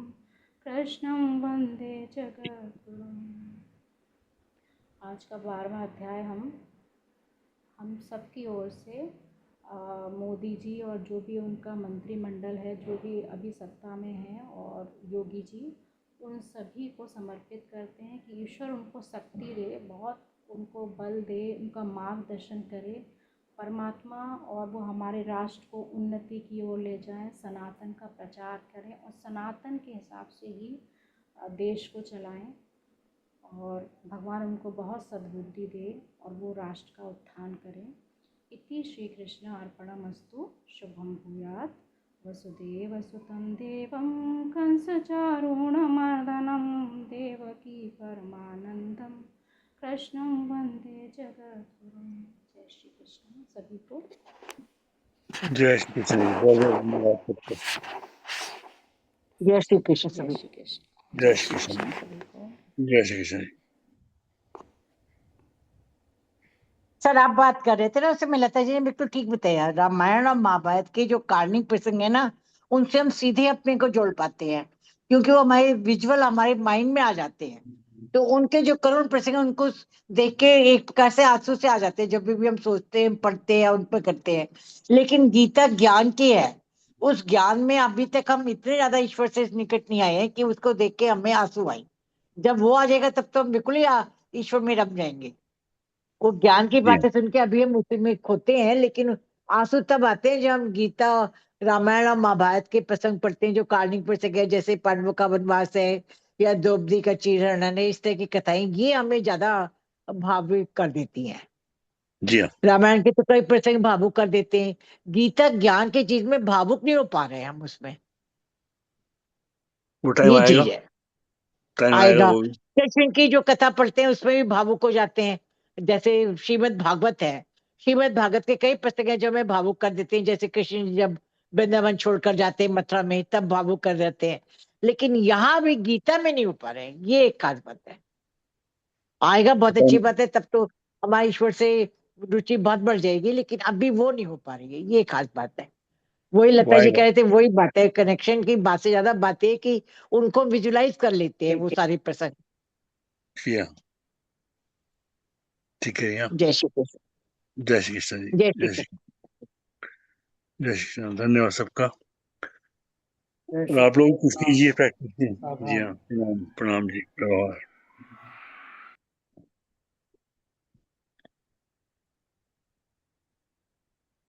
कृष्णं वन्दे जगद्गुरुम्। आज का 12वां अध्याय हम सबकी ओर से मोदी जी और जो भी उनका मंत्रिमंडल है, जो भी अभी सत्ता में है, और योगी जी, उन सभी को समर्पित करते हैं कि ईश्वर उनको शक्ति दे, बहुत उनको बल दे, उनका मार्गदर्शन करे परमात्मा, और वो हमारे राष्ट्र को उन्नति की ओर ले जाएं, सनातन का प्रचार करें और सनातन के हिसाब से ही देश को चलाएं, और भगवान उनको बहुत सद्बुद्धि दे और वो राष्ट्र का उत्थान करें। इति श्री कृष्ण अर्पणमस्तु। शुभं भूयात्। वसुदेवसुतं देवं कंसचारूणमर्दनं देवकी परमानन्दं कृष्णं वन्दे जगद्गुरुं। जय श्री कृष्ण सभी को। जय श्री कृष्ण जी, बहुत बहुत धन्यवाद सबको। जय श्री कृष्ण जय सभी श्री कृष्ण। जय श्री कृष्ण, सभी को। जय श्री कृष्ण। सर आप बात कर रहे थे ना, उससे में लता जी ने बिल्कुल ठीक बताया। रामायण और महाभारत के जो काल्पनिक प्रसंग है ना, उनसे हम सीधे अपने को जोड़ पाते हैं, क्योंकि वो हमारे विजुअल हमारे माइंड में आ जाते हैं। तो उनके जो करुण प्रसंग है, उनको देख के एक प्रकार से आंसू से आ जाते हैं जब भी हम सोचते हैं, पढ़ते हैं, उन पर करते हैं। लेकिन गीता ज्ञान की है, उस ज्ञान में अभी तक हम इतने ज्यादा ईश्वर से निकट नहीं आए हैं कि उसको देख के हमें आंसू आए। जब वो आ जाएगा तब तो हम बिल्कुल ही ईश्वर में रम जाएंगे। वो ज्ञान की जी बातें सुन के अभी हम उसी में खोते हैं, लेकिन आंसू तब आते हैं जब हम गीता, रामायण और महाभारत के प्रसंग पढ़ते हैं, जो काल्पनिक प्रसंग है, जैसे पांडवों का वनवास है या द्रौपदी का चीरहरण है। इस तरह की कथाएं ये हमें ज्यादा भावुक कर देती हैं। जी हाँ, रामायण के तो कई प्रसंग भावुक कर देते हैं, गीता ज्ञान की चीज में भावुक नहीं हो पा रहे हैं हम उसमें। वो टाइम ये आएगा, चीज है, टाइम आएगा आएगा। वो भी। कृष्ण की जो कथा पढ़ते हैं उसमें भी भावुक हो जाते हैं। जैसे श्रीमद् भागवत है, श्रीमद् भागवत के कई पुस्तक हैं जो हमें भावुक कर देते हैं। जैसे कृष्ण जी जब वृंदावन छोड़कर जाते हैं मथुरा में, तब भावुक कर देते हैं। लेकिन यहाँ भी गीता में नहीं हो पा रहे हैं, ये एक खास बात है। आएगा, बहुत अच्छी बात है, तब तो हमारे ईश्वर से रुचि बहुत बढ़ जाएगी, लेकिन अभी वो नहीं हो पा रही है, ये खास बात है। वही वो लता जी कह आएगा। रहे थे, वही बात है, कनेक्शन की बात से ज्यादा बात है कि उनको विजुलाइज कर लेते हैं वो सारे प्रसंग। जी हाँ, ठीक है। यहाँ जय श्री कृष्ण। जय श्री कृष्ण जी, जय श्री जय श्री, कृष्ण। जय श्री कृष्ण। धन्यवाद सबका। जय और श्री आप लोग कुछ कृष्ण। कीजिए, प्रैक्टिस। जी आभार। हाँ, प्रणाम प्रणाम जी, प्रभार।